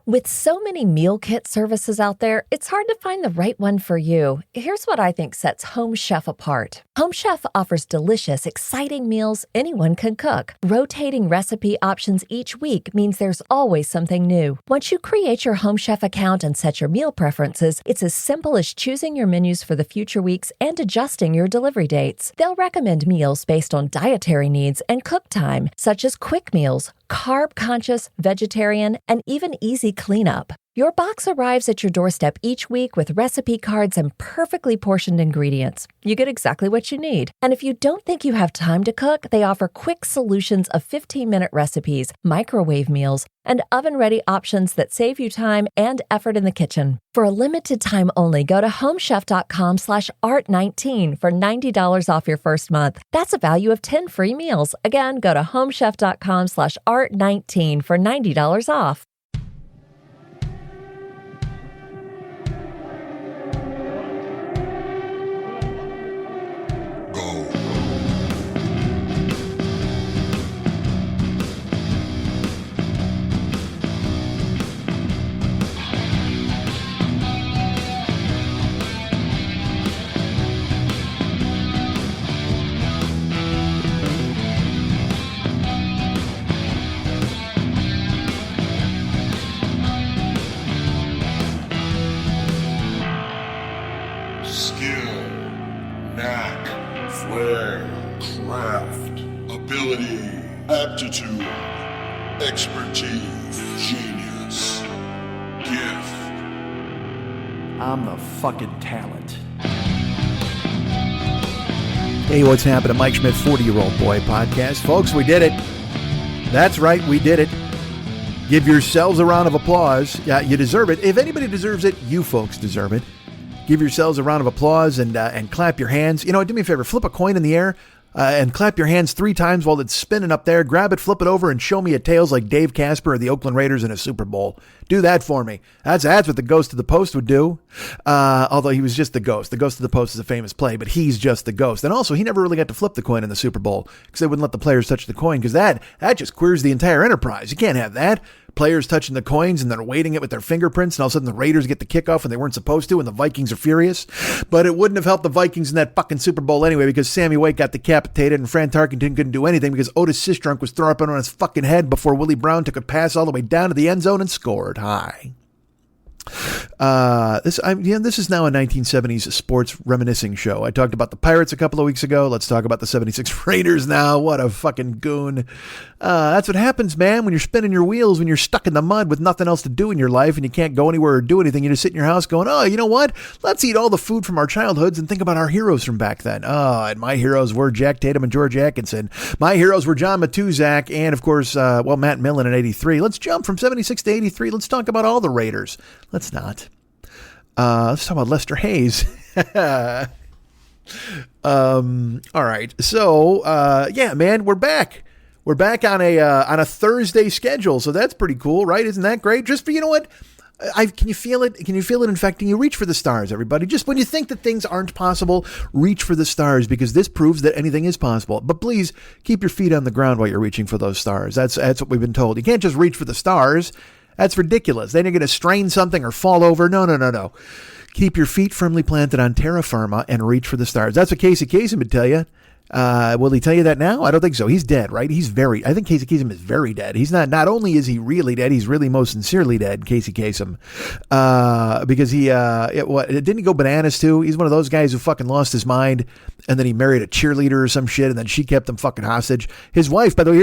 With so many meal kit services out there, it's hard to find the right one for you. Here's what I think sets Home Chef apart. Home Chef offers delicious, exciting meals anyone can cook. Rotating recipe options each week means there's always something new. Once you create your Home Chef account and set your meal preferences, it's as simple as choosing your menus for the future weeks and adjusting your delivery dates. They'll recommend meals based on dietary needs and cook time, such as quick meals, carb-conscious, vegetarian, and even easy cleanup. Your box arrives at your doorstep each week with recipe cards and perfectly portioned ingredients. You get exactly what you need. And if you don't think you have time to cook, they offer quick solutions of 15-minute recipes, microwave meals, and oven-ready options that save you time and effort in the kitchen. For a limited time only, go to homechef.com/art19 for $90 off your first month. That's a value of 10 free meals. Again, go to homechef.com/art19 for $90 off. Aptitude, expertise, genius, gift. I'm the fucking talent. Hey, what's happening? Mike Schmidt, 40-Year-Old Boy podcast. Folks, we did it. That's right, we did it. Give yourselves a round of applause. Yeah, you deserve it. If anybody deserves it, you folks deserve it. Give yourselves a round of applause and clap your hands. You know, do me a favor, flip a coin in the air. And clap your hands 3 times while it's spinning up there. Grab it, flip it over, and show me a tails like Dave Casper or the Oakland Raiders in a Super Bowl. Do that for me. That's what the Ghost of the Post would do. Although he was just the Ghost. The Ghost of the Post is a famous play, but he's just the Ghost. And also, he never really got to flip the coin in the Super Bowl because they wouldn't let the players touch the coin because that just queers the entire enterprise. You can't have that. Players touching the coins and then weighting it with their fingerprints, and all of a sudden the Raiders get the kickoff and they weren't supposed to, and the Vikings are furious. But it wouldn't have helped the Vikings in that fucking Super Bowl anyway because Sammy White got decapitated and Fran Tarkenton couldn't do anything because Otis Sistrunk was throwing up on his fucking head before Willie Brown took a pass all the way down to the end zone and scored. Hi. This is now a 1970s sports reminiscing show. I talked about the Pirates a couple of weeks ago. Let's talk about the 76 Raiders now. What a fucking goon. That's what happens, man, when you're spinning your wheels, when you're stuck in the mud with nothing else to do in your life and you can't go anywhere or do anything. You just sit in your house going, oh, you know what? Let's eat all the food from our childhoods and think about our heroes from back then. Oh, and my heroes were Jack Tatum and George Atkinson. My heroes were John Matuzak and, of course, Matt Millen in 83. Let's jump from 76 to 83. Let's talk about all the Raiders. Let's not. Let's talk about Lester Hayes. All right. So, yeah, man, we're back. We're back on a Thursday schedule. So that's pretty cool, right? Isn't that great? Just for, you know what? Can you feel it? Can you feel it infecting you? Reach for the stars, everybody. Just when you think that things aren't possible, reach for the stars because this proves that anything is possible. But please keep your feet on the ground while you're reaching for those stars. That's what we've been told. You can't just reach for the stars. That's ridiculous. Then you're going to strain something or fall over. No. Keep your feet firmly planted on terra firma and reach for the stars. That's what Casey Kasem would tell you. Will he tell you that now? I don't think so. He's dead, right? I think Casey Kasem is very dead. He's not only is he really dead, he's really most sincerely dead, Casey Kasem. Because didn't he go bananas too? He's one of those guys who fucking lost his mind and then he married a cheerleader or some shit and then she kept him fucking hostage. His wife, by the way,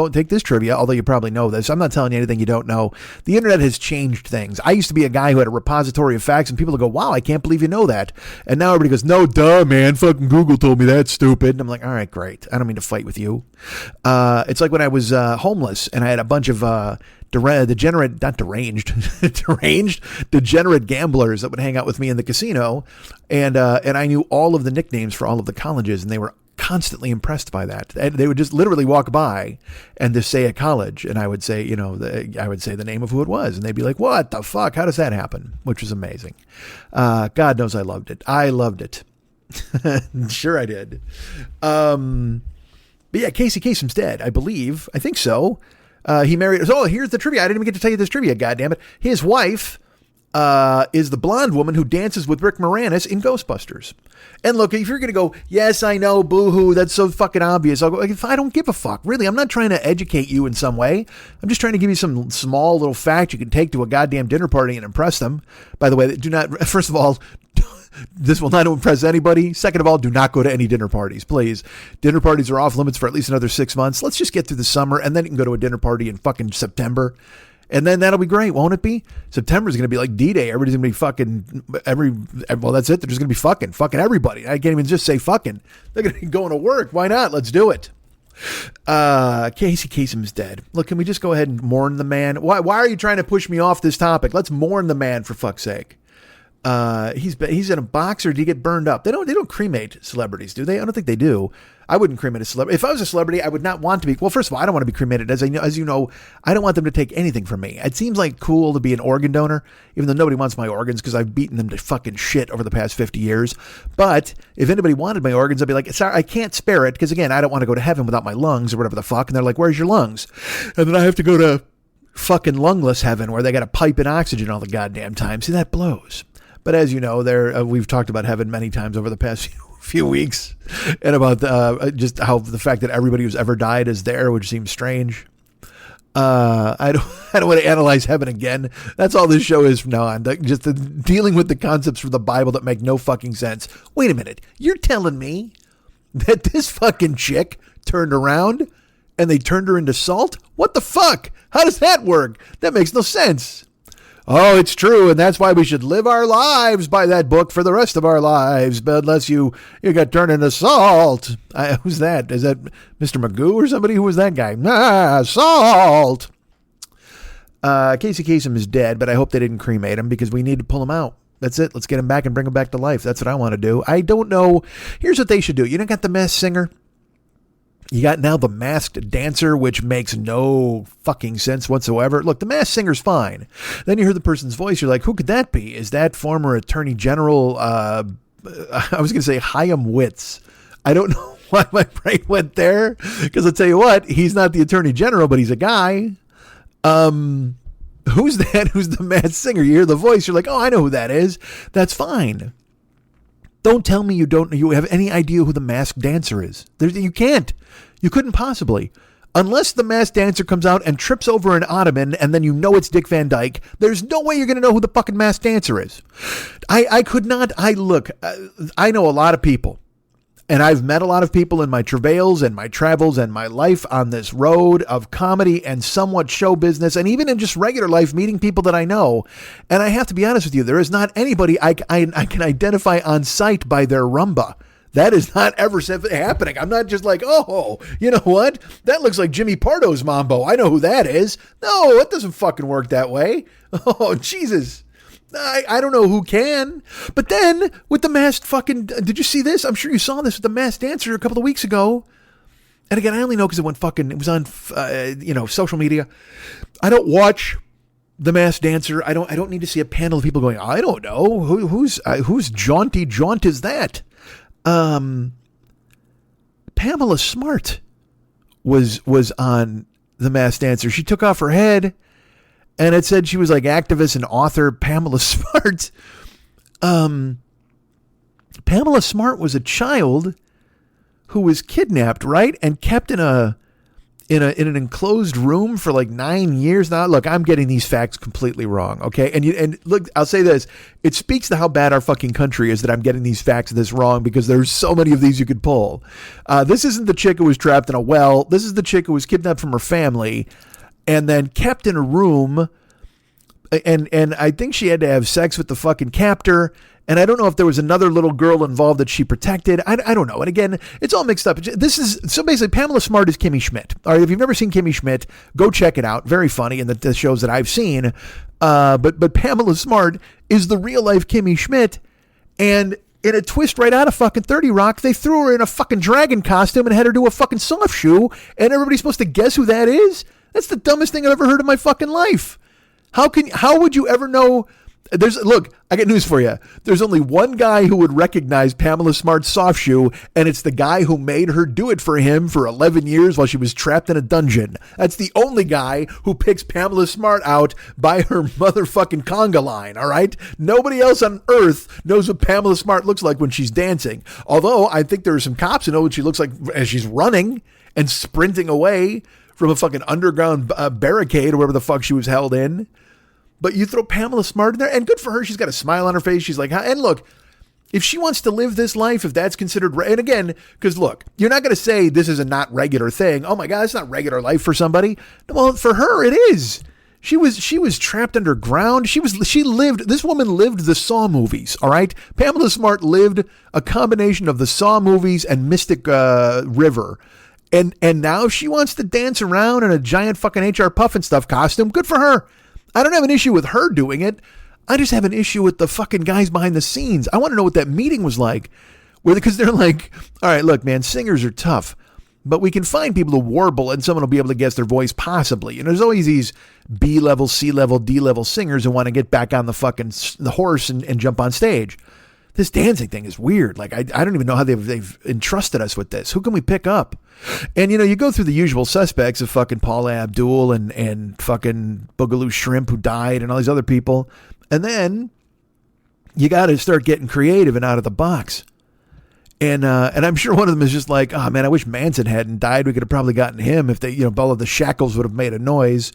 take this trivia, although you probably know this. I'm not telling you anything you don't know. The internet has changed things. I used to be a guy who had a repository of facts and people would go, wow, I can't believe you know that. And now everybody goes, no, duh, man, fucking Google told me that, stupid. And I'm like, all right, great. I don't mean to fight with you. It's like when I was homeless and I had a bunch of degenerate gamblers that would hang out with me in the casino. And I knew all of the nicknames for all of the colleges and they were constantly impressed by that. They would just literally walk by and just say a college. And I would say, I would say the name of who it was. And they'd be like, what the fuck? How does that happen? Which was amazing. God knows I loved it. I loved it. Sure I did. But yeah, Casey Kasem's dead, I believe. I think so. He married. Oh, here's the trivia. I didn't even get to tell you this trivia. God damn it. His wife is the blonde woman who dances with Rick Moranis in Ghostbusters. And look, if you're going to go, yes, I know, boo-hoo, that's so fucking obvious. I'll go, if I don't give a fuck. Really, I'm not trying to educate you in some way. I'm just trying to give you some small little fact you can take to a goddamn dinner party and impress them. By the way, do not, first of all, this will not impress anybody. Second of all, do not go to any dinner parties, please. Dinner parties are off limits for at least another 6 months. Let's just get through the summer, and then you can go to a dinner party in fucking September. And then that'll be great, won't it be? September is going to be like D-Day. Everybody's going to be fucking well, that's it. They're just going to be fucking everybody. I can't even just say fucking. They're going to be going to work. Why not? Let's do it. Casey Kasem's dead. Look, can we just go ahead and mourn the man? Why are you trying to push me off this topic? Let's mourn the man, for fuck's sake. He's in a box, or did he get burned up? They don't cremate celebrities, do they? I don't think they do. I wouldn't cremate a celebrity. If I was a celebrity, I would not want to be. Well, first of all, I don't want to be cremated. As you know, I don't want them to take anything from me. It seems like cool to be an organ donor, even though nobody wants my organs because I've beaten them to fucking shit over the past 50 years. But if anybody wanted my organs, I'd be like, sorry, I can't spare it because, again, I don't want to go to heaven without my lungs or whatever the fuck. And they're like, where's your lungs? And then I have to go to fucking lungless heaven where they got to pipe in oxygen all the goddamn time. See, that blows. But as you know, we've talked about heaven many times over the past few weeks, and about just how the fact that everybody who's ever died is there, which seems strange. I don't want to analyze heaven again. That's all this show is from now on. Just dealing with the concepts from the Bible that make no fucking sense. Wait a minute, you're telling me that this fucking chick turned around and they turned her into salt? What the fuck? How does that work? That makes no sense. Oh, it's true, and that's why we should live our lives by that book for the rest of our lives. But unless you got turned into salt. Who's that? Is that Mr. Magoo or somebody? Who was that guy? Salt. Casey Kasem is dead, but I hope they didn't cremate him because we need to pull him out. That's it. Let's get him back and bring him back to life. That's what I want to do. I don't know. Here's what they should do. You don't got the Masked Singer. You got now the Masked Dancer, which makes no fucking sense whatsoever. Look, the Masked Singer's fine. Then you hear the person's voice. You're like, who could that be? Is that former Attorney General, I was going to say Chaim Witz. I don't know why my brain went there. Because I'll tell you what, he's not the Attorney General, but he's a guy. Who's that? Who's the Masked Singer? You hear the voice. You're like, oh, I know who that is. That's fine. Don't tell me you have any idea who the Masked Dancer is. You can't. You couldn't possibly. Unless the Masked Dancer comes out and trips over an ottoman and then you know it's Dick Van Dyke, there's no way you're going to know who the fucking Masked Dancer is. I could not. I know a lot of people. And I've met a lot of people in my travails and my travels and my life on this road of comedy and somewhat show business, and even in just regular life, meeting people that I know. And I have to be honest with you, there is not anybody I can identify on sight by their rumba. That is not ever happening. I'm not just like, oh, you know what? That looks like Jimmy Pardo's mambo. I know who that is. No, it doesn't fucking work that way. Oh, Jesus. I don't know who can. But then with the Masked fucking, did you see this? I'm sure you saw this with the Masked Dancer a couple of weeks ago. And again, I only know because it was on, social media. I don't watch the Masked Dancer. I don't need to see a panel of people going, I don't know who's jaunty jaunt is that? Pamela Smart was on the Masked Dancer. She took off her head. And it said she was like activist and author Pamela Smart. Pamela Smart was a child who was kidnapped, right? And kept in an enclosed room for like 9 years. Now, look, I'm getting these facts completely wrong, okay? And look, I'll say this. It speaks to how bad our fucking country is that I'm getting these facts this wrong because there's so many of these you could pull. This isn't the chick who was trapped in a well. This is the chick who was kidnapped from her family and then kept in a room, and I think she had to have sex with the fucking captor, and I don't know if there was another little girl involved that she protected. I don't know. And again, it's all mixed up. So basically, Pamela Smart is Kimmy Schmidt. All right, if you've never seen Kimmy Schmidt, go check it out. Very funny in the shows that I've seen. But Pamela Smart is the real life Kimmy Schmidt, and in a twist right out of fucking 30 Rock, they threw her in a fucking dragon costume and had her do a fucking soft shoe, and everybody's supposed to guess who that is? That's the dumbest thing I've ever heard in my fucking life. How would you ever know Look, I got news for you. There's only one guy who would recognize Pamela Smart's soft shoe, and it's the guy who made her do it for him for 11 years while she was trapped in a dungeon. That's the only guy who picks Pamela Smart out by her motherfucking conga line, all right? Nobody else on earth knows what Pamela Smart looks like when she's dancing. Although I think there are some cops who know what she looks like as she's running and sprinting away from a fucking underground barricade or whatever the fuck she was held in. But you throw Pamela Smart in there, and good for her. She's got a smile on her face. She's like, and look, if she wants to live this life, if that's considered, and again, because look, you're not going to say this is a not regular thing. Oh my God, it's not regular life for somebody. Well, for her, it is. She was trapped underground. This woman lived the Saw movies. All right. Pamela Smart lived a combination of the Saw movies and Mystic River. And now she wants to dance around in a giant fucking HR Pufnstuf costume. Good for her. I don't have an issue with her doing it. I just have an issue with the fucking guys behind the scenes. I want to know what that meeting was like. Because they're like, all right, look, man, singers are tough, but we can find people to warble and someone will be able to guess their voice possibly. And there's always these B-level, C-level, D-level singers who want to get back on the horse and jump on stage. This dancing thing is weird. Like, I don't even know how they've entrusted us with this. Who can we pick up? And, you go through the usual suspects of fucking Paula Abdul and fucking Boogaloo Shrimp who died and all these other people. And then you got to start getting creative and out of the box. And I'm sure one of them is just like, oh man, I wish Manson hadn't died. We could have probably gotten him if they, all of the shackles would have made a noise.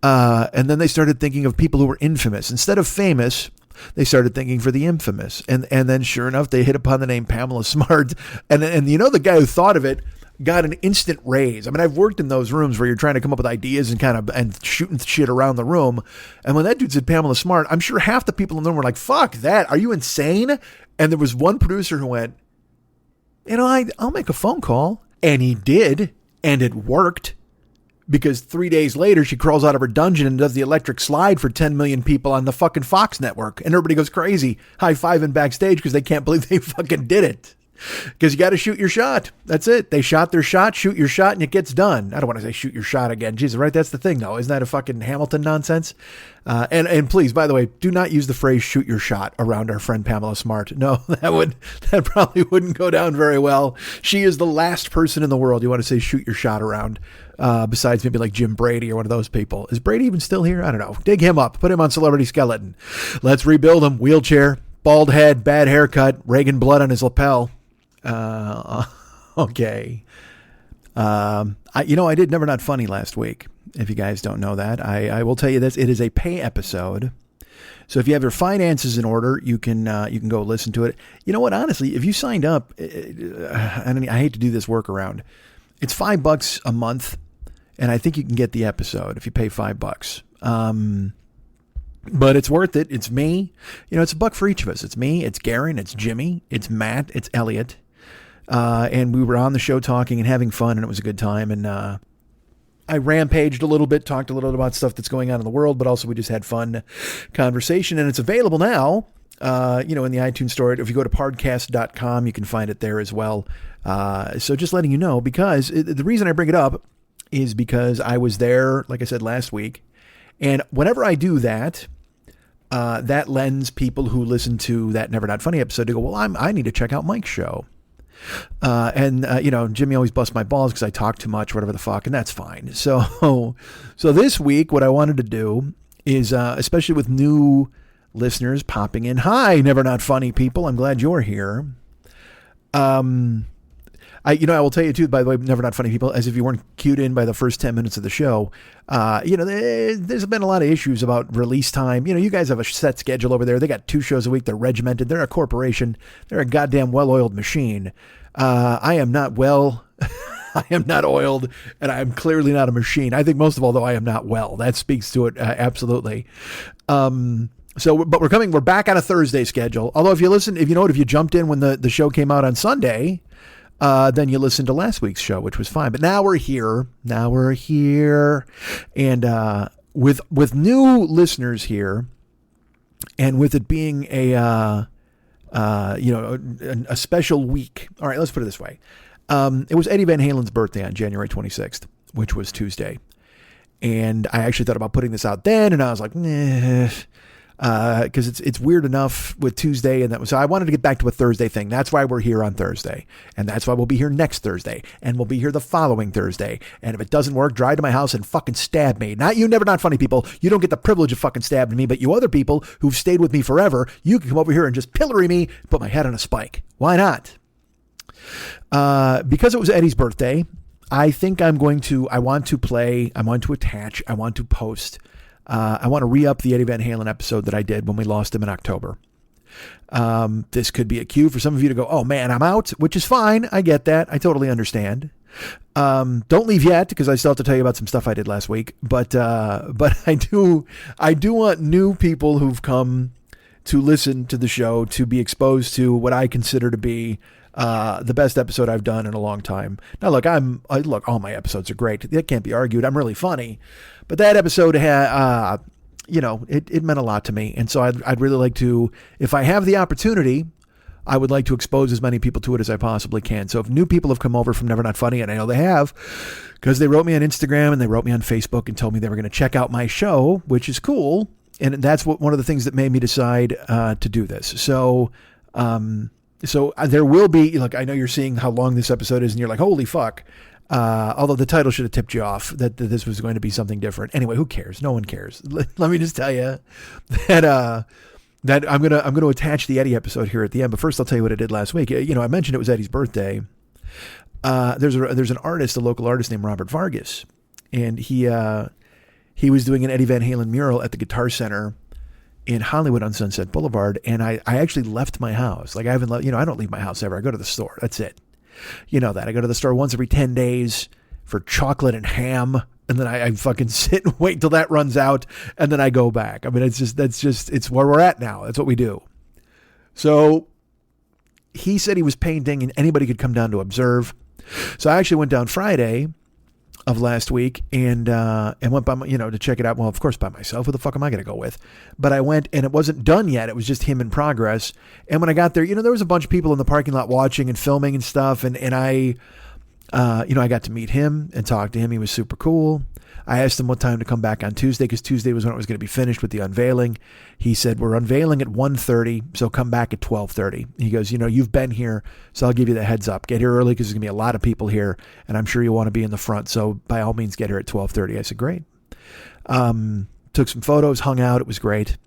And then they started thinking of people who were infamous. Instead of famous, they started thinking for the infamous. And then sure enough, they hit upon the name Pamela Smart. And the guy who thought of it got an instant raise. I mean, I've worked in those rooms where you're trying to come up with ideas and shooting shit around the room. And when that dude said Pamela Smart, I'm sure half the people in the room were like, fuck that. Are you insane? And there was one producer who went, I'll make a phone call. And he did. And it worked. Because 3 days later, she crawls out of her dungeon and does the electric slide for 10 million people on the fucking Fox network. And everybody goes crazy, high-fiving backstage because they can't believe they fucking did it. Because you got to shoot your shot. That's it. They shot their shot, shoot your shot, and it gets done. I don't want to say shoot your shot again. Jesus, right? That's the thing, though. Isn't that a fucking Hamilton nonsense? And please, by the way, do not use the phrase shoot your shot around our friend Pamela Smart. No, that probably wouldn't go down very well. She is the last person in the world you want to say shoot your shot around. Besides maybe like Jim Brady or one of those people. Is Brady even still here? I don't know. Dig him up. Put him on Celebrity Skeleton. Let's rebuild him. Wheelchair, bald head, bad haircut, Reagan blood on his lapel. Okay. I did Never Not Funny last week. If you guys don't know that, I will tell you this. It is a pay episode. So if you have your finances in order, you can go listen to it. You know what? Honestly, if you signed up, I hate to do this workaround. It's $5 a month. And I think you can get the episode if you pay $5. But it's worth it. It's me. It's $1 for each of us. It's me. It's Garen. It's Jimmy. It's Matt. It's Elliot. And we were on the show talking and having fun, and it was a good time. And I rampaged a little bit, talked a little bit about stuff that's going on in the world, but also we just had fun conversation. And it's available now, in the iTunes store. If you go to podcast.com, you can find it there as well. So just letting you know, because the reason I bring it up is because I was there, like I said, last week. And whenever I do that, that lends people who listen to that Never Not Funny episode to go, well, I need to check out Mike's show. Jimmy always busts my balls because I talk too much, whatever the fuck, and that's fine. So this week, what I wanted to do is, especially with new listeners popping in, hi, Never Not Funny people, I'm glad you're here. I will tell you too, by the way, Never Not Funny people, as if you weren't cued in by the first 10 minutes of the show, there's been a lot of issues about release time. You guys have a set schedule over there. They got 2 shows a week. They're regimented. They're a corporation. They're a goddamn well-oiled machine. I am not well. I am not oiled, and I am clearly not a machine. I think most of all, though, I am not well. That speaks to it. Absolutely. But we're back on a Thursday schedule. Although if you jumped in when the show came out on Sunday, then you listened to last week's show, which was fine. But now we're here. And with new listeners here, and with it being a special week. All right, let's put it this way. It was Eddie Van Halen's birthday on January 26th, which was Tuesday. And I actually thought about putting this out then, and I was like, nah. because it's weird enough with Tuesday, and so I wanted to get back to a Thursday thing. That's why we're here on Thursday, and that's why we'll be here next Thursday, and we'll be here the following Thursday. And if it doesn't work, drive to my house and fucking stab me. Not you, Never Not Funny people. You don't get the privilege of fucking stabbing me, but you other people who've stayed with me forever, you can come over here and just pillory me, put my head on a spike. Why not? Because it was Eddie's birthday, I think I want to attach, I want to post. I want to re-up the Eddie Van Halen episode that I did when we lost him in October. This could be a cue for some of you to go, oh man, I'm out, which is fine. I get that. I totally understand. Don't leave yet, because I still have to tell you about some stuff I did last week. But I do want new people who've come to listen to the show to be exposed to what I consider to be the best episode I've done in a long time. Now, look, all my episodes are great. That can't be argued. I'm really funny. But that episode had, it meant a lot to me. And so I'd really like to, if I have the opportunity, I would like to expose as many people to it as I possibly can. So if new people have come over from Never Not Funny, and I know they have, because they wrote me on Instagram and they wrote me on Facebook and told me they were going to check out my show, which is cool. And that's one of the things that made me decide to do this. So there will be, look, I know you're seeing how long this episode is and you're like, holy fuck. Although the title should have tipped you off that this was going to be something different. Anyway, who cares? No one cares. Let me just tell you that I'm going to attach the Eddie episode here at the end. But first I'll tell you what I did last week. I mentioned it was Eddie's birthday. There's an artist, a local artist named Robert Vargas. And he was doing an Eddie Van Halen mural at the Guitar Center in Hollywood on Sunset Boulevard. And I actually left my house. Like I haven't left, I don't leave my house ever. I go to the store. That's it. You know that. I go to the store once every 10 days for chocolate and ham. And then I fucking sit and wait till that runs out. And then I go back. I mean, it's where we're at now. That's what we do. So he said he was painting and anybody could come down to observe. So I actually went down Friday of last week and went by, to check it out. Well, of course, by myself. Who the fuck am I going to go with? But I went and it wasn't done yet. It was just him in progress. And when I got there, there was a bunch of people in the parking lot watching and filming and stuff. And I got to meet him and talk to him. He was super cool. I asked him what time to come back on Tuesday, because Tuesday was when it was going to be finished with the unveiling. He said, we're unveiling at 1:30, so come back at 12:30. He goes, you've been here, so I'll give you the heads up. Get here early because there's going to be a lot of people here, and I'm sure you want to be in the front, so by all means get here at 12:30. I said, great. Took some photos, hung out. It was great.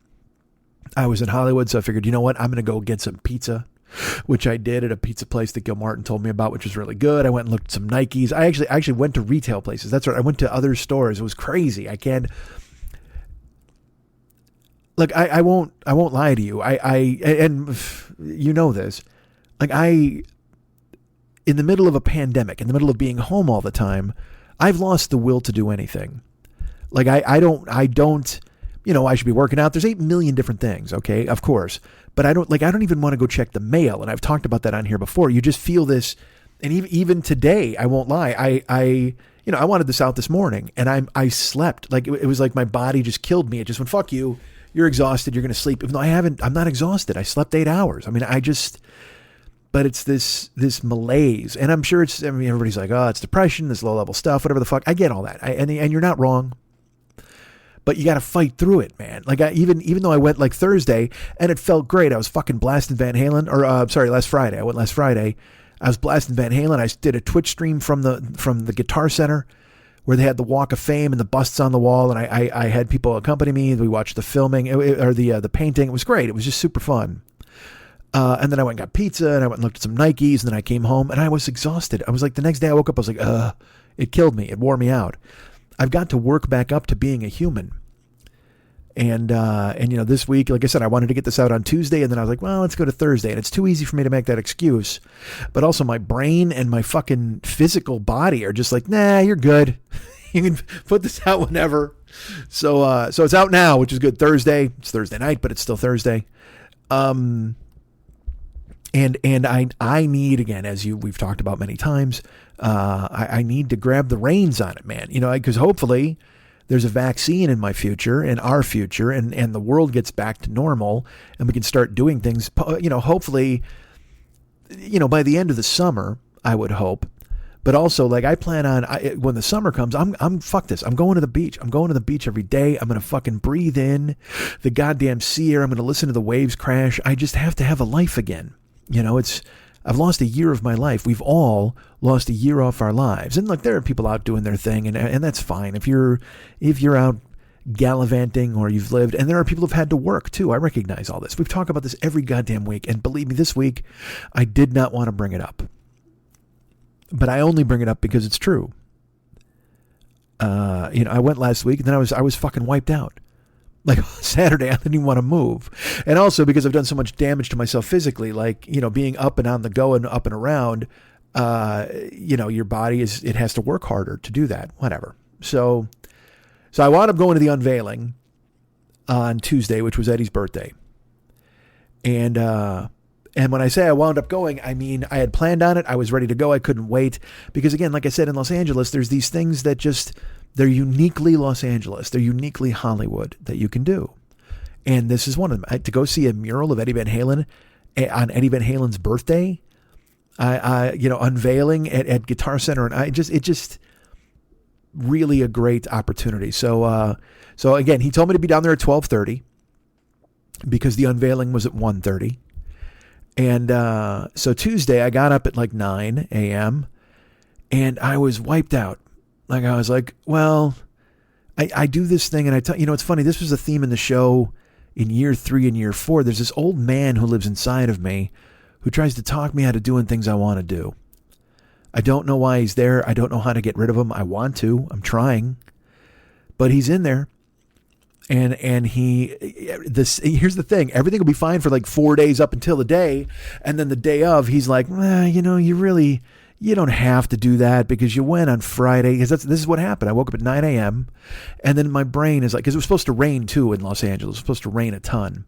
I was in Hollywood, so I figured, I'm going to go get some pizza, which I did at a pizza place that Gil Martin told me about, which was really good. I went and looked at some Nikes. I actually went to retail places. That's right. I went to other stores. It was crazy. I can't. Look, I won't lie to you. And you know this. Like in the middle of a pandemic, in the middle of being home all the time, I've lost the will to do anything. Like I don't. I should be working out. There's 8 million different things. Okay, of course. But I don't even want to go check the mail. And I've talked about that on here before. You just feel this. And even today, I won't lie. I wanted this out this morning and I slept. Like it was like my body just killed me. It just went, fuck you. You're exhausted. You're going to sleep. Even though I'm not exhausted. I slept 8 hours. I mean, but it's this malaise. And I'm sure everybody's like, oh, it's depression, this low level stuff, whatever the fuck. I get all that. And you're not wrong. But you got to fight through it, man. Like even though I went like Thursday and it felt great. I was fucking blasting Van Halen last Friday. I went last Friday. I was blasting Van Halen. I did a Twitch stream from the Guitar Center where they had the Walk of Fame and the busts on the wall. And I had people accompany me. We watched the filming or the painting. It was great. It was just super fun. And then I went and got pizza and I went and looked at some Nikes and then I came home and I was exhausted. I was like, the next day I woke up, I was like, it killed me. It wore me out. I've got to work back up to being a human. And this week, like I said, I wanted to get this out on Tuesday and then I was like, well, let's go to Thursday. And it's too easy for me to make that excuse. But also my brain and my fucking physical body are just like, nah, you're good. You can put this out whenever. So it's out now, which is good. Thursday. It's Thursday night, but it's still Thursday. And I need, again, as we've talked about many times, I need to grab the reins on it, man. Because hopefully there's a vaccine in my future, in our future, and the world gets back to normal, and we can start doing things. Hopefully, by the end of the summer, I would hope. But also, like, I plan on, when the summer comes, fuck this. I'm going to the beach. I'm going to the beach every day. I'm going to fucking breathe in the goddamn sea air. I'm going to listen to the waves crash. I just have to have a life again. I've lost a year of my life. We've all lost a year off our lives. And look, there are people out doing their thing, and that's fine. If you're out gallivanting or you've lived, and there are people who've had to work too. I recognize all this. We've talked about this every goddamn week. And believe me, this week, I did not want to bring it up. But I only bring it up because it's true. I went last week and then I was fucking wiped out. Like Saturday, I didn't even want to move. And also because I've done so much damage to myself physically, like, being up and on the go and up and around, your body it has to work harder to do that, whatever. So I wound up going to the unveiling on Tuesday, which was Eddie's birthday. And when I say I wound up going, I mean, I had planned on it. I was ready to go. I couldn't wait because, again, like I said, in Los Angeles, there's these things that they're uniquely Los Angeles. They're uniquely Hollywood that you can do. And this is one of them. To go see a mural of Eddie Van Halen on Eddie Van Halen's birthday, unveiling at Guitar Center. And it just really a great opportunity. So again, he told me to be down there at 12:30 because the unveiling was at 1:30. And so Tuesday, I got up at like 9 a.m. and I was wiped out. Like, I was like, well, I do this thing. And it's funny. This was a theme in the show in year 3 and year 4. There's this old man who lives inside of me who tries to talk me out of doing things I want to do. I don't know why he's there. I don't know how to get rid of him. I want to. I'm trying. But he's in there. And here's the thing. Everything will be fine for like 4 days up until the day. And then the day of, he's like, you don't have to do that because you went on Friday. Because this is what happened. I woke up at 9 a.m. and then my brain is like, because it was supposed to rain too in Los Angeles. It was supposed to rain a ton.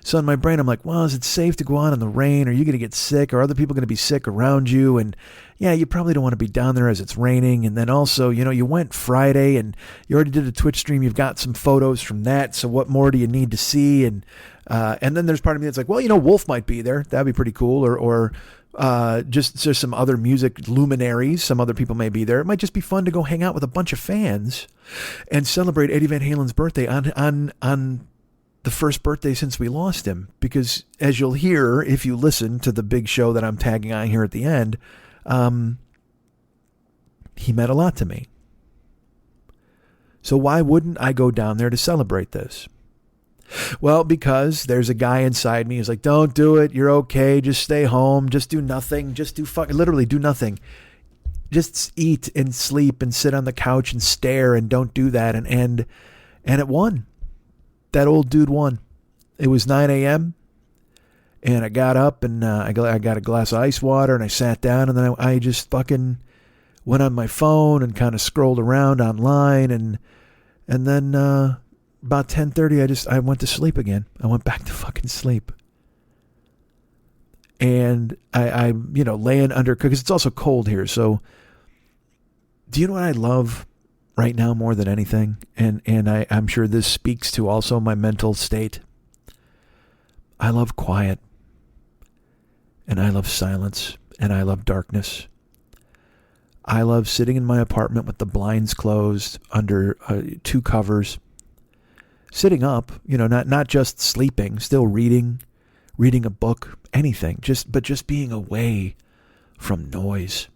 So in my brain, I'm like, well, is it safe to go out in the rain? Are you going to get sick? Are other people going to be sick around you? And yeah, you probably don't want to be down there as it's raining. And then also, you went Friday and you already did a Twitch stream. You've got some photos from that. So what more do you need to see? And then there's part of me that's like, well, Wolf might be there. That'd be pretty cool. Or just some other music luminaries. Some other people may be there. It might just be fun to go hang out with a bunch of fans and celebrate Eddie Van Halen's birthday on the first birthday since we lost him. Because as you'll hear, if you listen to the big show that I'm tagging on here at the end, he meant a lot to me. So why wouldn't I go down there to celebrate this? Well, because there's a guy inside me who's like, don't do it. You're okay. Just stay home. Just do nothing. Just literally do nothing. Just eat and sleep and sit on the couch and stare and don't do that. And it won. That old dude won. It was 9 a.m. and I got up and I got a glass of ice water and I sat down and then I just fucking went on my phone and kind of scrolled around online and then about 10:30 I went to sleep again. I went back to fucking sleep. And I laying under, because it's also cold here. So do you know what I love right now more than anything? And I'm sure this speaks to also my mental state. I love quiet. And I love silence. And I love darkness. I love sitting in my apartment with the blinds closed under 2 covers. Sitting up, not just sleeping, still reading a book, anything, but just being away from noise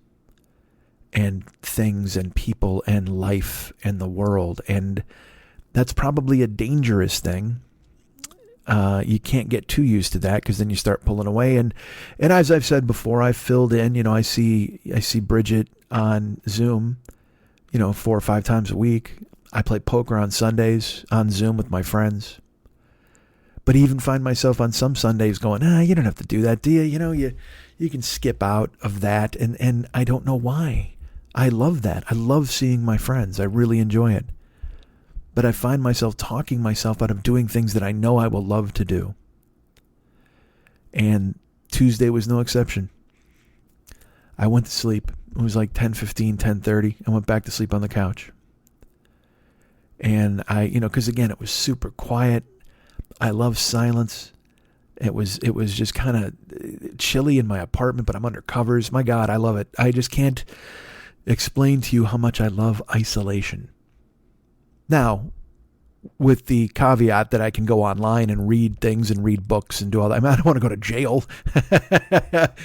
and things and people and life and the world. And that's probably a dangerous thing. You can't get too used to that because then you start pulling away. And as I've said before, I've filled in, I see Bridget on Zoom, 4 or 5 times a week. I play poker on Sundays on Zoom with my friends. But even find myself on some Sundays going, you don't have to do that, do you? You can skip out of that. And I don't know why. I love that. I love seeing my friends. I really enjoy it. But I find myself talking myself out of doing things that I know I will love to do. And Tuesday was no exception. I went to sleep. It was like 10:15, 10:30. I went back to sleep on the couch. And I, because again, it was super quiet. I love silence. It was just kind of chilly in my apartment, but I'm under covers. My God, I love it. I just can't explain to you how much I love isolation. Now, with the caveat that I can go online and read things and read books and do all that. I mean, I don't want to go to jail.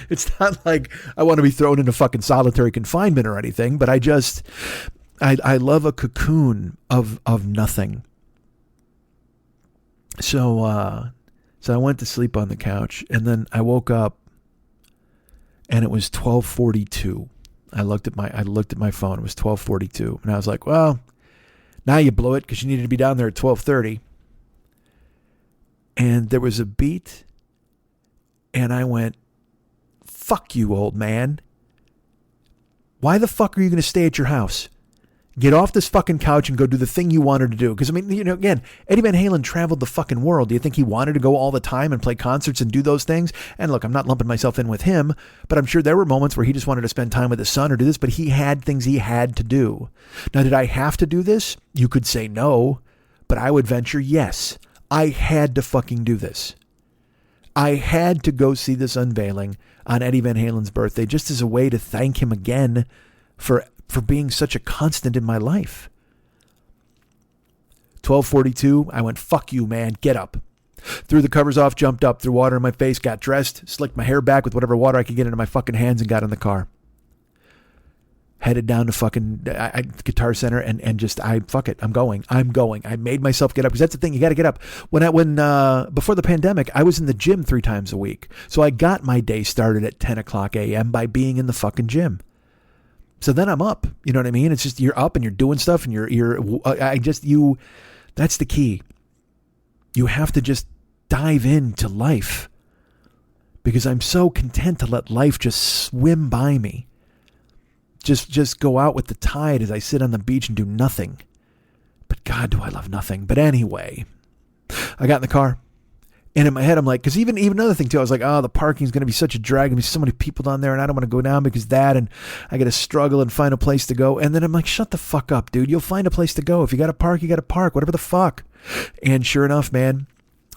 It's not like I want to be thrown into fucking solitary confinement or anything, but I love a cocoon of nothing. So I went to sleep on the couch, and then I woke up and it was 12:42. I looked at my phone. It was 12:42, and I was like, well, now you blew it because you needed to be down there at 12:30. And there was a beat, and I went, fuck you, old man. Why the fuck are you going to stay at your house? Get off this fucking couch and go do the thing you wanted to do. Because, I mean, you know, again, Eddie Van Halen traveled the fucking world. Do you think he wanted to go all the time and play concerts and do those things? And look, I'm not lumping myself in with him, but I'm sure there were moments where he just wanted to spend time with his son or do this, but he had things he had to do. Now, did I have to do this? You could say no, but I would venture yes. I had to fucking do this. I had to go see this unveiling on Eddie Van Halen's birthday just as a way to thank him again for being such a constant in my life. 12:42, I went, fuck you, man, get up. Threw the covers off, jumped up, threw water in my face, got dressed, slicked my hair back with whatever water I could get into my fucking hands, and got in the car. Headed down to fucking Guitar Center and just, fuck it, I'm going. I made myself get up, because that's the thing, you got to get up. When before the pandemic, I was in the gym 3 times a week. So I got my day started at 10 o'clock a.m. by being in the fucking gym. So then I'm up, you know what I mean? It's just, you're up and you're doing stuff and that's the key. You have to just dive into life, because I'm so content to let life just swim by me. Just go out with the tide as I sit on the beach and do nothing. But God, do I love nothing. But anyway, I got in the car. And in my head, I'm like, because even another thing too, I was like, oh, the parking's going to be such a drag. There's so many people down there, and I don't want to go down because that, and I got to struggle and find a place to go. And then I'm like, shut the fuck up, dude. You'll find a place to go. If you got to park, you got to park, whatever the fuck. And sure enough, man,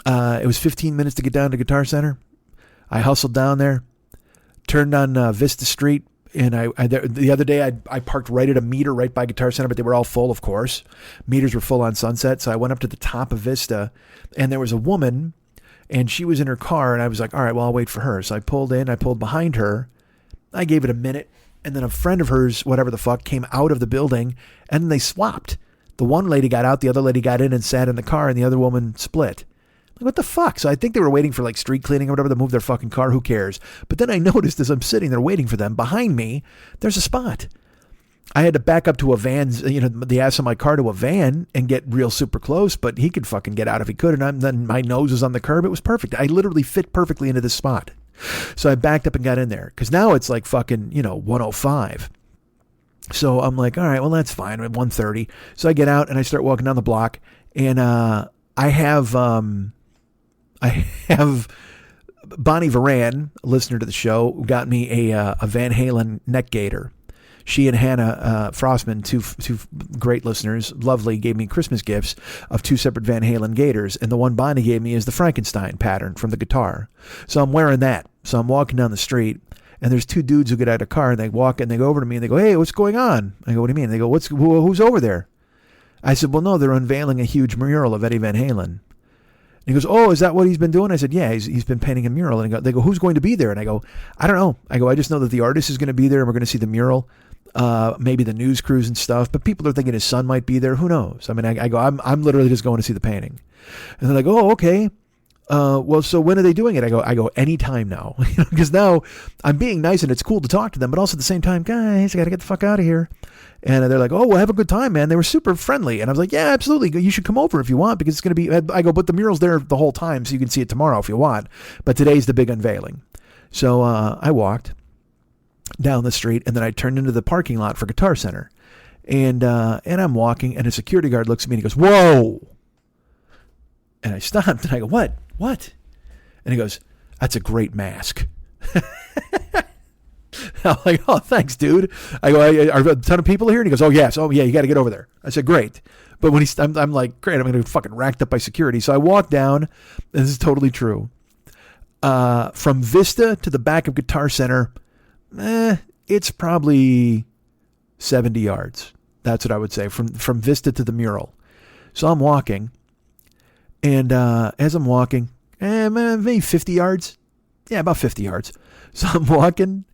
it was 15 minutes to get down to Guitar Center. I hustled down there, turned on Vista Street. And the other day, I parked right at a meter right by Guitar Center, but they were all full, of course. Meters were full on Sunset. So I went up to the top of Vista, and there was a woman, and she was in her car, and I was like, all right, well, I'll wait for her. So I pulled behind her. I gave it a minute, and then a friend of hers, whatever the fuck, came out of the building, and then they swapped. The one lady got out, the other lady got in and sat in the car, and the other woman split. Like, what the fuck? So I think they were waiting for like street cleaning or whatever to move their fucking car. Who cares? But then I noticed as I'm sitting there waiting for them, behind me, there's a spot. I had to back up to a van's, the ass of my car to a van and get real super close, but he could fucking get out if he could. And then my nose was on the curb. It was perfect. I literally fit perfectly into this spot. So I backed up and got in there, because now it's like fucking, 105. So I'm like, all right, well, that's fine. I'm at 1:30. So I get out and I start walking down the block, and I have Bonnie Varan, a listener to the show, got me a Van Halen neck gaiter. She and Hannah Frostman, two great listeners, lovely, gave me Christmas gifts of 2 separate Van Halen gaiters. And the one Bonnie gave me is the Frankenstein pattern from the guitar. So I'm wearing that. So I'm walking down the street, and there's 2 dudes who get out of the car, and they walk and they go over to me and they go, hey, what's going on? I go, what do you mean? They go, who's over there? I said, well, no, they're unveiling a huge mural of Eddie Van Halen. And he goes, oh, is that what he's been doing? I said, yeah, he's been painting a mural. And they go, who's going to be there? And I go, I don't know. I just know that the artist is going to be there, and we're going to see the mural. Maybe the news crews and stuff, but people are thinking his son might be there. Who knows? I mean, I go, I'm literally just going to see the painting. And they're like, oh, okay. Well, so when are they doing it? I go, anytime now, because now I'm being nice and it's cool to talk to them, but also at the same time, guys, I got to get the fuck out of here. And they're like, oh, well, have a good time, man. They were super friendly. And I was like, yeah, absolutely. You should come over if you want, because it's going to be, I go, but the mural's there the whole time, so you can see it tomorrow if you want. But today's the big unveiling. So I walked down the street, and then I turned into the parking lot for Guitar Center. And I'm walking, and a security guard looks at me and he goes, whoa. And I stopped and I go, what? And he goes, that's a great mask. I'm like, oh, thanks, dude. I go, are a ton of people here? And he goes, oh, yes. Oh, yeah, you got to get over there. I said, great. But when I'm like, great, I'm going to be fucking racked up by security. So I walk down, and this is totally true. From Vista to the back of Guitar Center, it's probably 70 yards. That's what I would say, from Vista to the mural. So I'm walking, and as I'm walking, maybe 50 yards. Yeah, about 50 yards. So I'm walking,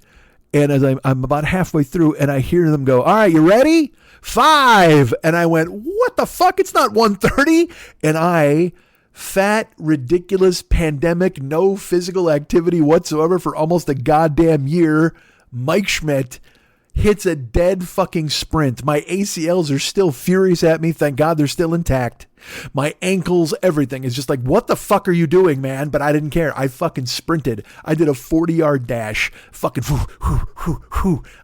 and as I'm about halfway through, and I hear them go, all right, you ready? 5. And I went, what the fuck? It's not 1:30. And I, fat, ridiculous, pandemic, no physical activity whatsoever for almost a goddamn year, Mike Schmidt hits a dead fucking sprint. My ACLs are still furious at me. Thank God they're still intact. My ankles, everything is just like, what the fuck are you doing, man? But I didn't care. I fucking sprinted. I did a 40-yard dash. Fucking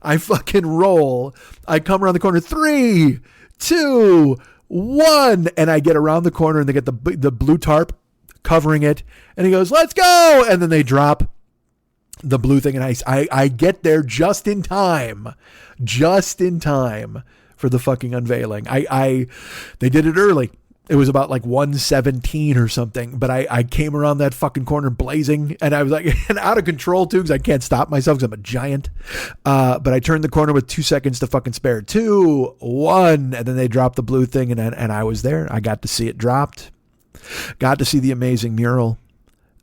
I fucking roll. I come around the corner. 3, 2, 1. And I get around the corner and they get the blue tarp covering it. And he goes, let's go. And then they drop the blue thing. And I get there just in time for the fucking unveiling. They did it early. It was about like 1:17 or something, but I came around that fucking corner blazing, and I was like, and out of control too, because I can't stop myself because I'm a giant. But I turned the corner with 2 seconds to fucking spare. 2, 1, and then they dropped the blue thing, and I was there. I got to see it dropped. Got to see the amazing mural.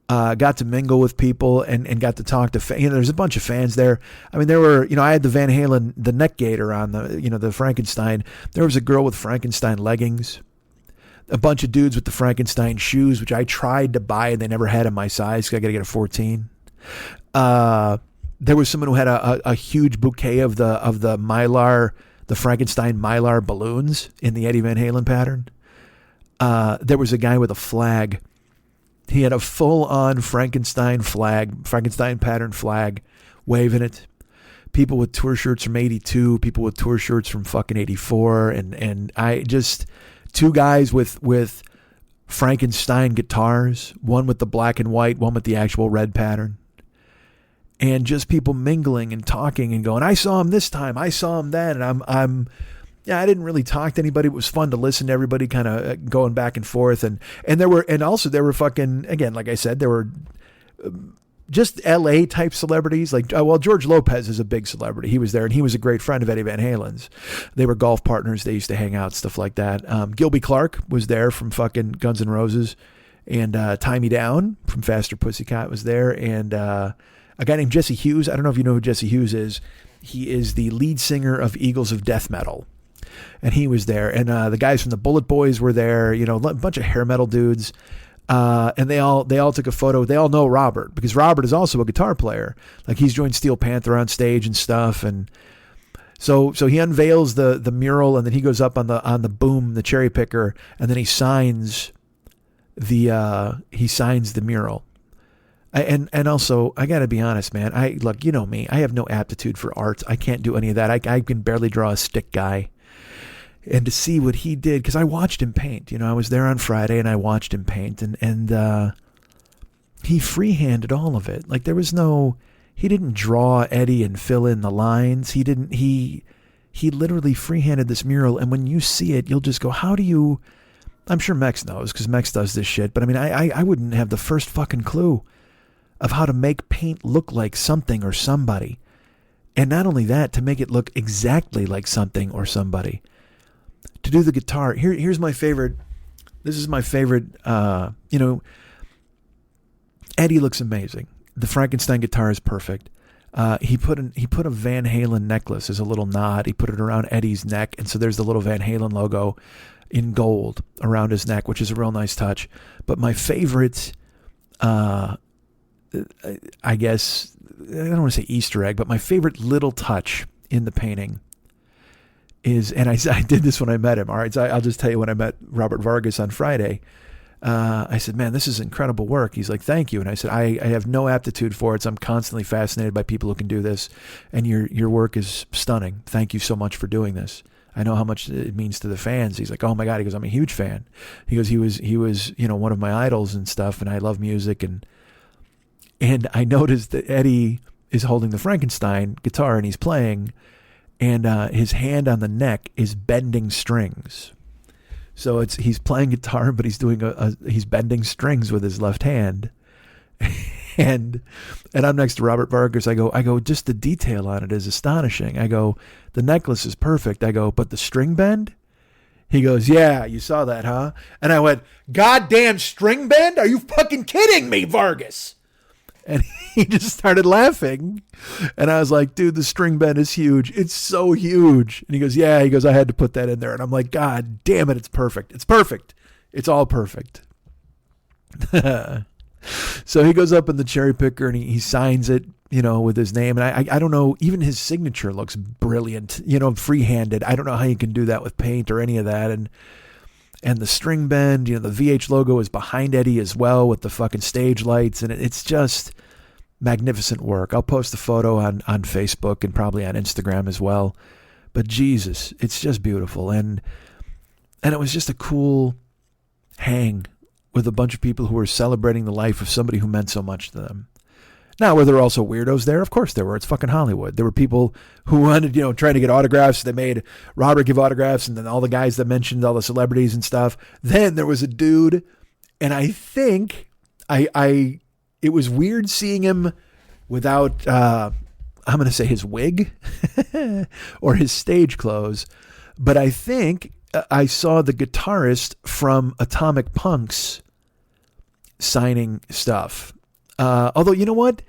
Got to mingle with people and got to talk to fans. There's a bunch of fans there. I mean, there were, I had the Van Halen, the neck gaiter on the Frankenstein. There was a girl with Frankenstein leggings. A bunch of dudes with the Frankenstein shoes, which I tried to buy and they never had in my size because I got to get a 14. There was someone who had a huge bouquet of the Mylar, the Frankenstein Mylar balloons in the Eddie Van Halen pattern. There was a guy with a flag. He had a full-on Frankenstein pattern flag, waving it. People with tour shirts from 82, people with tour shirts from fucking 84, and I just... 2 guys with Frankenstein guitars, one with the black and white, one with the actual red pattern. And just people mingling and talking and going, I saw him this time, I saw him then. And I didn't really talk to anybody. It was fun to listen to everybody kind of going back and forth. And there were fucking, again, like I said, there were just LA type celebrities. Like, George Lopez is a big celebrity. He was there and he was a great friend of Eddie Van Halen's. They were golf partners. They used to hang out, stuff like that. Gilby Clarke was there from fucking Guns N' Roses, and Tie Me Down from Faster Pussycat was there. And a guy named Jesse Hughes. I don't know if you know who Jesse Hughes is. He is the lead singer of Eagles of Death Metal. And he was there. And the guys from the Bullet Boys were there, a bunch of hair metal dudes. And they all took a photo. They all know Robert because Robert is also a guitar player. Like, he's joined Steel Panther on stage and stuff. And so he unveils the mural, and then he goes up on the boom, the cherry picker, and then he signs the mural. And also, I got to be honest, man. Look, you know me. I have no aptitude for art. I can't do any of that. I can barely draw a stick guy. And to see what he did, because I watched him paint. I was there on Friday and I watched him paint, and he freehanded all of it. Like, there was he didn't draw Eddie and fill in the lines. He literally freehanded this mural, and when you see it, you'll just go, how do you, I'm sure Mex knows because Mex does this shit, but I mean, I wouldn't have the first fucking clue of how to make paint look like something or somebody. And not only that, to make it look exactly like something or somebody. To do the guitar, here's my favorite. This is my favorite. Eddie looks amazing. The Frankenstein guitar is perfect. He put a Van Halen necklace as a little nod. He put it around Eddie's neck, and so there's the little Van Halen logo in gold around his neck, which is a real nice touch. But my favorite, I guess, I don't want to say Easter egg, but my favorite little touch in the painting is, and I did this when I met him. All right, so I'll just tell you, when I met Robert Vargas on Friday, I said, man, this is incredible work. He's like, thank you. And I said, I have no aptitude for it, so I'm constantly fascinated by people who can do this, and your work is stunning. Thank you so much for doing this. I know how much it means to the fans. He's like, oh my God. He goes, I'm a huge fan. He goes, he was one of my idols and stuff, and I love music. And I noticed that Eddie is holding the Frankenstein guitar and he's playing, and his hand on the neck is bending strings. So he's playing guitar, but he's doing he's bending strings with his left hand. And I'm next to Robert Vargas. I go, just the detail on it is astonishing. I go, the necklace is perfect. I go, but the string bend? He goes, yeah, you saw that, huh? And I went, goddamn string bend? Are you fucking kidding me, Vargas? And he just started laughing. And I was like, dude, the string bend is huge. It's so huge. And he goes, yeah. He goes, I had to put that in there. And I'm like, God damn it, it's perfect. It's perfect. It's all perfect. So he goes up in the cherry picker and he signs it, with his name. And I don't know, even his signature looks brilliant, free-handed. I don't know how you can do that with paint or any of that. And the string bend, the VH logo is behind Eddie as well with the fucking stage lights. And it's just magnificent work. I'll post the photo on Facebook and probably on Instagram as well. But Jesus, it's just beautiful. And it was just a cool hang with a bunch of people who were celebrating the life of somebody who meant so much to them. Now, were there also weirdos there? Of course there were. It's fucking Hollywood. There were people who wanted, trying to get autographs. They made Robert give autographs, and then all the guys that mentioned all the celebrities and stuff. Then there was a dude, and I think it was weird seeing him without, I'm going to say his wig or his stage clothes. But I think I saw the guitarist from Atomic Punks signing stuff. Although, you know what?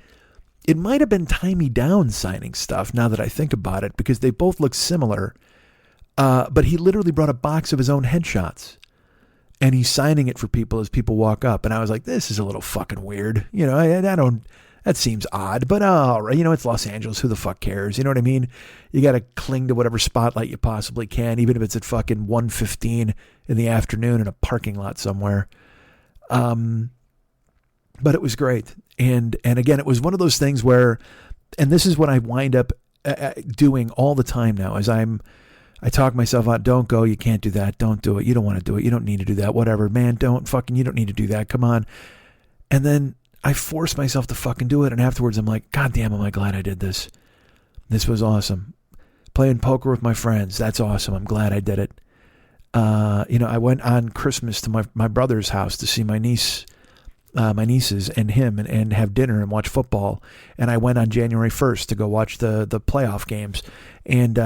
It might have been Tie Me Down signing stuff now that I think about it, because they both look similar. But he literally brought a box of his own headshots and he's signing it for people as people walk up. And I was like, this is a little fucking weird. That seems odd, but all right. It's Los Angeles. Who the fuck cares? You know what I mean? You got to cling to whatever spotlight you possibly can, even if it's at fucking 1:15 in the afternoon in a parking lot somewhere. But it was great. And again, it was one of those things where, and this is what I wind up doing all the time now, as I talk myself out, don't go, you can't do that, don't do it, you don't want to do it, you don't need to do that, whatever, man, you don't need to do that, come on. And then I force myself to fucking do it, and afterwards I'm like, God damn, am I glad I did this. This was awesome. Playing poker with my friends, that's awesome, I'm glad I did it. I went on Christmas to my brother's house to see my nieces and him and have dinner and watch football. And I went on January 1st to go watch the playoff games. And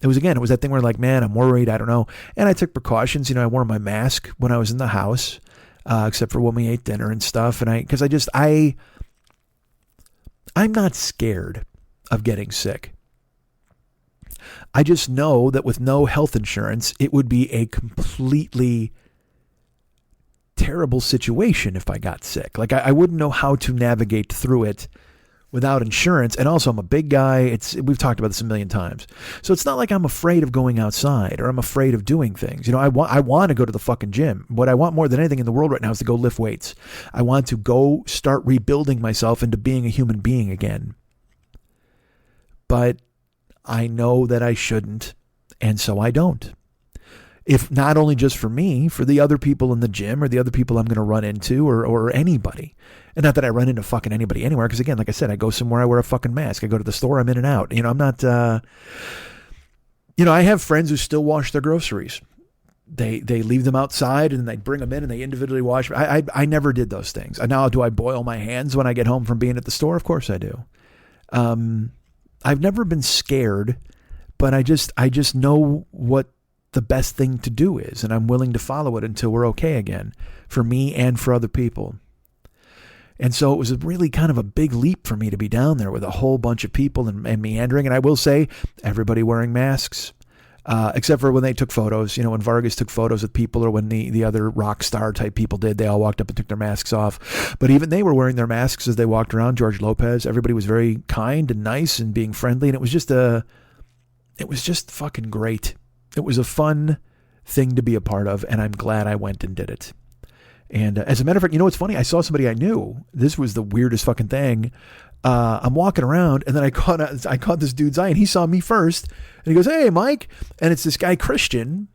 it was that thing where like, man, I'm worried. I don't know. And I took precautions. I wore my mask when I was in the house, except for when we ate dinner and stuff. And I'm not scared of getting sick. I just know that with no health insurance, it would be a completely terrible situation if I got sick. Like I wouldn't know how to navigate through it without insurance. And also I'm a big guy. We've talked about this a million times. So it's not like I'm afraid of going outside or I'm afraid of doing things. I want to go to the fucking gym. What I want more than anything in the world right now is to go lift weights. I want to go start rebuilding myself into being a human being again. But I know that I shouldn't. And so I don't. If not only just for me, for the other people in the gym or the other people I'm going to run into or anybody. And not that I run into fucking anybody anywhere. Because again, like I said, I go somewhere, I wear a fucking mask. I go to the store, I'm in and out. I'm not, I have friends who still wash their groceries. They leave them outside and they bring them in and they individually wash. I never did those things. Now, do I boil my hands when I get home from being at the store? Of course I do. I've never been scared, but I just know what the best thing to do is, and I'm willing to follow it until we're okay again, for me and for other people. And so it was a really kind of a big leap for me to be down there with a whole bunch of people and meandering. And I will say, everybody wearing masks, except for when they took photos. When Vargas took photos with people, or when the other rock star type people did, they all walked up and took their masks off. But even they were wearing their masks as they walked around. George Lopez, everybody was very kind and nice and being friendly. And it was just fucking great. It was a fun thing to be a part of, and I'm glad I went and did it. And as a matter of fact, what's funny? I saw somebody I knew. This was the weirdest fucking thing. I'm walking around, and then I caught this dude's eye, and he saw me first, and he goes, "Hey, Mike!" And it's this guy Christian,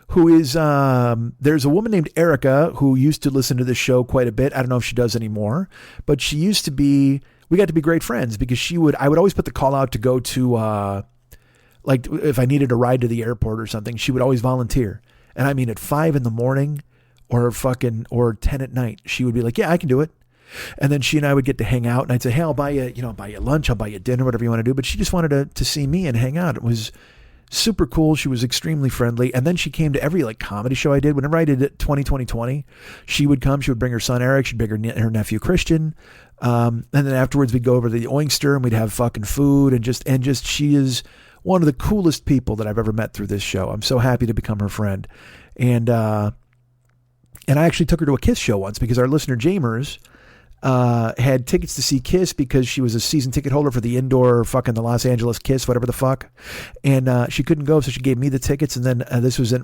who is there's a woman named Erica who used to listen to this show quite a bit. I don't know if she does anymore, but she used to be. We got to be great friends because I would always put the call out to go to. Like if I needed a ride to the airport or something, she would always volunteer. And I mean, at 5 a.m. or 10 at night, she would be like, yeah, I can do it. And then she and I would get to hang out, and I'd say, hey, I'll buy you lunch, I'll buy you dinner, whatever you want to do. But she just wanted to see me and hang out. It was super cool. She was extremely friendly. And then she came to every like comedy show I did. Whenever I did it 20, she would come. She would bring her son Eric. She'd bring her nephew Christian. And then afterwards we'd go over to the Oyster and we'd have fucking food and just she is one of the coolest people that I've ever met through this show. I'm so happy to become her friend. And I actually took her to a Kiss show once because our listener Jamers had tickets to see Kiss because she was a season ticket holder for the indoor fucking the Los Angeles Kiss, whatever the fuck. And she couldn't go, so she gave me the tickets. And then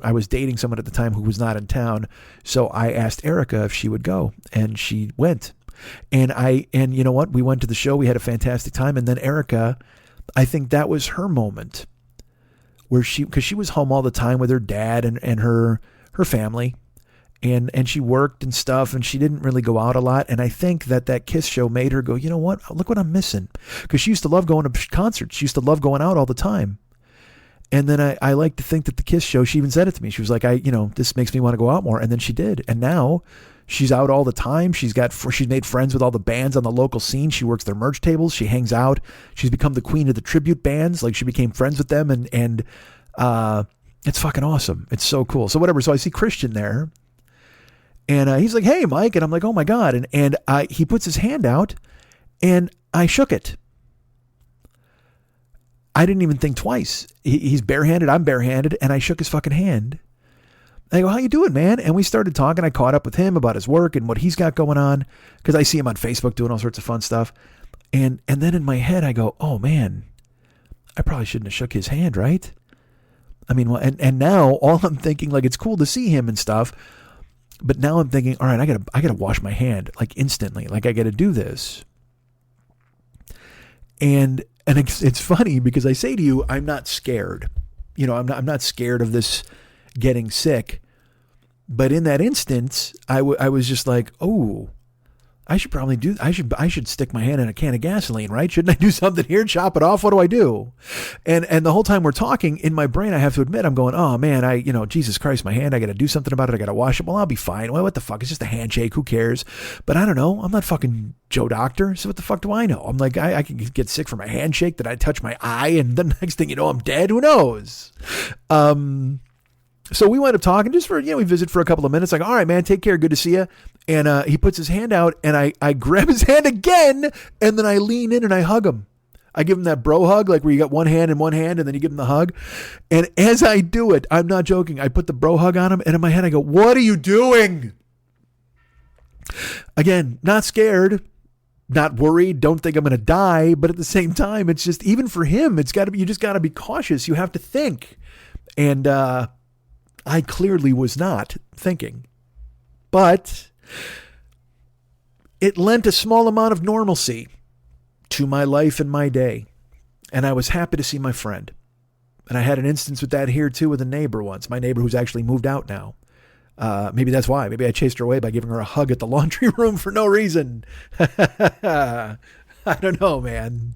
I was dating someone at the time who was not in town. So I asked Erica if she would go, and she went. And you know what? We went to the show. We had a fantastic time. And then Erica, I think that was her moment where because she was home all the time with her dad and her family. And she worked and stuff, and she didn't really go out a lot. And I think that Kiss show made her go, you know what? Look what I'm missing. Because she used to love going to concerts. She used to love going out all the time. And then I like to think that the Kiss show, she even said it to me. She was like, this makes me want to go out more. And then she did. And now she's out all the time. She's made friends with all the bands on the local scene. She works their merch tables. She hangs out. She's become the queen of the tribute bands. Like, she became friends with them. And it's fucking awesome. It's so cool. So whatever. So I see Christian there. And he's like, hey, Mike. And I'm like, oh, my God. And he puts his hand out, and I shook it. I didn't even think twice. He's barehanded. I'm barehanded. And I shook his fucking hand. I go, how you doing, man? And we started talking. I caught up with him about his work and what he's got going on, because I see him on Facebook doing all sorts of fun stuff. And then in my head, I go, oh, man, I probably shouldn't have shook his hand, right? I mean, well, and now all I'm thinking, like, it's cool to see him and stuff. But now I'm thinking, all right, I gotta wash my hand like instantly. Like, I got to do this. And it's funny because I say to you, I'm not scared. I'm not scared of this getting sick. But in that instance, I was just like, oh, I should stick my hand in a can of gasoline, right? Shouldn't I do something here? Chop it off? What do I do? And the whole time we're talking, in my brain, I have to admit, I'm going, oh man, Jesus Christ, my hand, I got to do something about it. I got to wash it. Well, I'll be fine. Well, what the fuck? It's just a handshake. Who cares? But I don't know. I'm not fucking Joe Doctor. So what the fuck do I know? I'm like, I can get sick from a handshake that I touch my eye, and the next thing you know, I'm dead. Who knows? So we wind up talking just for, we visit for a couple of minutes. Like, all right, man, take care. Good to see you. And he puts his hand out, and I grab his hand again, and then I lean in and I hug him. I give him that bro hug, like where you got one hand in one hand, and then you give him the hug. And as I do it, I'm not joking, I put the bro hug on him, and in my head I go, what are you doing? Again, not scared, not worried, don't think I'm going to die, but at the same time, it's just, even for him, you just got to be cautious. You have to think. And I clearly was not thinking. But it lent a small amount of normalcy to my life and my day. And I was happy to see my friend. And I had an instance with that here too with a neighbor once. My neighbor who's actually moved out now. Maybe that's why. Maybe I chased her away by giving her a hug at the laundry room for no reason. I don't know, man.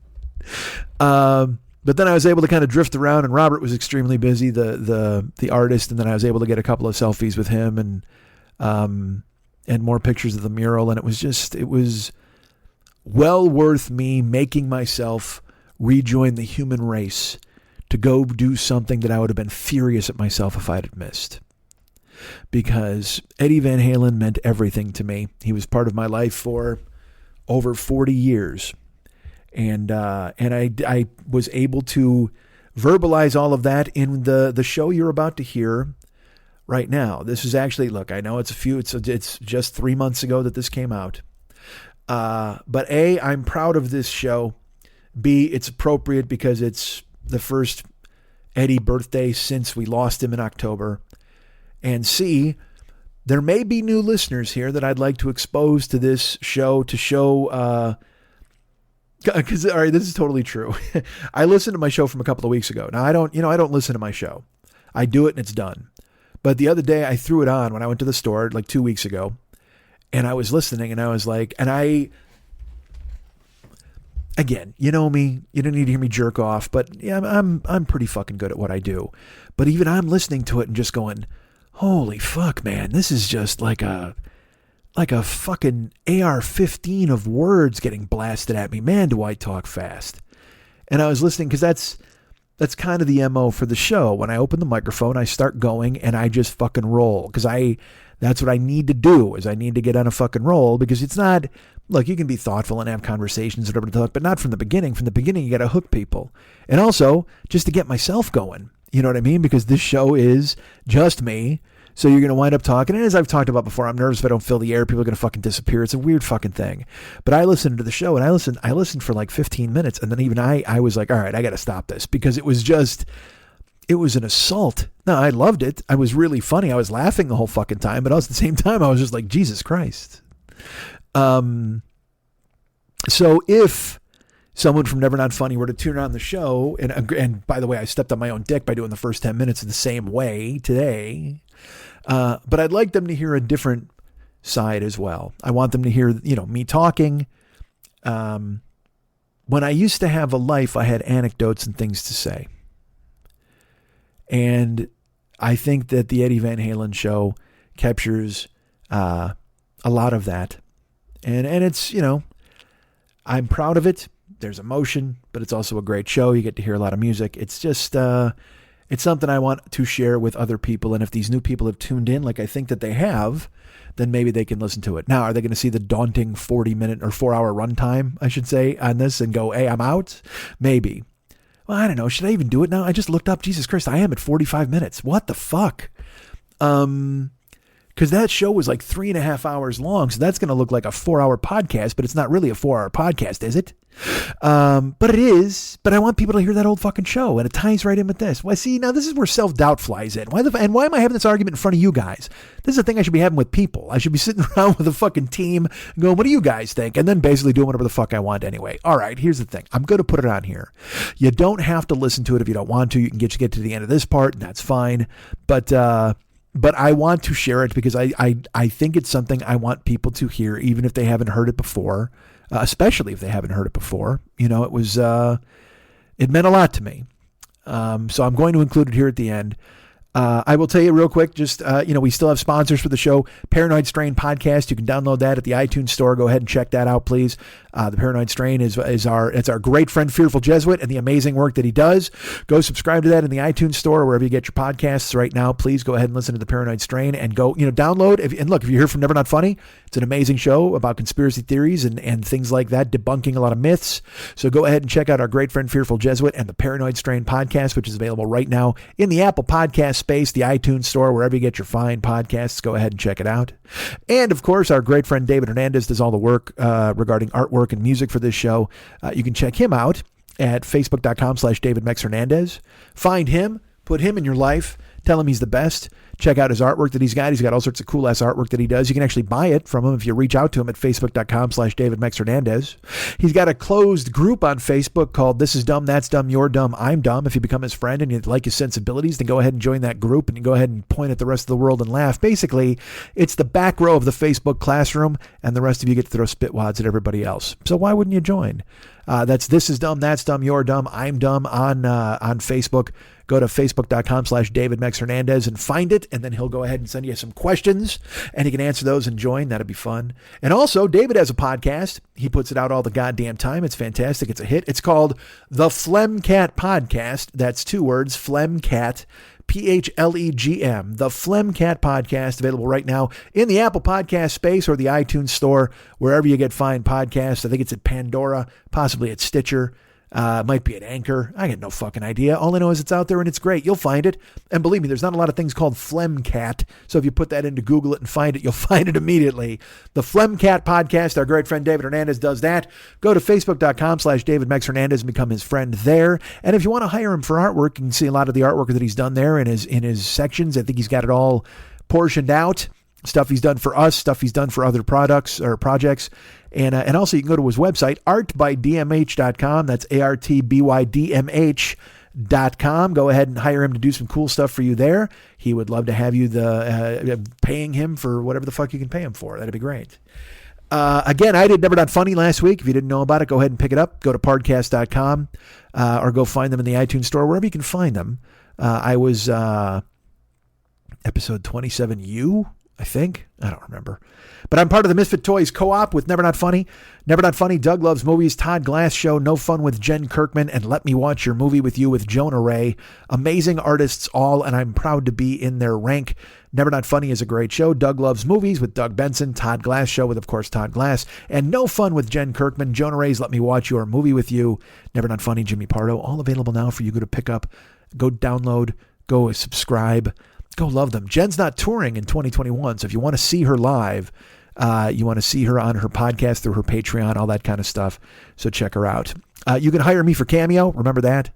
But then I was able to kind of drift around, and Robert was extremely busy, the artist. And then I was able to get a couple of selfies with him and more pictures of the mural. And it was well worth me making myself rejoin the human race to go do something that I would have been furious at myself if I'd have missed. Because Eddie Van Halen meant everything to me. He was part of my life for over 40 years. And I was able to verbalize all of that in the show you're about to hear right now. This is actually, look, I know it's just 3 months ago that this came out. But A, I'm proud of this show. B, it's appropriate because it's the first Eddie birthday since we lost him in October. And C, there may be new listeners here that I'd like to expose to this show to show, because, all right, this is totally true. I listened to my show from a couple of weeks ago. Now I don't listen to my show. I do it and it's done. But the other day I threw it on when I went to the store like 2 weeks ago, and I was listening, and I was like, again, you know me, you don't need to hear me jerk off, but yeah, I'm pretty fucking good at what I do. But even I'm listening to it and just going, holy fuck, man, this is just like like a fucking AR-15 of words getting blasted at me. Man, do I talk fast. And I was listening because that's kind of the MO for the show. When I open the microphone, I start going and I just fucking roll because that's what I need to do is I need to get on a fucking roll because it's not, look, you can be thoughtful and have conversations, whatever to talk, but not from the beginning. From the beginning, you got to hook people. And also just to get myself going. You know what I mean? Because this show is just me. So you're going to wind up talking. And as I've talked about before, I'm nervous if I don't fill the air. People are going to fucking disappear. It's a weird fucking thing. But I listened to the show and I listened for like 15 minutes. And then even I was like, all right, I got to stop this because it was an assault. No, I loved it. I was really funny. I was laughing the whole fucking time. But also at the same time, I was just like, Jesus Christ. So if someone from Never Not Funny were to tune on the show, and by the way, I stepped on my own dick by doing the first 10 minutes the same way today. But I'd like them to hear a different side as well. I want them to hear, me talking. When I used to have a life, I had anecdotes and things to say. And I think that the Eddie Van Halen show captures a lot of that. And it's, I'm proud of it. There's emotion, but it's also a great show. You get to hear a lot of music. It's just, it's something I want to share with other people. And if these new people have tuned in, like I think that they have, then maybe they can listen to it. Now, are they going to see the daunting 40-minute or 4-hour runtime, I should say, on this and go, hey, I'm out? Maybe. Well, I don't know. Should I even do it now? I just looked up. Jesus Christ, I am at 45 minutes. What the fuck? Because that show was like 3.5 hours long. So that's going to look like a 4-hour podcast, but it's not really a 4-hour podcast, is it? But it is. But I want people to hear that old fucking show, and it ties right in with this. Well, see, now this is where self-doubt flies in. Why am I having this argument in front of you guys? This is a thing I should be having with people. I should be sitting around with a fucking team and going, what do you guys think? And then basically doing whatever the fuck I want anyway. All right, here's the thing. I'm going to put it on here. You don't have to listen to it if you don't want to. You can get to the end of this part, and that's fine. But I want to share it because I think it's something I want people to hear, even if they haven't heard it before. Especially if they haven't heard it before. It meant a lot to me. So I'm going to include it here at the end. I will tell you real quick, just, we still have sponsors for the show. Paranoid Strain Podcast. You can download that at the iTunes store. Go ahead and check that out, please. The Paranoid Strain is our great friend, Fearful Jesuit, and the amazing work that he does. Go subscribe to that in the iTunes store, wherever you get your podcasts right now. Please go ahead and listen to the Paranoid Strain and go, download. If you hear from Never Not Funny, it's an amazing show about conspiracy theories and things like that, debunking a lot of myths. So go ahead and check out our great friend, Fearful Jesuit, and the Paranoid Strain Podcast, which is available right now in the Apple Podcast space, the iTunes store, wherever you get your fine podcasts. Go ahead and check it out. And of course, our great friend David Hernandez does all the work regarding artwork and music for this show. You can check him out at facebook.com/David Mex Hernandez. Find him, put him in your life, tell him he's the best. Check out his artwork that he's got. He's got all sorts of cool ass artwork that he does. You can actually buy it from him if you reach out to him at facebook.com/David Mex Hernandez. He's got a closed group on Facebook called This Is Dumb, That's Dumb, You're Dumb, I'm Dumb. If you become his friend and you like his sensibilities, then go ahead and join that group and you go ahead and point at the rest of the world and laugh. Basically, it's the back row of the Facebook classroom and the rest of you get to throw spitwads at everybody else. So why wouldn't you join? That's This Is Dumb, That's Dumb, You're Dumb, I'm Dumb on Facebook. Go to facebook.com/David Mex Hernandez and find it. And then he'll go ahead and send you some questions and he can answer those and join. That'd be fun. And also David has a podcast. He puts it out all the goddamn time. It's fantastic. It's a hit. It's called The Phlegmcat Podcast. That's 2 words, Phlegmcat, PHLEGM, The Phlegmcat Podcast, available right now in the Apple Podcast space or the iTunes store, wherever you get fine podcasts. I think it's at Pandora, possibly at Stitcher. Might be an Anchor. I got no fucking idea. All I know is it's out there and it's great. You'll find it. And believe me, there's not a lot of things called Phlegmcat. So if you put that into Google it and find it, you'll find it immediately. The Phlegmcat Podcast, our great friend David Hernandez does that. Go to facebook.com/David Mex Hernandez and become his friend there. And if you want to hire him for artwork, you can see a lot of the artwork that he's done there in his sections. I think he's got it all portioned out. Stuff he's done for us, stuff he's done for other products or projects. And also you can go to his website, artbydmh.com. That's ARTBYDMH.com. Go ahead and hire him to do some cool stuff for you there. He would love to have you paying him for whatever the fuck you can pay him for. That'd be great. Again, I did Never Not Funny last week. If you didn't know about it, go ahead and pick it up. Go to podcast.com or go find them in the iTunes store, wherever you can find them. I was episode 27U. I think. I don't remember. But I'm part of the Misfit Toys co-op with Never Not Funny. Never Not Funny, Doug Loves Movies, Todd Glass Show, No Fun with Jen Kirkman, and Let Me Watch Your Movie with You with Jonah Ray. Amazing artists all, and I'm proud to be in their rank. Never Not Funny is a great show. Doug Loves Movies with Doug Benson, Todd Glass Show with, of course, Todd Glass, and No Fun with Jen Kirkman, Jonah Ray's Let Me Watch Your Movie with You, Never Not Funny, Jimmy Pardo, all available now for you to pick up. Go download, go subscribe, go love them. Jen's not touring in 2021, so if you want to see her live, you want to see her on her podcast through her Patreon, all that kind of stuff. So check her out. You can hire me for Cameo. Remember that?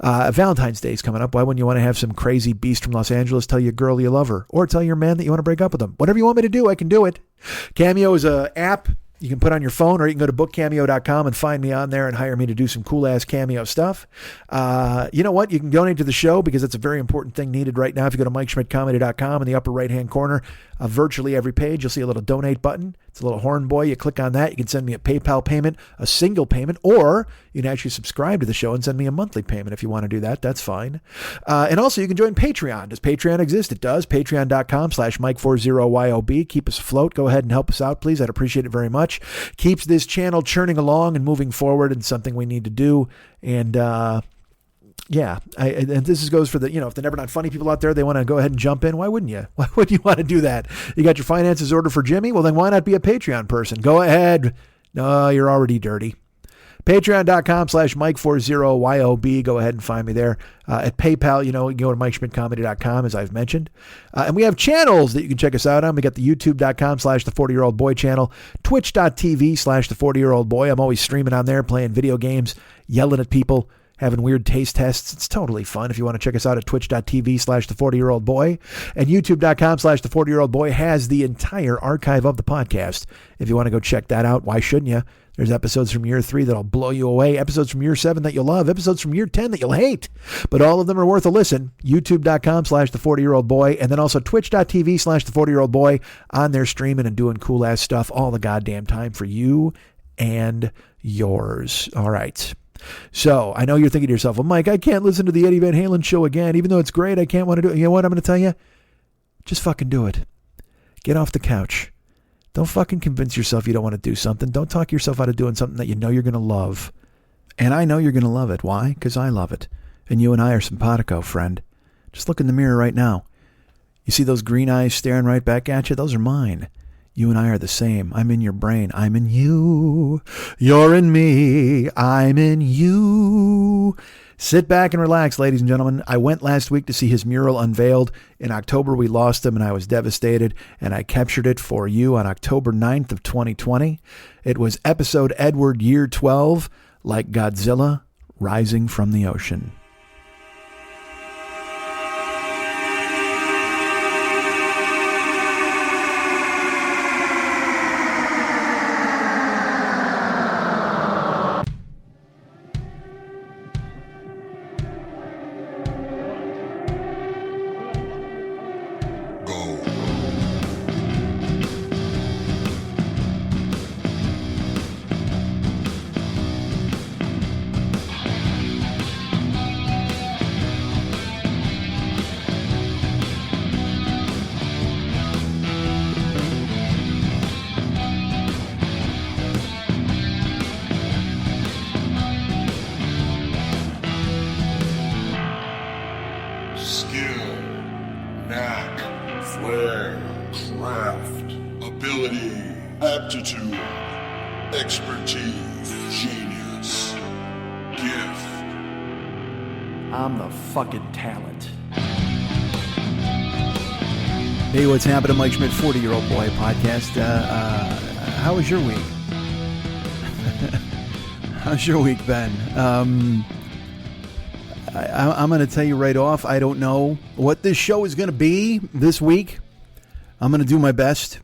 Valentine's Day is coming up. Why wouldn't you want to have some crazy beast from Los Angeles tell your girl you love her, or tell your man that you want to break up with them? Whatever you want me to do, I can do it. Cameo is an app you can put on your phone, or you can go to bookcameo.com and find me on there and hire me to do some cool ass Cameo stuff. You know what? You can donate to the show because it's a very important thing needed right now. If you go to MikeSchmidtComedy.com in the upper right hand corner, virtually every page, you'll see a little donate button. It's a little horn boy. You click on that. You can send me a PayPal payment, a single payment, or you can actually subscribe to the show and send me a monthly payment if you want to do that. That's fine. And also you can join Patreon. Does Patreon exist? It does. Patreon.com/Mike40YOB. Keep us afloat. Go ahead and help us out, please. I'd appreciate it very much. Keeps this channel churning along and moving forward, and something we need to do. And, yeah, and this goes for the, if the Never Not Funny people out there, they want to go ahead and jump in. Why wouldn't you? Why would you want to do that? You got your finances ordered for Jimmy? Well, then why not be a Patreon person? Go ahead. No, you're already dirty. Patreon.com/Mike40YOB. Go ahead and find me there. At PayPal, you can go to MikeSchmidtComedy.com, as I've mentioned. And we have channels that you can check us out on. We got the YouTube.com/The40Year-Old Boy channel, Twitch.tv/The40Year-Old Boy. I'm always streaming on there, playing video games, yelling at people, having weird taste tests. It's totally fun. If you want to check us out at twitch.tv/The40Year-Old Boy, and youtube.com/The40Year-Old Boy has the entire archive of the podcast. If you want to go check that out, why shouldn't you? There's episodes from year 3 that'll blow you away, episodes from year 7 that you'll love, episodes from year 10 that you'll hate, but all of them are worth a listen. youtube.com/The40Year-Old Boy, and then also twitch.tv/The40Year-Old Boy, on there streaming and doing cool ass stuff all the goddamn time for you and yours. All right. So I know you're thinking to yourself, well, Mike, I can't listen to the Eddie Van Halen show again. Even though it's great, I can't want to do it. You know what I'm going to tell you? Just fucking do it. Get off the couch. Don't fucking convince yourself you don't want to do something. Don't talk yourself out of doing something that you know you're going to love. And I know you're going to love it. Why? Because I love it. And you and I are simpatico, friend. Just look in the mirror right now. You see those green eyes staring right back at you? Those are mine. You and I are the same. I'm in your brain. I'm in you. You're in me. I'm in you. Sit back and relax, ladies and gentlemen. I went last week to see his mural unveiled. In October, we lost him, and I was devastated, and I captured it for you on October 9th of 2020. It was episode Edward, year 12, like Godzilla rising from the ocean. Hey, what's happening? Mike Schmidt, 40-Year-Old Boy podcast. How was your week? How's your week been? I'm going to tell you right off, I don't know what this show is going to be this week. I'm going to do my best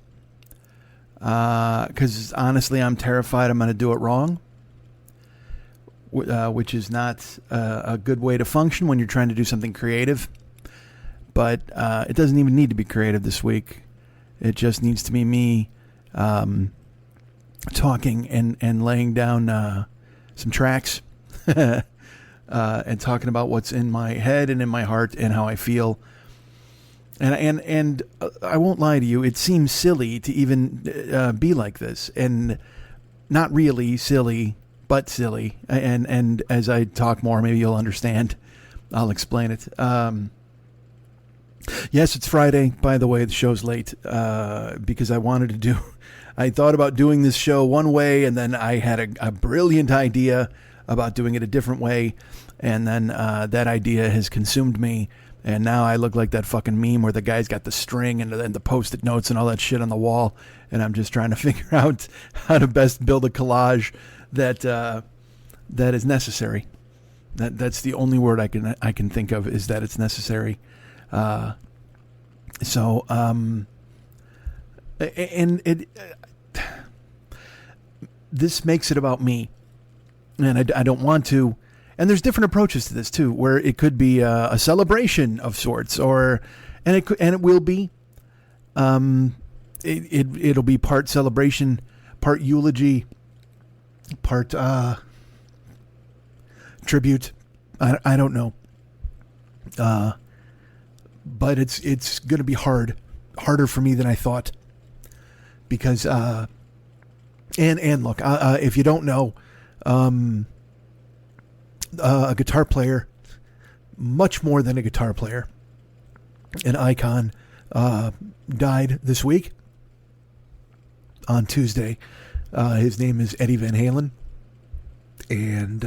because honestly, I'm terrified I'm going to do it wrong, which is not a good way to function when you're trying to do something creative. But it doesn't even need to be creative this week. It just needs to be me talking and laying down some tracks and talking about what's in my head and in my heart and how I feel. And I won't lie to you, it seems silly to even be like this, and not really silly, but silly. And as I talk more, maybe you'll understand. I'll explain it. Yes, it's Friday. By the way, the show's late because I thought about doing this show one way, and then I had a brilliant idea about doing it a different way, and then that idea has consumed me. And now I look like that fucking meme where the guy's got the string and the Post-it notes and all that shit on the wall. And I'm just trying to figure out how to best build a collage that is necessary. That's the only word I can think of, is that it's necessary. This makes it about me, and I don't want to. And there's different approaches to this too, where it could be a celebration of sorts, and it will be. It'll be part celebration, part eulogy, part tribute. I don't know. But it's going to be harder for me than I thought, because and look, if you don't know, a guitar player, much more than a guitar player, an icon, died this week on Tuesday. His name is Eddie Van Halen, and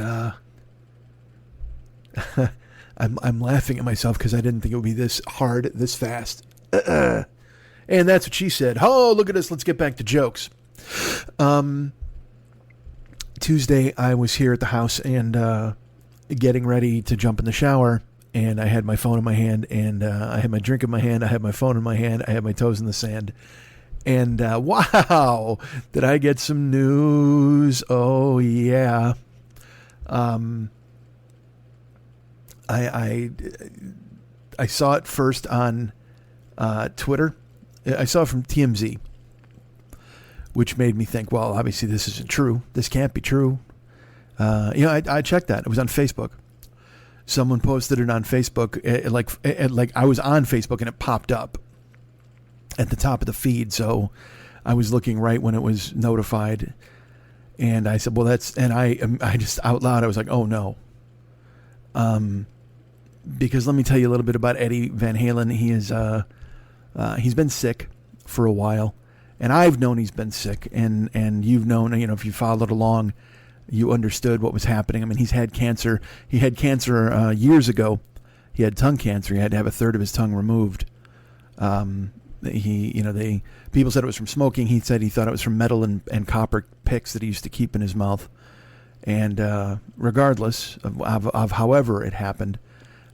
I'm laughing at myself because I didn't think it would be this hard, this fast. And that's what she said. Oh, look at us. Let's get back to jokes. Tuesday, I was here at the house and getting ready to jump in the shower, and I had my phone in my hand, and I had my drink in my hand, I had my phone in my hand, I had my toes in the sand, and wow, did I get some news? Oh yeah. I saw it first on Twitter. I saw it from TMZ, which made me think, well, obviously this isn't true. This can't be true. I checked that. It was on Facebook. Someone posted it on Facebook. Like I was on Facebook and it popped up at the top of the feed. So I was looking right when it was notified. And I said, well, I just out loud, I was like, oh no. Because let me tell you a little bit about Eddie Van Halen. He's been sick for a while, and I've known he's been sick, and you've known, if you followed along, you understood what was happening. I mean, he's had cancer. He had cancer years ago. He had tongue cancer. He had to have a third of his tongue removed. People said it was from smoking. He said he thought it was from metal and copper picks that he used to keep in his mouth. And regardless of however it happened,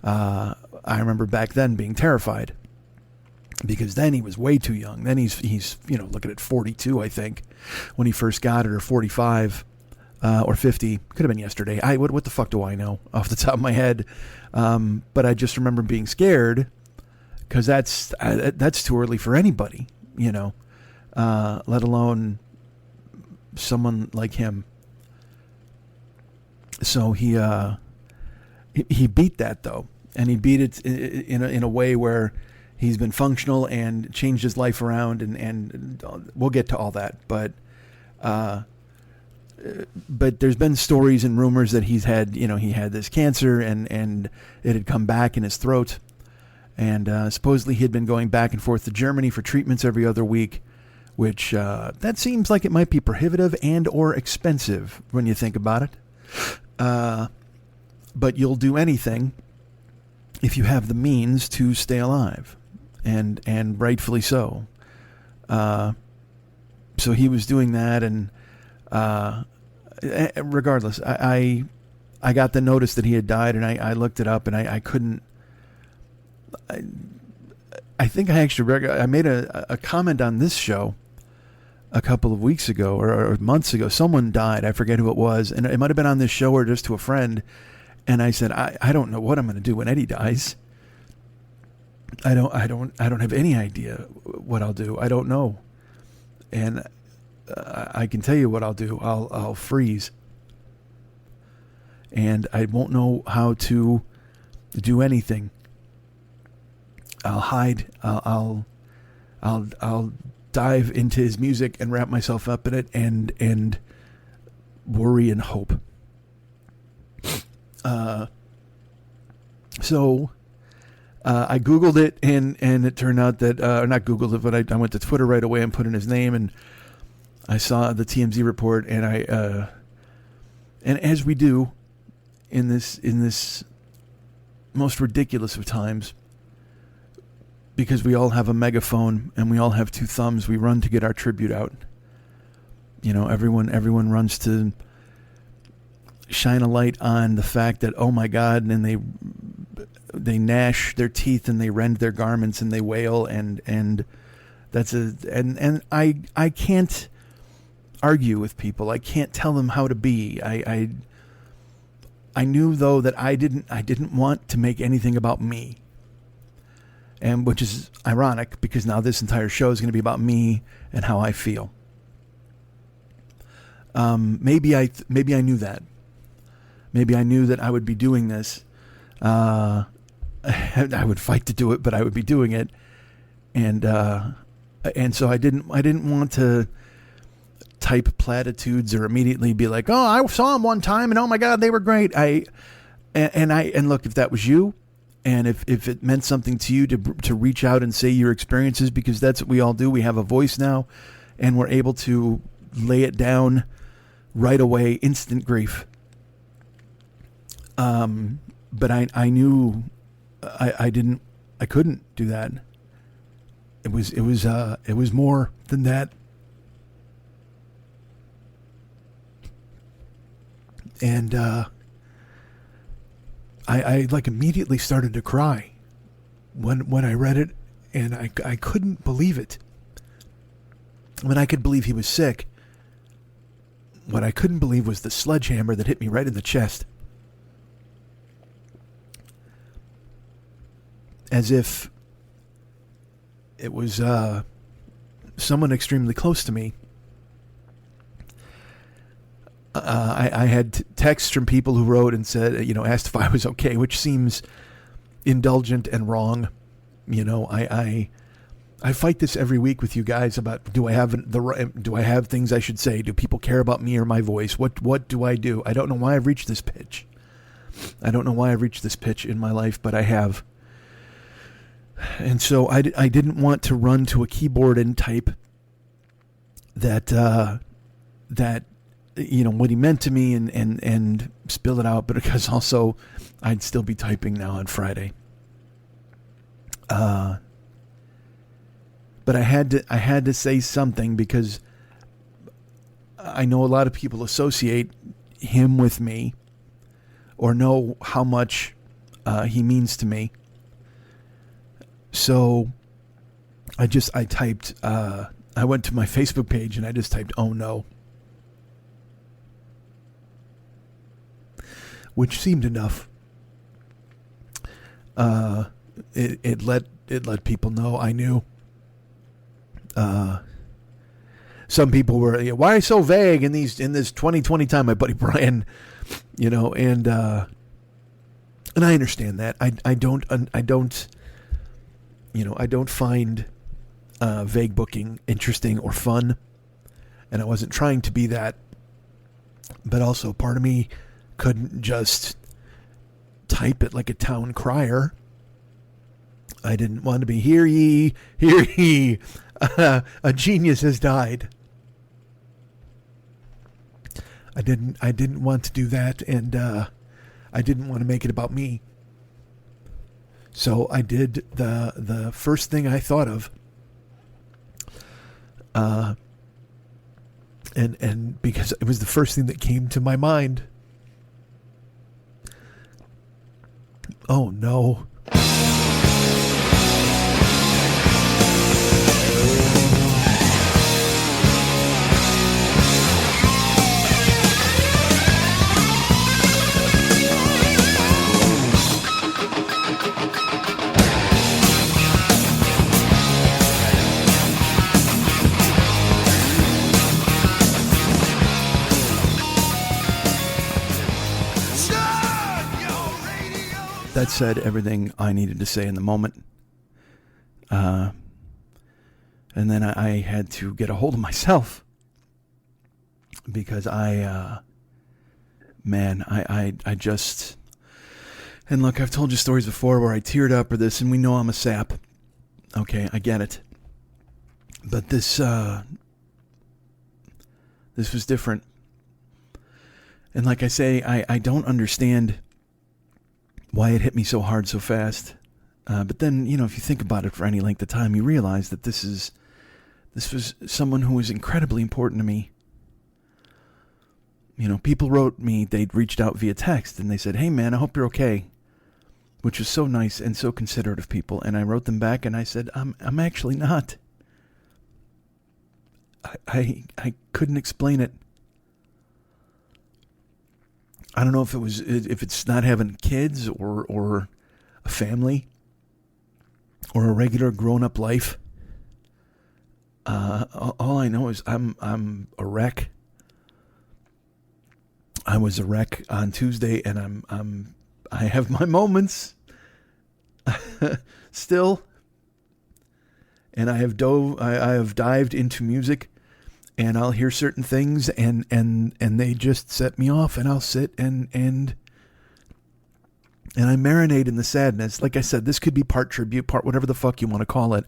I remember back then being terrified, because then he was way too young. Then he's looking at 42, I think, when he first got it, or 45, or 50. Could have been yesterday. What the fuck do I know off the top of my head? But I just remember being scared, because that's too early for anybody, let alone someone like him. So he beat that, though, and he beat it in a way where he's been functional and changed his life around, and we'll get to all that. But there's been stories and rumors that he had this cancer, and it had come back in his throat, and supposedly he had been going back and forth to Germany for treatments every other week, which that seems like it might be prohibitive and or expensive when you think about it. But you'll do anything if you have the means to stay alive, and rightfully so. So he was doing that, and regardless, I got the notice that he had died, and I looked it up, and I couldn't. I think I made a comment on this show a couple of weeks ago or months ago. Someone died. I forget who it was, and it might have been on this show or just to a friend. And I said, I don't know what I'm going to do when Eddie dies. I don't have any idea what I'll do. I don't know. And I can tell you what I'll do. I'll freeze. And I won't know how to do anything. I'll hide. I'll dive into his music and wrap myself up in it and worry and hope. So I Googled it, and it turned out that, not Googled it, but I went to Twitter right away and put in his name, and I saw the TMZ report, and and as we do in this most ridiculous of times, because we all have a megaphone and we all have two thumbs, we run to get our tribute out. You know, everyone runs to shine a light on the fact that, oh my God, and they gnash their teeth and they rend their garments and they wail, and I can't argue with people. I can't tell them how to be. I knew though that I didn't want to make anything about me. And which is ironic, because now this entire show is going to be about me and how I feel. Maybe I knew that. Maybe I knew that I would be doing this. I would fight to do it, but I would be doing it. And so I didn't want to type platitudes or immediately be like, oh, I saw them one time and oh my God, they were great. And look, if that was you, and if it meant something to you to reach out and say your experiences, because that's what we all do. We have a voice now, and we're able to lay it down right away, instant grief. But I knew I couldn't do that. It was more than that. And I like immediately started to cry when I read it, and I couldn't believe it. I mean, I could believe he was sick. What I couldn't believe was the sledgehammer that hit me right in the chest. As if it was someone extremely close to me. I had texts from people who wrote and said, asked if I was okay, which seems indulgent and wrong. I fight this every week with you guys about, do I have things I should say? Do people care about me or my voice? What do I do? I don't know why I've reached this pitch. I don't know why I've reached this pitch in my life, but I have. And so I didn't want to run to a keyboard and type that what he meant to me and spill it out, but because also I'd still be typing now on Friday. But I had to say something, because I know a lot of people associate him with me, or know how much he means to me. So I typed, I went to my Facebook page and I just typed, oh no. Which seemed enough. It let people know I knew. Some people were, why so vague in this 2020 time? My buddy Brian, and I understand that. I don't find vague booking interesting or fun, and I wasn't trying to be that. But also, part of me couldn't just type it like a town crier. I didn't want to be, hear ye, a genius has died. I didn't want to do that, and I didn't want to make it about me. So I did the first thing I thought of, and because it was the first thing that came to my mind. Oh no. That said everything I needed to say in the moment. And then I had to get a hold of myself because I just, and look, I've told you stories before where I teared up or this, and we know I'm a sap. Okay, I get it. But this was different. And like I say, I don't understand why it hit me so hard so fast. But then, you know, if you think about it for any length of time, you realize that this was someone who was incredibly important to me. You know, people wrote me, they'd reached out via text, and they said, "Hey man, I hope you're okay," which was so nice and so considerate of people. And I wrote them back and I said, I'm actually not. I couldn't explain it. I don't know if it's not having kids or a family or a regular grown-up life. All I know is I'm a wreck. I was a wreck on Tuesday, and I have my moments still, and I have dived into music, and I'll hear certain things, and they just set me off, and I'll sit and I marinate in the sadness. Like I said, this could be part tribute, part whatever the fuck you want to call it.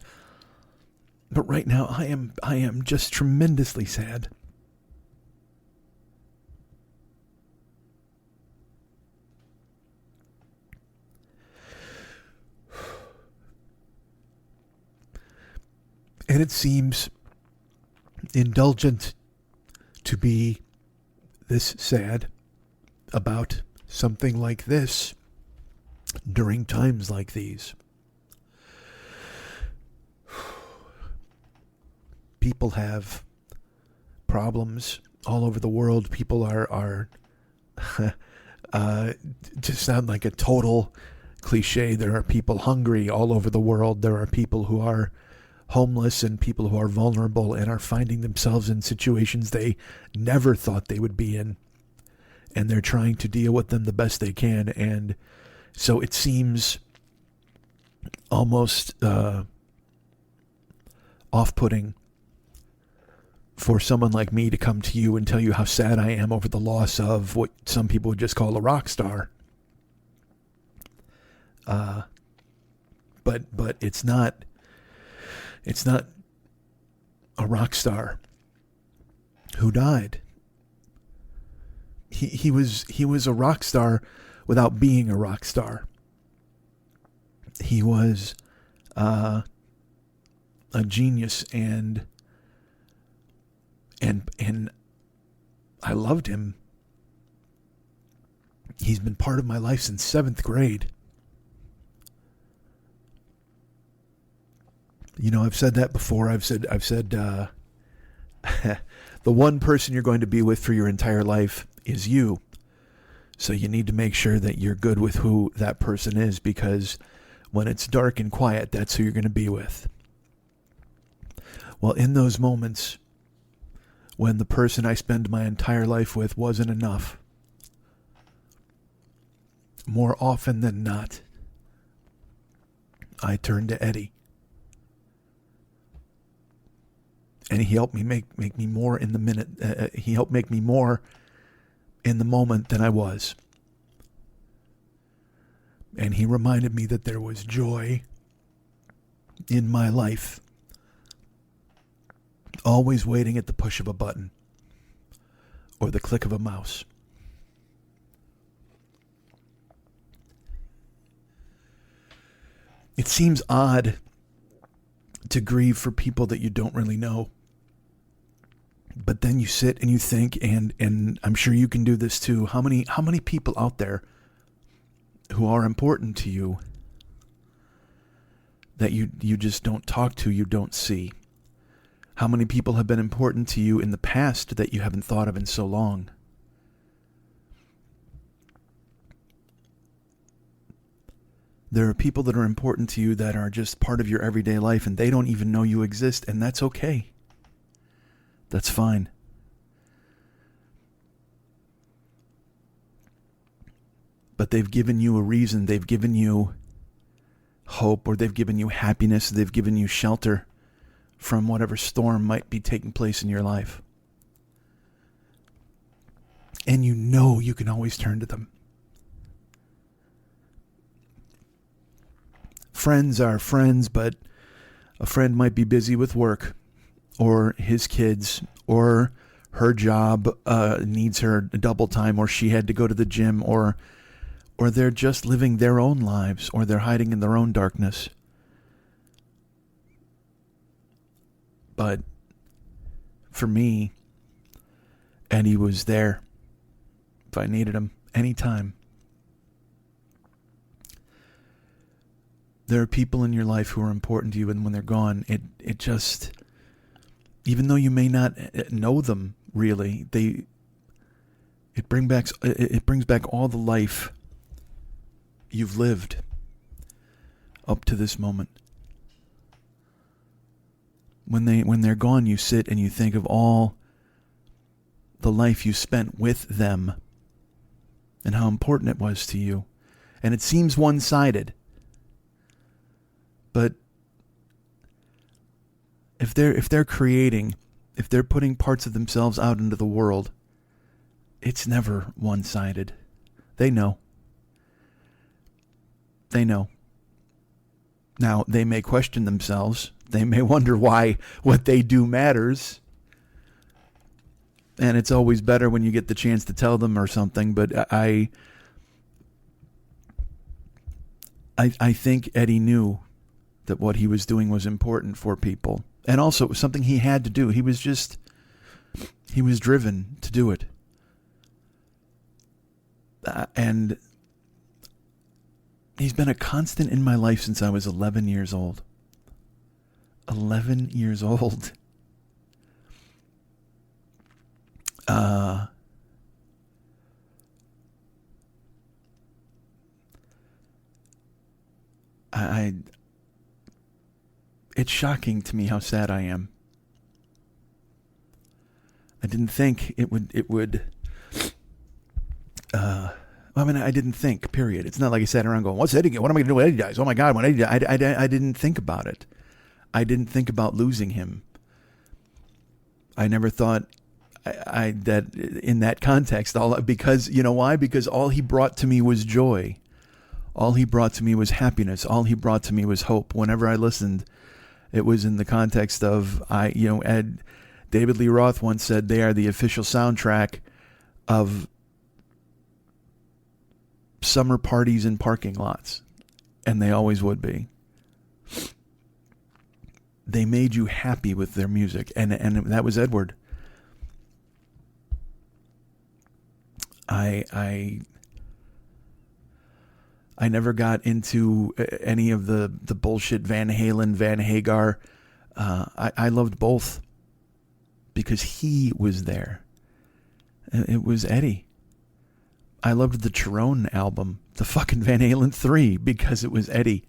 But right now, I am just tremendously sad. And it seems indulgent to be this sad about something like this during times like these. People have problems all over the world. People are to sound like a total cliche, there are people hungry all over the world. There are people who are homeless and people who are vulnerable and are finding themselves in situations they never thought they would be in. And they're trying to deal with them the best they can. And so it seems almost off-putting for someone like me to come to you and tell you how sad I am over the loss of what some people would just call a rock star. But it's not a rock star who died. He was a rock star without being a rock star. He was a genius, and I loved him. He's been part of my life since 7th grade. You know, I've said that before. I've said the one person you're going to be with for your entire life is you. So you need to make sure that you're good with who that person is, because when it's dark and quiet, that's who you're going to be with. Well, in those moments when the person I spend my entire life with wasn't enough, more often than not, I turned to Eddie. And he helped me make me more in the minute. He helped make me more in the moment than I was. And he reminded me that there was joy in my life, always waiting at the push of a button or the click of a mouse. It seems odd to grieve for people that you don't really know. But then you sit and you think, and I'm sure you can do this too. How many people out there who are important to you that you just don't talk to, you don't see? How many people have been important to you in the past that you haven't thought of in so long? There are people that are important to you that are just part of your everyday life, and they don't even know you exist, and that's okay. That's fine. But they've given you a reason. They've given you hope, or they've given you happiness, they've given you shelter from whatever storm might be taking place in your life. And you know you can always turn to them. Friends are friends, but a friend might be busy with work, or his kids, or her job needs her double time, or she had to go to the gym, or they're just living their own lives, or they're hiding in their own darkness. But for me, Eddie was there if I needed him anytime. There are people in your life who are important to you, and when they're gone, it just, even though you may not know them really, it brings back all the life you've lived up to this moment. When they're gone, you sit and you think of all the life you spent with them and how important it was to you. And it seems one-sided. But if they're creating, if they're putting parts of themselves out into the world, it's never one-sided. They know. They know. Now, they may question themselves. They may wonder why what they do matters. And it's always better when you get the chance to tell them or something. But I think Eddie knew that what he was doing was important for people. And also it was something he had to do. He was driven to do it. And he's been a constant in my life since I was 11 years old. 11 years old. It's shocking to me how sad I am. I didn't think it would. I didn't think, period. It's not like I sat around going, what's Eddie? What am I going to do when Eddie dies? Oh my God, when Eddie dies. I didn't think about it. I didn't think about losing him. I never thought that in that context, because you know why? Because all he brought to me was joy. All he brought to me was happiness. All he brought to me was hope. Whenever I listened, it was in the context of, David Lee Roth once said they are the official soundtrack of summer parties in parking lots. And they always would be. They made you happy with their music. And that was Edward. I never got into any of the bullshit Van Halen, Van Hagar. I loved both because he was there. It was Eddie. I loved the Cherone album, the fucking Van Halen 3, because it was Eddie.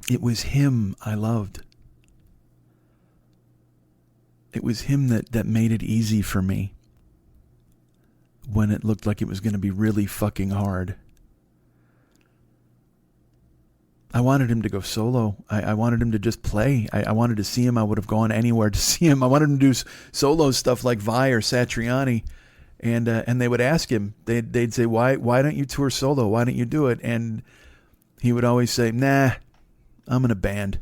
It was him I loved. It was him that made it easy for me when it looked like it was going to be really fucking hard. I wanted him to go solo. I wanted him to just play. I wanted to see him. I would have gone anywhere to see him. I wanted him to do solo stuff like Vai or Satriani. And they would ask him, they'd say, why don't you tour solo? Why don't you do it? And he would always say, nah, I'm in a band.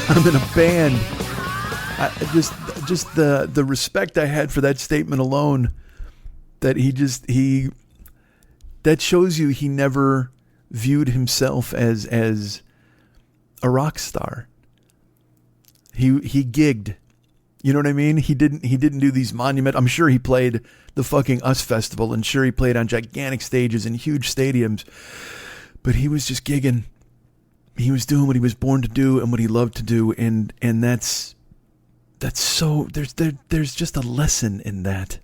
I'm in a band. Just the respect I had for that statement alone, that that shows you he never viewed himself as a rock star. He gigged. You know what I mean? He didn't do these monument. I'm sure he played the fucking US Festival, and sure he played on gigantic stages in huge stadiums, but he was just gigging. he was doing what he was born to do and what he loved to do, and that's so there's just a lesson in that.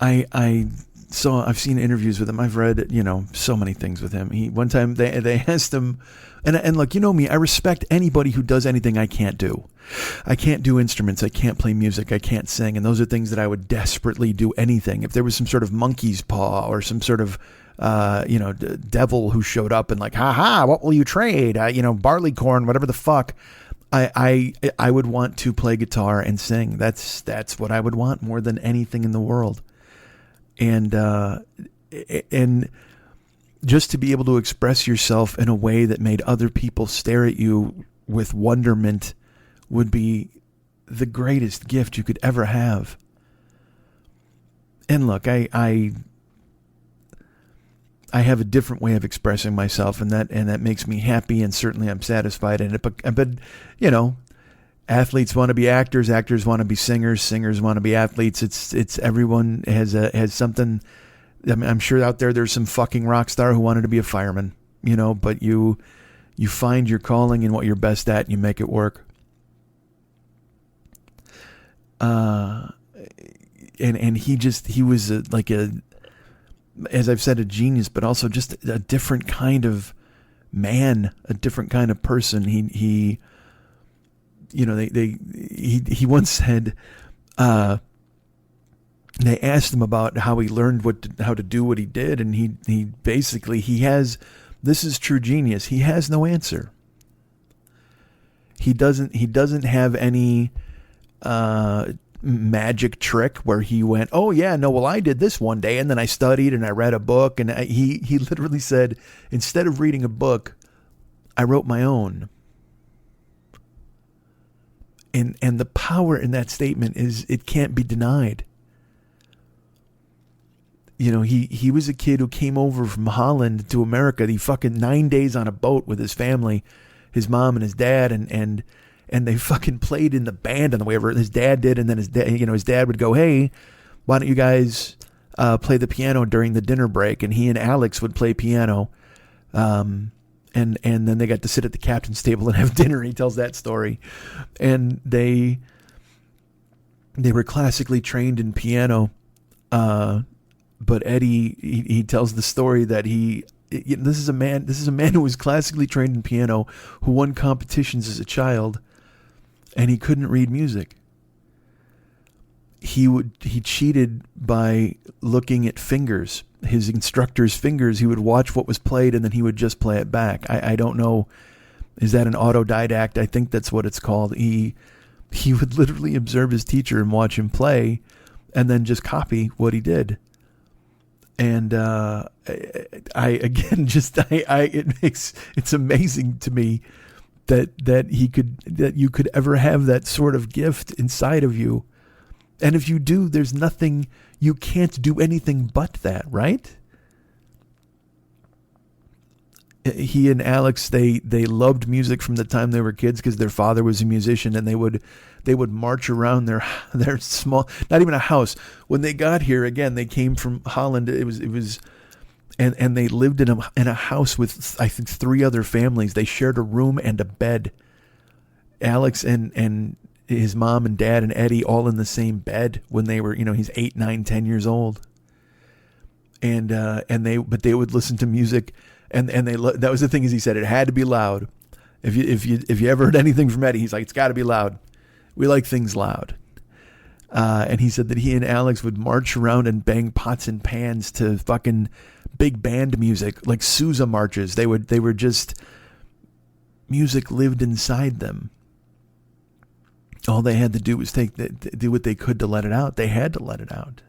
I've seen interviews with him. I've read, so many things with him. One time they asked him, and look, you know me, I respect anybody who does anything I can't do. I can't do instruments. I can't play music. I can't sing. And those are things that I would desperately do anything. If there was some sort of monkey's paw or some sort of, devil who showed up and like, ha, what will you trade? Barley corn, whatever the fuck. I would want to play guitar and sing. That's what I would want more than anything in the world. And just to be able to express yourself in a way that made other people stare at you with wonderment would be the greatest gift you could ever have. And look, I have a different way of expressing myself, and that makes me happy, and certainly I'm satisfied in it. But athletes want to be actors, actors want to be singers, singers want to be athletes. It's everyone has something. I mean, I'm sure out there's some fucking rock star who wanted to be a fireman, but you find your calling and what you're best at and you make it work. And he was as I've said, a genius, but also just a different kind of man, a different kind of person. He once said, they asked him about how he learned how to do what he did. And he basically, this is true genius. He has no answer. He doesn't have any, magic trick where he went, oh yeah, no, well, I did this one day and then I studied and I read a book, and he literally said, instead of reading a book, I wrote my own. And the power in that statement is, it can't be denied. He was a kid who came over from Holland to America. He fucking 9 days on a boat with his family, his mom and his dad, and they fucking played in the band on the way over. His dad did, and then his dad would go, hey, why don't you guys play the piano during the dinner break? And he and Alex would play piano. And then they got to sit at the captain's table and have dinner. He tells that story. And they were classically trained in piano. But Eddie, he tells the story that this is a man who was classically trained in piano, who won competitions as a child, and he couldn't read music. He cheated by looking at fingers, his instructor's fingers. He would watch what was played and then he would just play it back. I don't know. Is that an autodidact? I think that's what it's called. He would literally observe his teacher and watch him play and then just copy what he did. And it's amazing to me that you could ever have that sort of gift inside of you. And if you do, there's nothing, you can't do anything but that, right? He and Alex, they loved music from the time they were kids because their father was a musician, and they would march around their small, not even a house. When they got here, again, they came from Holland. It was and they lived in a house with, I think, 3 other families. They shared a room and a bed. Alex and his mom and dad and Eddie all in the same bed when they were, he's 8, 9, 10 years old. And they would listen to music, and that was the thing, is he said it had to be loud. If you ever heard anything from Eddie, he's like, it's got to be loud. We like things loud. And he said that he and Alex would march around and bang pots and pans to fucking big band music, like Sousa marches. They were just, music lived inside them. All they had to do was do what they could to let it out. They had to let it out.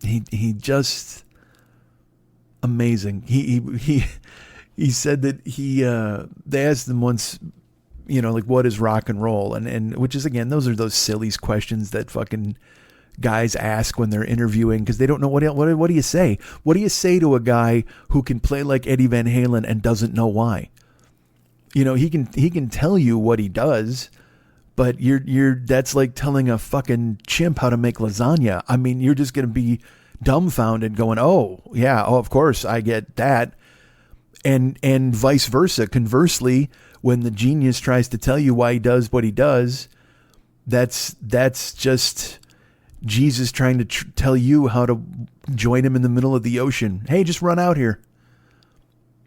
He just amazing. He said that they asked him once, like, what is rock and roll? And which is, again, those are those silly questions that fucking guys ask when they're interviewing, because they don't know what do you say? What do you say to a guy who can play like Eddie Van Halen and doesn't know why? He can tell you what he does, but that's like telling a fucking chimp how to make lasagna. I mean, you're just going to be dumbfounded going, oh yeah, oh of course I get that. And vice versa. Conversely, when the genius tries to tell you why he does what he does, that's just Jesus trying to tell you how to join him in the middle of the ocean. Hey, just run out here.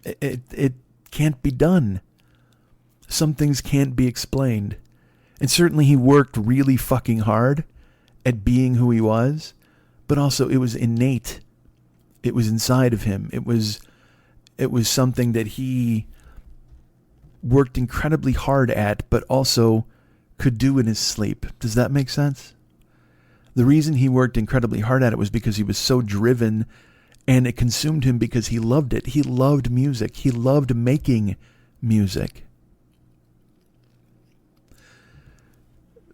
It can't be done. Some things can't be explained. And certainly he worked really fucking hard at being who he was, but also it was innate. It was inside of him. It was something that he worked incredibly hard at, but also could do in his sleep. Does that make sense? The reason he worked incredibly hard at it was because he was so driven, and it consumed him because he loved it. He loved music. He loved making music.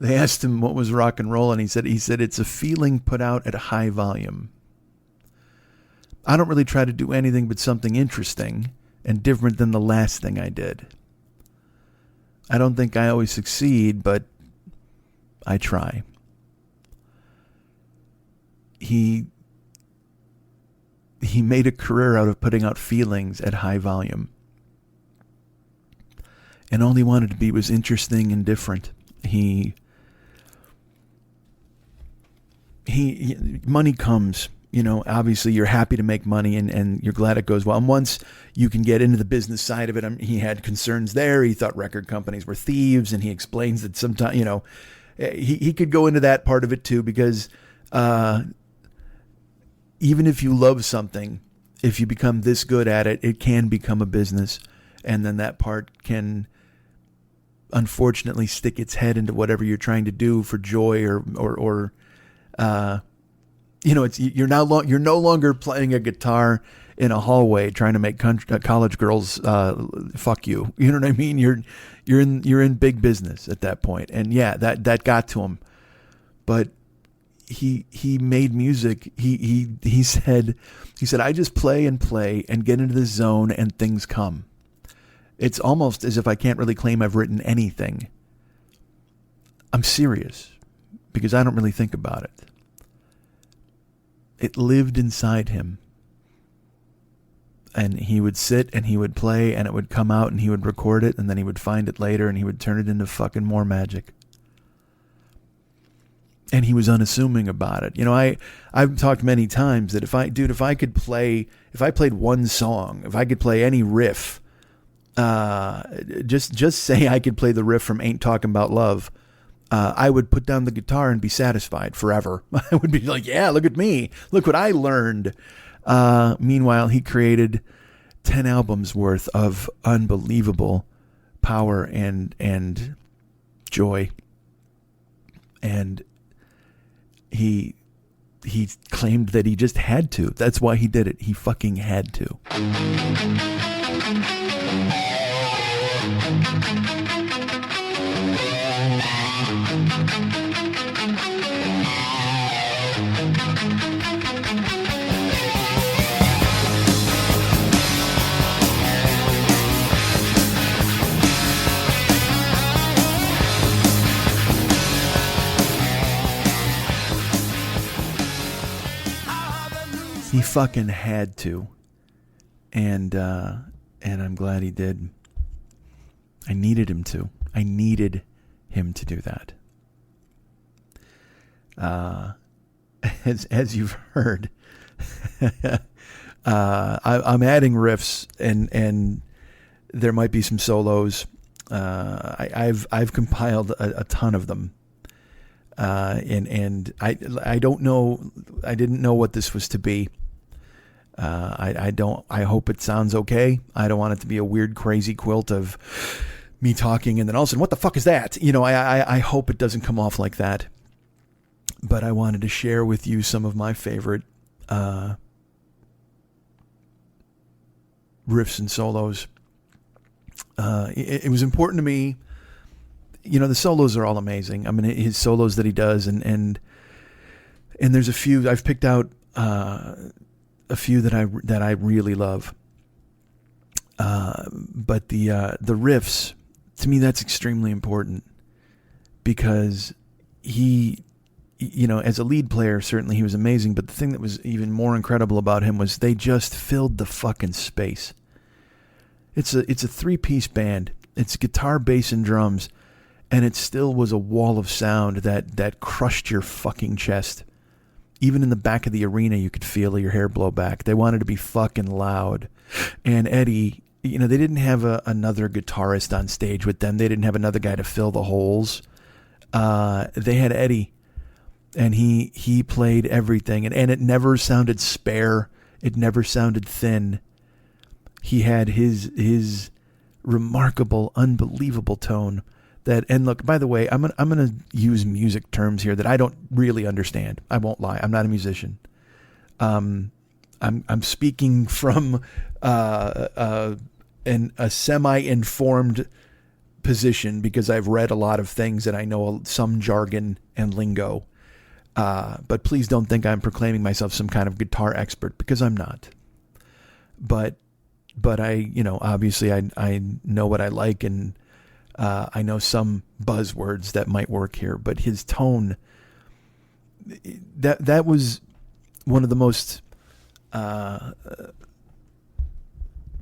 They asked him what was rock and roll, and he said it's a feeling put out at a high volume. I don't really try to do anything but something interesting and different than the last thing I did. I don't think I always succeed, but I try. He made a career out of putting out feelings at high volume. And all he wanted to be was interesting and different. Money comes, obviously you're happy to make money and you're glad it goes well. And once you can get into the business side of it, he had concerns there. He thought record companies were thieves, and he explains that sometimes, he could go into that part of it too, because even if you love something, if you become this good at it, it can become a business. And then that part can unfortunately stick its head into whatever you're trying to do for joy or you're no longer playing a guitar in a hallway trying to make college girls fuck you. You know what I mean? You're in big business at that point. And yeah, that got to him. But he made music. He said I just play and get into the zone and things come. It's almost as if I can't really claim I've written anything. I'm serious, because I don't really think about it. It lived inside him. And he would sit and he would play, and it would come out, and he would record it, and then he would find it later, and he would turn it into fucking more magic. And he was unassuming about it. I've talked many times that if I played one song, if I could play any riff, just say I could play the riff from Ain't Talking About Love, I would put down the guitar and be satisfied forever. I would be like, yeah, look at me. Look what I learned. Meanwhile, he created 10 albums worth of unbelievable power and joy. And he claimed that he just had to. That's why he did it. He fucking had to. He fucking had to. And I'm glad he did. I needed him to. I needed him to do that. As you've heard, I'm adding riffs and there might be some solos. I've compiled a ton of them. And I don't know. I didn't know what this was to be. I hope it sounds okay. I don't want it to be a weird, crazy quilt of me talking and then all of a sudden, what the fuck is that? I hope it doesn't come off like that. But I wanted to share with you some of my favorite riffs and solos. It was important to me. The solos are all amazing. I mean, his solos that he does, and there's a few I've picked out, a few that I really love. But the riffs, to me, that's extremely important, because he as a lead player, certainly he was amazing. But the thing that was even more incredible about him was they just filled the fucking space. It's a 3-piece band. It's guitar, bass, and drums. And it still was a wall of sound that crushed your fucking chest. Even in the back of the arena, you could feel your hair blow back. They wanted to be fucking loud. And Eddie, they didn't have another guitarist on stage with them. They didn't have another guy to fill the holes. They had Eddie, and he played everything. And it never sounded spare. It never sounded thin. He had his remarkable, unbelievable tone. And look, by the way, I'm gonna use music terms here that I don't really understand. I won't lie. I'm not a musician. I'm speaking from a semi-informed position because I've read a lot of things and I know some jargon and lingo. But please don't think I'm proclaiming myself some kind of guitar expert, because I'm not. But I, obviously I know what I like, and I know some buzzwords that might work here, but his tone, that was one of the most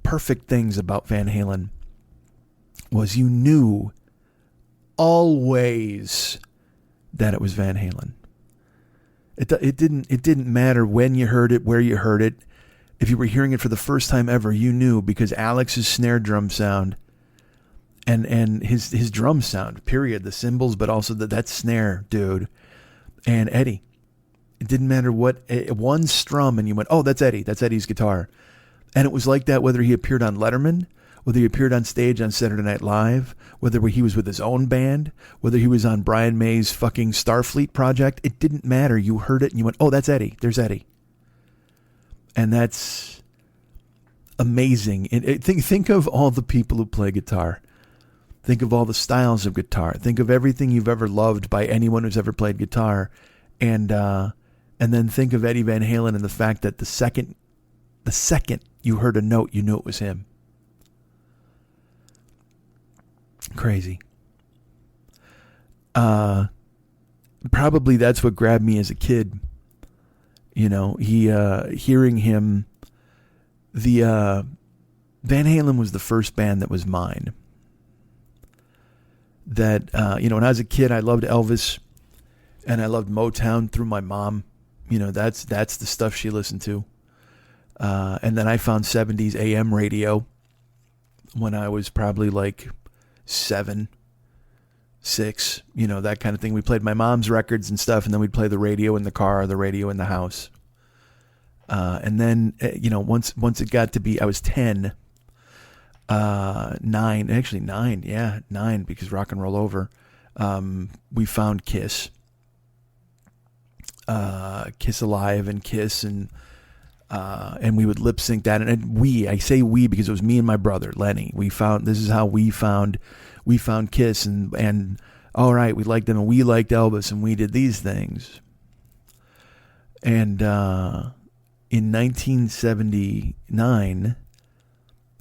perfect things about Van Halen, was you knew always that it was Van Halen. It didn't matter when you heard it, where you heard it. If you were hearing it for the first time ever, you knew, because Alex's snare drum sound and his drum sound, period, the cymbals, but also that snare, dude, and Eddie. It didn't matter what, one strum, and you went, oh, that's Eddie. That's Eddie's guitar. And it was like that whether he appeared on Letterman, whether he appeared on stage on Saturday Night Live, whether he was with his own band, whether he was on Brian May's fucking Starfleet project. It didn't matter. You heard it and you went, oh, that's Eddie. There's Eddie. And that's amazing. And think of all the people who play guitar. Think of all the styles of guitar. Think of everything you've ever loved by anyone who's ever played guitar. And then think of Eddie Van Halen and the fact that the second you heard a note, you knew it was him. Crazy. Probably that's what grabbed me as a kid. Hearing him, Van Halen was the first band that was mine. That, when I was a kid, I loved Elvis and I loved Motown through my mom. That's the stuff she listened to. And then I found 70s AM radio when I was probably like 7, 6, that kind of thing. We played my mom's records and stuff, and then we'd play the radio in the car or the radio in the house. And then, once it got to be, I was 10, 9, actually 9. Yeah, 9, because Rock and Roll Over. We found Kiss, Kiss Alive and Kiss, and we would lip sync that. And I say we because it was me and my brother, Lenny. This is how we found Kiss, and all right, we liked them and we liked Elvis and we did these things. And, in 1979,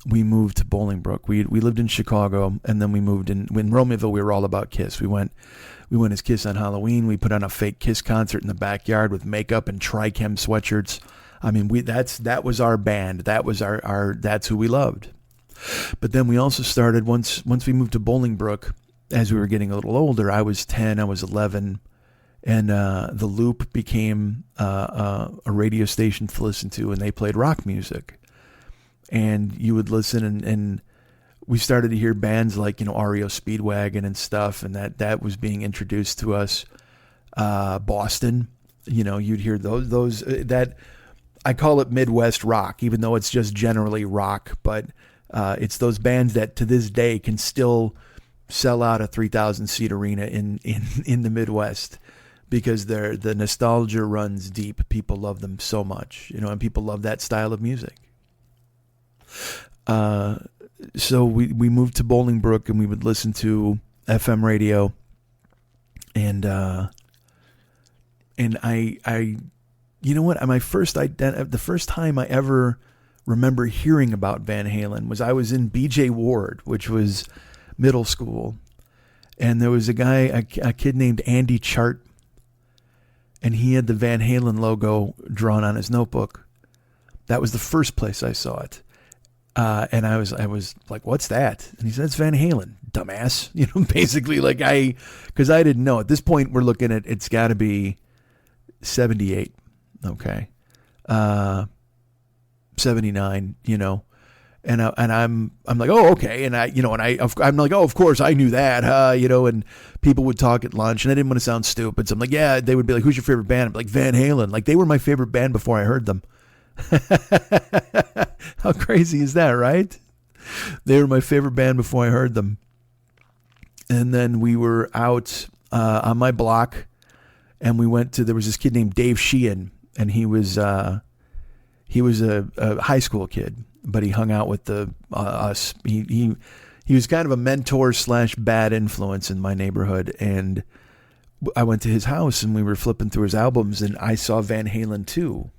we moved to Bolingbrook. We lived in Chicago, and then we moved in Romeoville. We were all about Kiss. We went as Kiss on Halloween. We put on a fake Kiss concert in the backyard with makeup and Trichem sweatshirts. I mean, that was our band. That was our that's who we loved. But then we also started, once we moved to Bolingbrook, as we were getting a little older. I was 10, I was 11, and the Loop became a radio station to listen to, and they played rock music. And you would listen, and we started to hear bands like, REO Speedwagon and stuff, and that was being introduced to us. Boston, you'd hear those that I call it Midwest rock, even though it's just generally rock, but it's those bands that to this day can still sell out a 3,000 seat arena in the Midwest, because the nostalgia runs deep. People love them so much, and people love that style of music. So we moved to Bolingbrook, and we would listen to FM radio, and I the first time I ever remember hearing about Van Halen was I was in BJ Ward, which was middle school, and there was a kid named Andy Chart, he had the Van Halen logo drawn on his notebook. That was the first place I saw it. And I was like, what's that? And he said, it's Van Halen, dumbass. You know, basically, like, because I didn't know. At this point, we're looking at, it's got to be 78. Okay. 79, you know. And I'm like, oh, okay. And I'm like, oh, of course I knew that, you know, and people would talk at lunch and I didn't want to sound stupid. So I'm like, yeah, they would be like, who's your favorite band? I'm like, Van Halen. Like, they were my favorite band before I heard them. How crazy is that, right? They were my favorite band before I heard them. And then we were out on my block, and we went to, there was this kid named Dave Sheehan, and he was a high school kid, but he hung out with us. He was kind of a mentor / bad influence in my neighborhood, and I went to his house and we were flipping through his albums, and I saw Van Halen 2.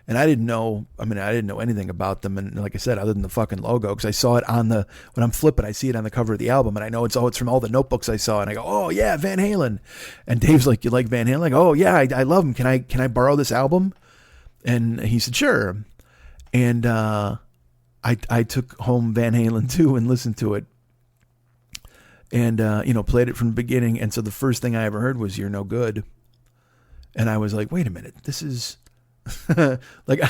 And I didn't know anything about them. And like I said, other than the fucking logo, because I saw it when I'm flipping, I see it on the cover of the album, and I know it's from all the notebooks I saw. And I go, oh yeah, Van Halen. And Dave's like, you like Van Halen? Like, oh yeah, I love him. Can I borrow this album? And he said, sure. And I took home Van Halen 2 and listened to it. And, played it from the beginning. And so the first thing I ever heard was You're No Good. And I was like, wait a minute, this is... like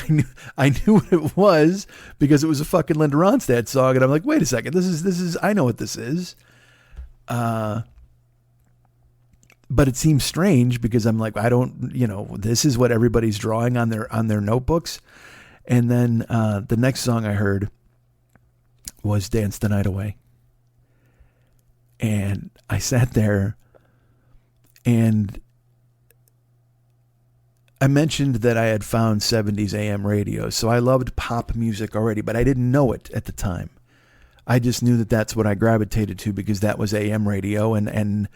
I knew what it was because it was a fucking Linda Ronstadt song, and I'm like, wait a second, this is I know what this is. But it seems strange because I'm like, I don't, this is what everybody's drawing on their notebooks. And then the next song I heard was Dance the Night Away. And I sat there, and I mentioned that I had found 70s AM radio, so I loved pop music already, but I didn't know it at the time. I just knew that that's what I gravitated to because that was AM radio, and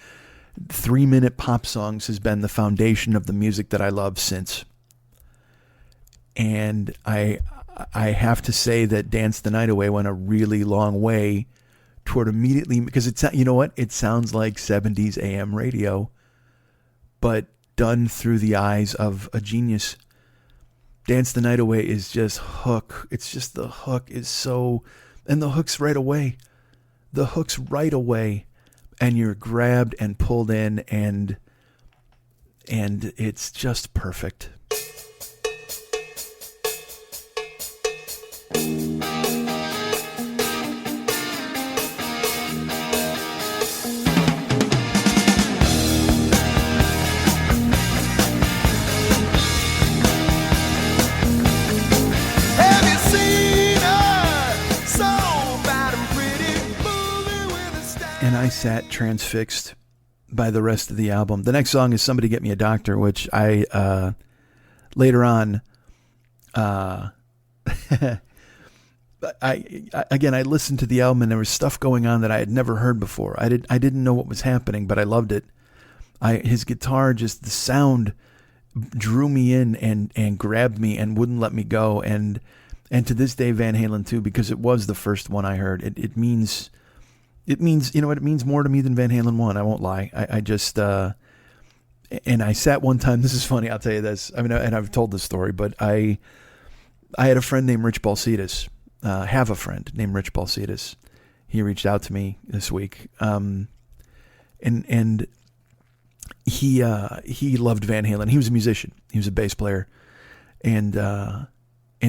3-minute pop songs has been the foundation of the music that I love since. And I have to say that Dance the Night Away went a really long way toward immediately, because it's, you know what? It sounds like 70s AM radio, but done through the eyes of a genius. Dance the Night Away is just hook. It's just the hook is so, and the hook's right away. The hook's right away, and you're grabbed and pulled in, and it's just perfect. I sat transfixed by the rest of the album. The next song is Somebody Get Me a Doctor, which I later on I listened to the album, and there was stuff going on that I had never heard before. I didn't know what was happening, but I loved it. His guitar, just the sound drew me in and grabbed me and wouldn't let me go. And to this day, Van Halen 2, because it was the first one I heard, it means, it means more to me than Van Halen 1. I won't lie. I just, and I sat one time, this is funny, I'll tell you this. I mean, and I've told this story, but I had a friend named Rich Balsitas, have a friend named Rich Balsitas. He reached out to me this week. And he loved Van Halen. He was a musician. He was a bass player. And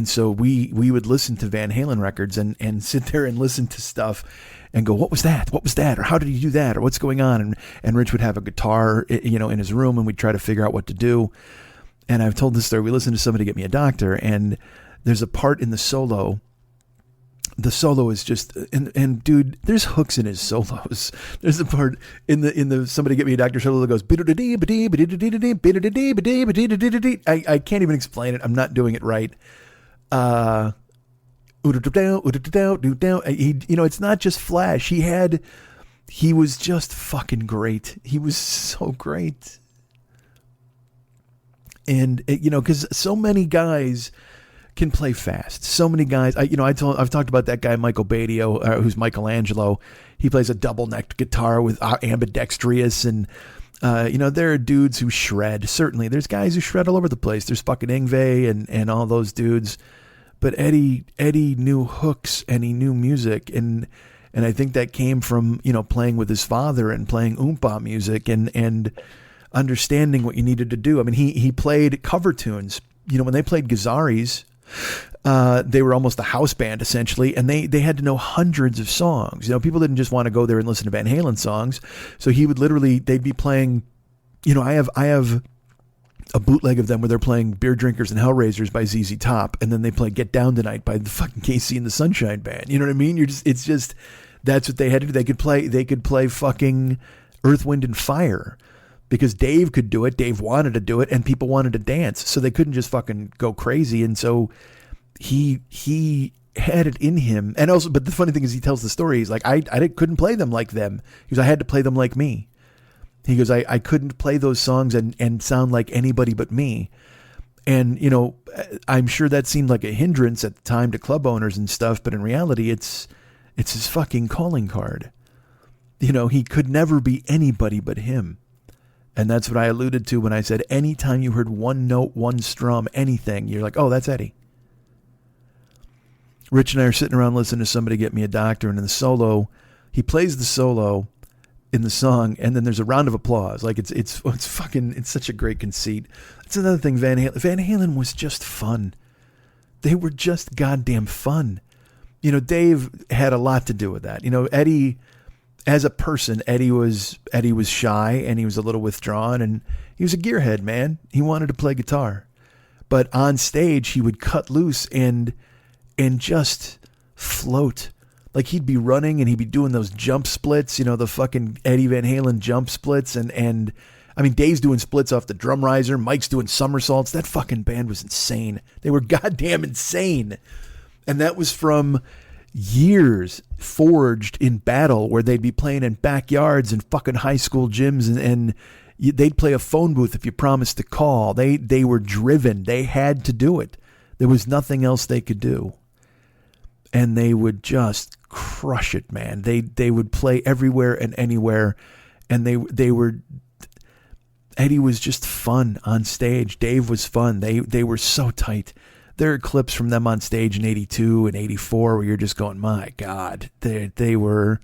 so we would listen to Van Halen records and sit there and listen to stuff and go, what was that? What was that? Or how did he do that? Or what's going on? And Rich would have a guitar, in his room, and we'd try to figure out what to do. And I've told this story. We listened to Somebody Get Me a Doctor, and there's a part in the solo. The solo is just, and dude, there's hooks in his solos. There's a part in the Somebody Get Me a Doctor solo that goes, I can't even explain it. I'm not doing it right. It's not just flash. He was just fucking great. He was so great. And because so many guys can play fast. So many guys. I've talked about that guy Michael Badio, who's Michelangelo. He plays a double-necked guitar with ambidextrous, and There are dudes who shred. Certainly, there's guys who shred all over the place. There's fucking Yngwie and all those dudes. But Eddie knew hooks and he knew music, and I think that came from playing with his father and playing oompa music and understanding what you needed to do. I mean, he played cover tunes. When they played Gazzarri's, they were almost a house band essentially, and they had to know hundreds of songs. People didn't just want to go there and listen to Van Halen songs. So he would they'd be playing, I have a bootleg of them where they're playing Beer Drinkers and Hellraisers by ZZ Top, and then they play Get Down Tonight by the fucking KC and the Sunshine Band. You know what I mean? It's just that's what they had to do. They could play fucking Earth, Wind and Fire because Dave could do it. Dave wanted to do it, and people wanted to dance, so they couldn't just fucking go crazy. And so he had it in him. And also, but the funny thing is, he tells the story. He's like, I couldn't play them like them. He goes, I had to play them like me. He goes, I couldn't play those songs and sound like anybody but me. And, I'm sure that seemed like a hindrance at the time to club owners and stuff, but in reality, it's his fucking calling card. He could never be anybody but him. And that's what I alluded to when I said, anytime you heard one note, one strum, anything, you're like, oh, that's Eddie. Rich and I are sitting around listening to Somebody Get Me a Doctor, and in the solo, he plays the solo in the song, and then there's a round of applause. Like it's such a great conceit. That's another thing. Van Halen was just fun. They were just goddamn fun. Dave had a lot to do with that. Eddie, as a person, Eddie was shy and he was a little withdrawn, and he was a gearhead, man. He wanted to play guitar, but on stage he would cut loose and just float. Like he'd be running and he'd be doing those jump splits, the fucking Eddie Van Halen jump splits. And I mean, Dave's doing splits off the drum riser. Mike's doing somersaults. That fucking band was insane. They were goddamn insane. And that was from years forged in battle where they'd be playing in backyards and fucking high school gyms and they'd play a phone booth if you promised to call. They were driven. They had to do it. There was nothing else they could do. And they would just crush it, man. They would play everywhere and anywhere, and they were. Eddie was just fun on stage. Dave was fun. They were so tight. There are clips from them on stage in '82 and '84 where you're just going, my God, they were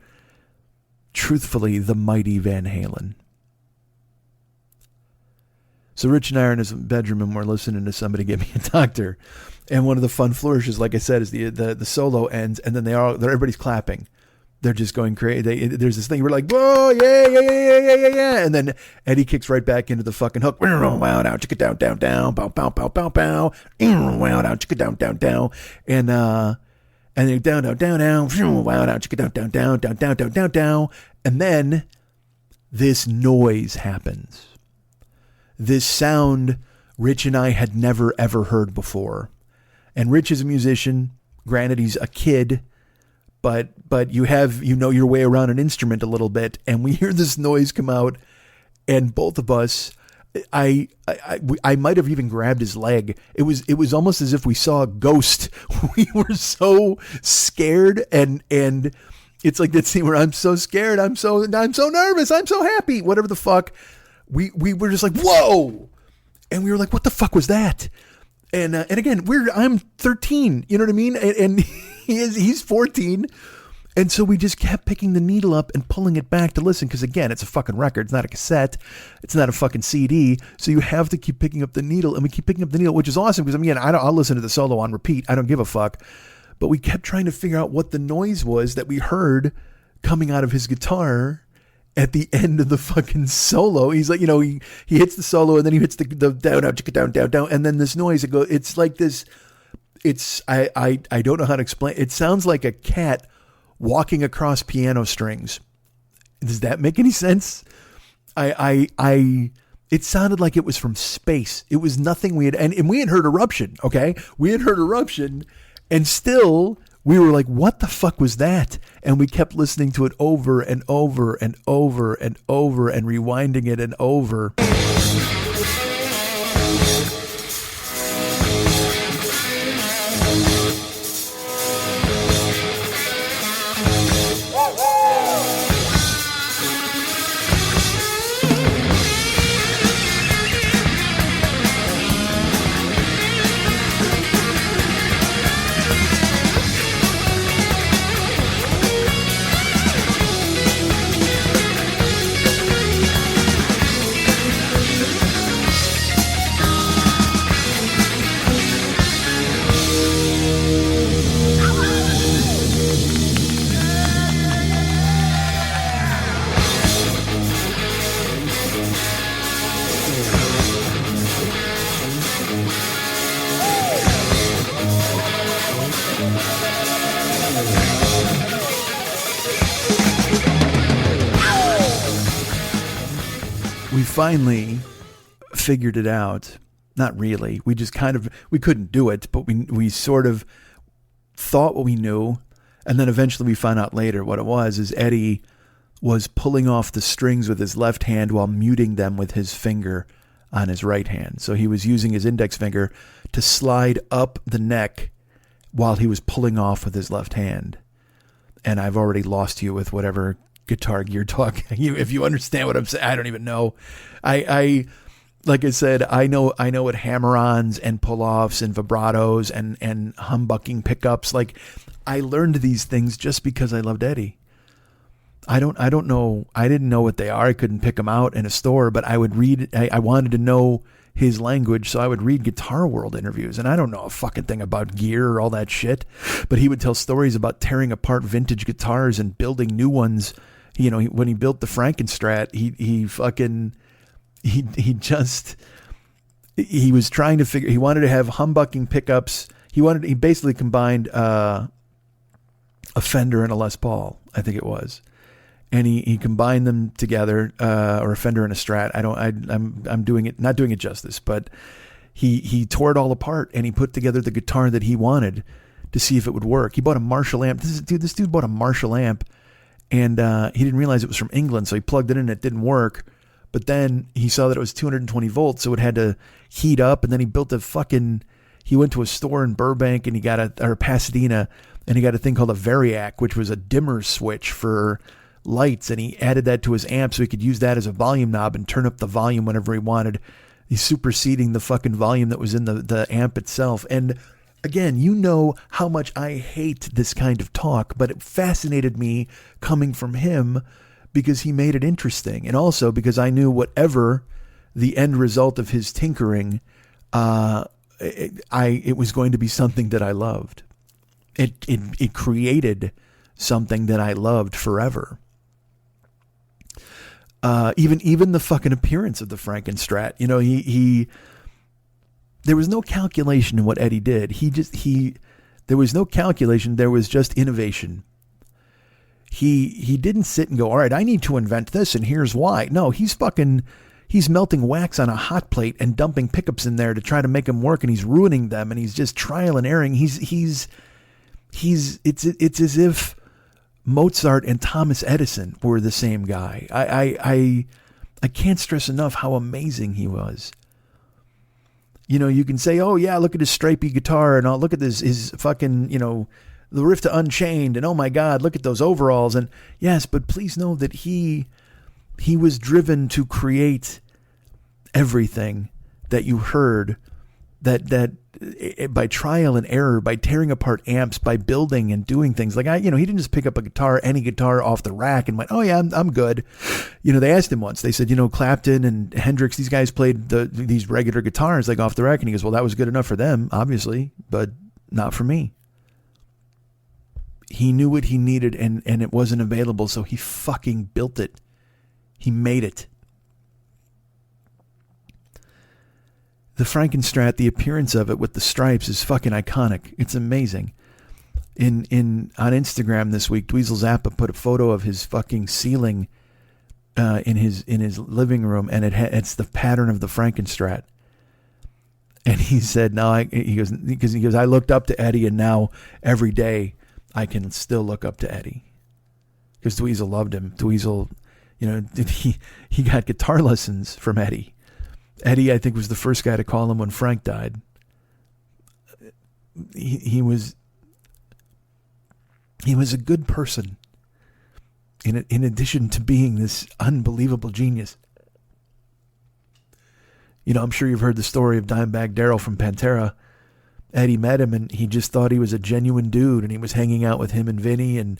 truthfully the mighty Van Halen. So Rich and I are in his bedroom and we're listening to Somebody Get Me a Doctor. And one of the fun flourishes, like I said, is the solo ends, and then everybody's clapping. They're just going crazy. There's this thing we're like, whoa, yeah, and then Eddie kicks right back into the fucking hook. Wow, down, chicka down, down, down, bow, bow, bow, bow, bow. Wow, down, chicka down, down, down, and then down, down, down, down. Wow, down, chicka down, down, down, down, down, down, down, down, and then this noise happens. This sound Rich and I had never ever heard before. And Rich is a musician. Granted, he's a kid, but you know your way around an instrument a little bit. And we hear this noise come out, and both of us, I might have even grabbed his leg. It was almost as if we saw a ghost. We were so scared, and it's like that scene where I'm so scared, I'm so nervous, I'm so happy, whatever the fuck. We were just like, whoa, and we were like, what the fuck was that? And again, I'm 13, you know what I mean? And he's 14. And so we just kept picking the needle up and pulling it back to listen. Cause again, it's a fucking record. It's not a cassette. It's not a fucking CD. So you have to keep picking up the needle, and we keep picking up the needle, which is awesome. Cause again, I'll listen to the solo on repeat. I don't give a fuck, but we kept trying to figure out what the noise was that we heard coming out of his guitar at the end of the fucking solo. He's like, he hits the solo and then he hits the down, down, down, down. And then this noise, it's like this, I don't know how to explain. It sounds like a cat walking across piano strings. Does that make any sense? It sounded like it was from space. It was nothing we had, and we had heard Eruption. Okay. We had heard Eruption, and still we were like, what the fuck was that? And we kept listening to it over and over and over and over and rewinding it and over. finally figured it out. Not really. We just we couldn't do it, but we sort of thought what we knew. And then eventually we found out later what it was is Eddie was pulling off the strings with his left hand while muting them with his finger on his right hand. So he was using his index finger to slide up the neck while he was pulling off with his left hand. And I've already lost you with whatever guitar you're talking. If you understand what I'm saying, I don't even know. I like I said, I know what hammer-ons and pull-offs and vibratos and humbucking pickups. Like, I learned these things just because I loved Eddie. I don't know. I didn't know what they are. I couldn't pick them out in a store, but I would read. I wanted to know his language, so I would read Guitar World interviews, and I don't know a fucking thing about gear or all that shit. But he would tell stories about tearing apart vintage guitars and building new ones. You know, when he built the Frankenstrat, he was trying to figure. He wanted to have humbucking pickups. He basically combined a Fender and a Les Paul, I think it was. And he combined them together, or a Fender and a Strat. I'm not doing it justice, but he tore it all apart and he put together the guitar that he wanted to see if it would work. He bought a Marshall amp. This dude bought a Marshall amp, and he didn't realize it was from England, so he plugged it in and it didn't work. But then he saw that it was 220 volts, so it had to heat up, and then he went to a store in Burbank and or Pasadena, and he got a thing called a Variac, which was a dimmer switch for lights, and he added that to his amp so he could use that as a volume knob and turn up the volume whenever he wanted. He's superseding the fucking volume that was in the amp itself. And again, you know how much I hate this kind of talk, but it fascinated me coming from him because he made it interesting. And also because I knew whatever the end result of his tinkering, it was going to be something that I loved. It created something that I loved forever. Even the fucking appearance of the Frankenstrat, you know, there was no calculation in what Eddie did. There was no calculation. There was just innovation. He didn't sit and go, all right, I need to invent this, and here's why. No, he's melting wax on a hot plate and dumping pickups in there to try to make them work, and he's ruining them, and he's just trial and erroring. It's as if Mozart and Thomas Edison were the same guy. I can't stress enough how amazing he was. You know, you can say, oh yeah, look at his stripey guitar, and look at his fucking, you know, the riff to Unchained, and oh my God, look at those overalls. And yes, but please know that he was driven to create everything that you heard, that by trial and error, by tearing apart amps, by building and doing things. Like, he didn't just pick up any guitar off the rack and went, oh yeah, I'm good. You know, they asked him once, they said, you know, Clapton and Hendrix, these guys played these regular guitars like off the rack. And he goes, well, that was good enough for them, obviously, but not for me. He knew what he needed and it wasn't available. So he fucking built it. He made it. The Frankenstrat, the appearance of it with the stripes is fucking iconic. It's amazing. On Instagram this week, Dweezil Zappa put a photo of his fucking ceiling in his living room, and it's the pattern of the Frankenstrat. And he said, he goes, I looked up to Eddie, and now every day I can still look up to Eddie, because Dweezil loved him. Dweezil, you know, he got guitar lessons from Eddie. Eddie, I think, was the first guy to call him when Frank died. He was a good person, in addition to being this unbelievable genius. You know, I'm sure you've heard the story of Dimebag Darrell from Pantera. Eddie met him, and he just thought he was a genuine dude, and he was hanging out with him and Vinny, and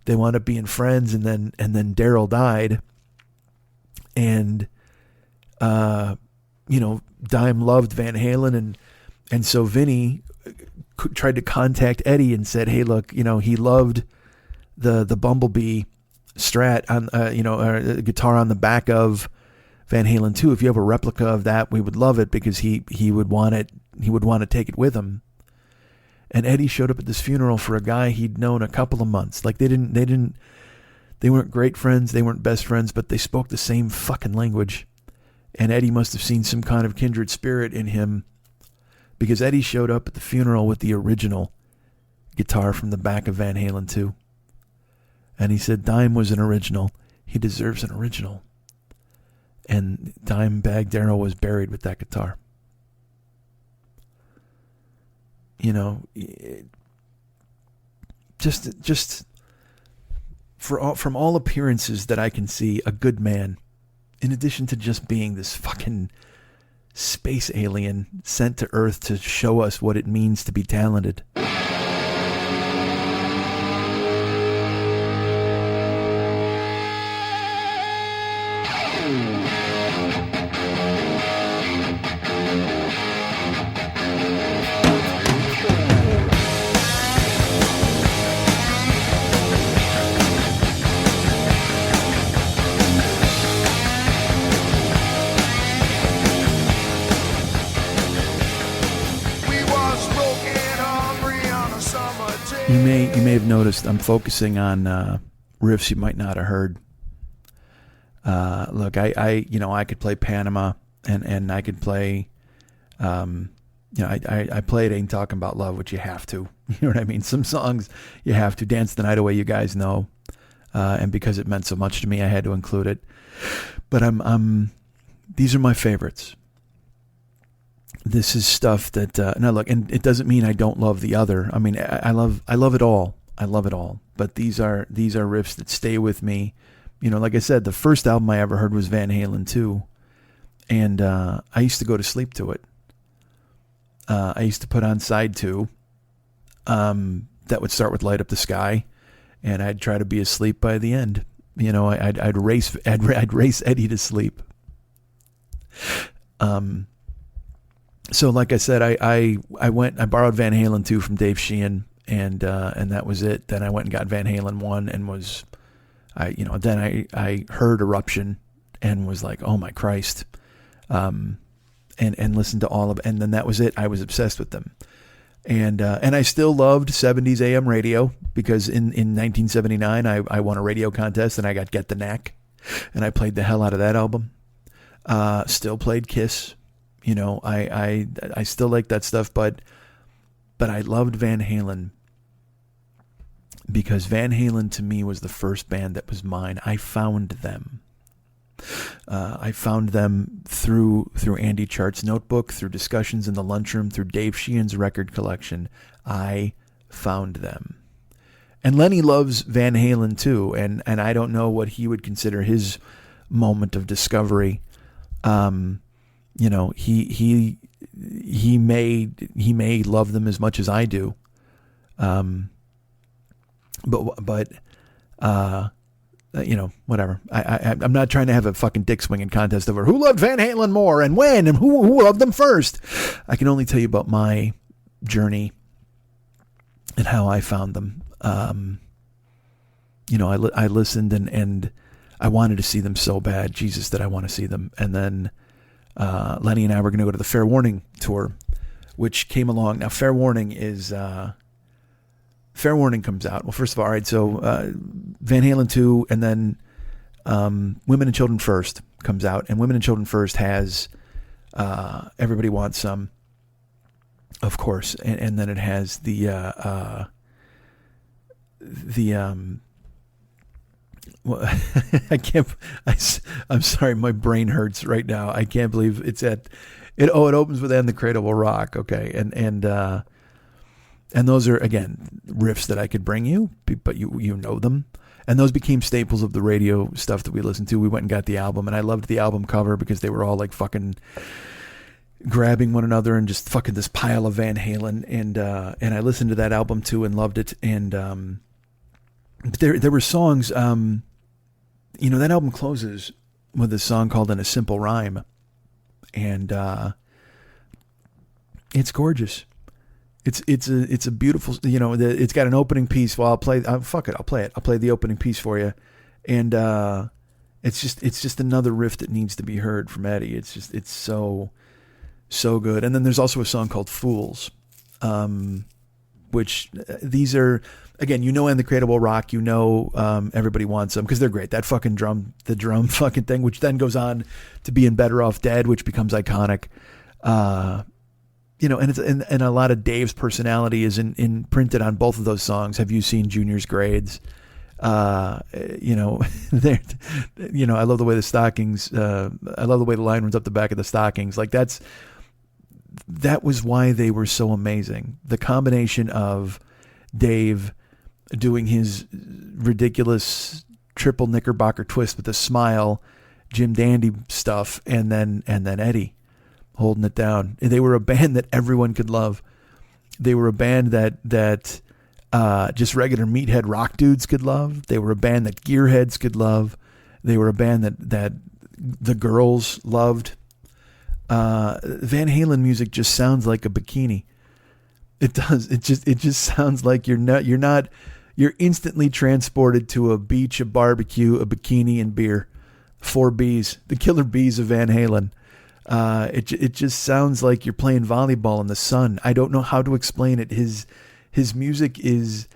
they wound up being friends. And then Darrell died, and you know, Dime loved Van Halen, and so Vinny tried to contact Eddie and said, hey, look, you know, he loved the Bumblebee Strat on, guitar on the back of Van Halen 2. If you have a replica of that, we would love it, because he would want it. He would want to take it with him. And Eddie showed up at this funeral for a guy he'd known a couple of months. Like, they weren't great friends. They weren't best friends, but they spoke the same fucking language. And Eddie must have seen some kind of kindred spirit in him, because Eddie showed up at the funeral with the original guitar from the back of Van Halen 2. And he said Dime was an original. He deserves an original. And Dimebag Darrell was buried with that guitar. You know, just from all appearances that I can see, a good man, in addition to just being this fucking space alien sent to Earth to show us what it means to be talented. You may have noticed I'm focusing on riffs you might not have heard. Look, I could play Panama, and I could play, I played Ain't Talking About Love, which you have to. You know what I mean? Some songs you have to. Dance the Night Away, you guys know, and because it meant so much to me, I had to include it. But these are my favorites. This is stuff that now look, and it doesn't mean I don't love the other. I mean, I love it all. I love it all. But these are riffs that stay with me. You know, like I said, the first album I ever heard was Van Halen 2, and I used to go to sleep to it. I used to put on side 2, that would start with Light Up the Sky, and I'd try to be asleep by the end. You know, I'd race Eddie to sleep. So like I said, I borrowed Van Halen 2 from Dave Sheehan, and that was it. Then I went and got Van Halen 1 and I heard Eruption and was like, oh my Christ. And listened to all of it. And then that was it. I was obsessed with them. And I still loved 70s AM radio, because in 1979, I won a radio contest and I got Get the Knack, and I played the hell out of that album. Still played Kiss. You know, I still like that stuff, but I loved Van Halen because Van Halen to me was the first band that was mine. I found them. I found them through Andy Chart's notebook, through discussions in the lunchroom, through Dave Sheehan's record collection. I found them. And Lenny loves Van Halen too, and I don't know what he would consider his moment of discovery. You know, he may love them as much as I do. But you know, whatever. I'm not trying to have a fucking dick swinging contest over who loved Van Halen more and when and who loved them first. I can only tell you about my journey and how I found them. You know, I listened and I wanted to see them so bad. Jesus, did I want to see them. And then Lenny and I were going to go to the Fair Warning tour, which came along. Now, Fair Warning comes out. Well, first of all right, so Van Halen 2, and then Women and Children First comes out. And Women and Children First has Everybody Wants Some, of course. And then it has well, I'm sorry, my brain hurts right now. I can't believe it's it opens with "And the Cradle Will Rock." Okay. And those are, again, riffs that I could bring you, but you know them. And those became staples of the radio stuff that we listened to. We went and got the album, and I loved the album cover because they were all like fucking grabbing one another and just fucking this pile of Van Halen. And I listened to that album too and loved it. And there were songs, you know, that album closes with a song called In a Simple Rhyme. And it's gorgeous. It's a beautiful, you know, it's got an opening piece. Well, I'll play it. I'll play it. I'll play the opening piece for you. And it's just another riff that needs to be heard from Eddie. It's so good. And then there's also a song called Fools, which these are, again, you know, and the Incredible Rock, you know, Everybody Wants Them, because they're great. That fucking the drum fucking thing, which then goes on to be in Better Off Dead, which becomes iconic. You know, and it's and a lot of Dave's personality is imprinted on both of those songs. Have you seen Junior's Grades? You know, you know, I love the way the stockings. I love the way the line runs up the back of the stockings. Like that was why they were so amazing. The combination of Dave doing his ridiculous triple Knickerbocker twist with a smile, Jim Dandy stuff, and then Eddie holding it down. They were a band that everyone could love. They were a band that just regular meathead rock dudes could love. They were a band that gearheads could love. They were a band that the girls loved. Van Halen music just sounds like a bikini. It does. It just sounds like you're instantly transported to a beach, a barbecue, a bikini, and beer. 4 Bs, the killer bees of Van Halen. It just sounds like you're playing volleyball in the sun. I don't know how to explain it. His music is,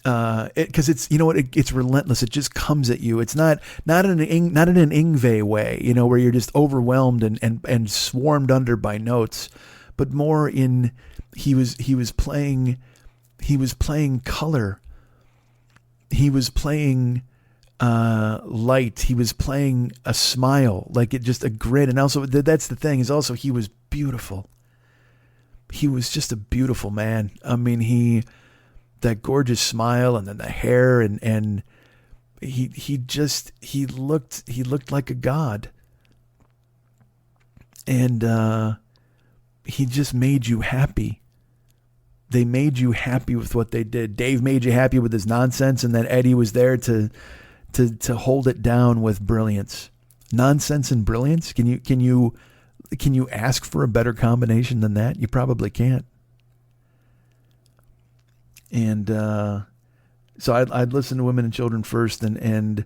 because it's, you know what, it's relentless. It just comes at you. It's not in an Yngwie way, you know, where you're just overwhelmed and swarmed under by notes, but more in he was playing color. He was playing light. He was playing a smile, like it just a grin. And also that's the thing, is also he was beautiful. He was just a beautiful man. I mean, that gorgeous smile, and then the hair, and he looked like a god. And he just made you happy. They made you happy with what they did. Dave made you happy with his nonsense, and then Eddie was there to hold it down with brilliance. Nonsense and brilliance. Can you ask for a better combination than that? You probably can't. And so I'd listen to Women and Children first, and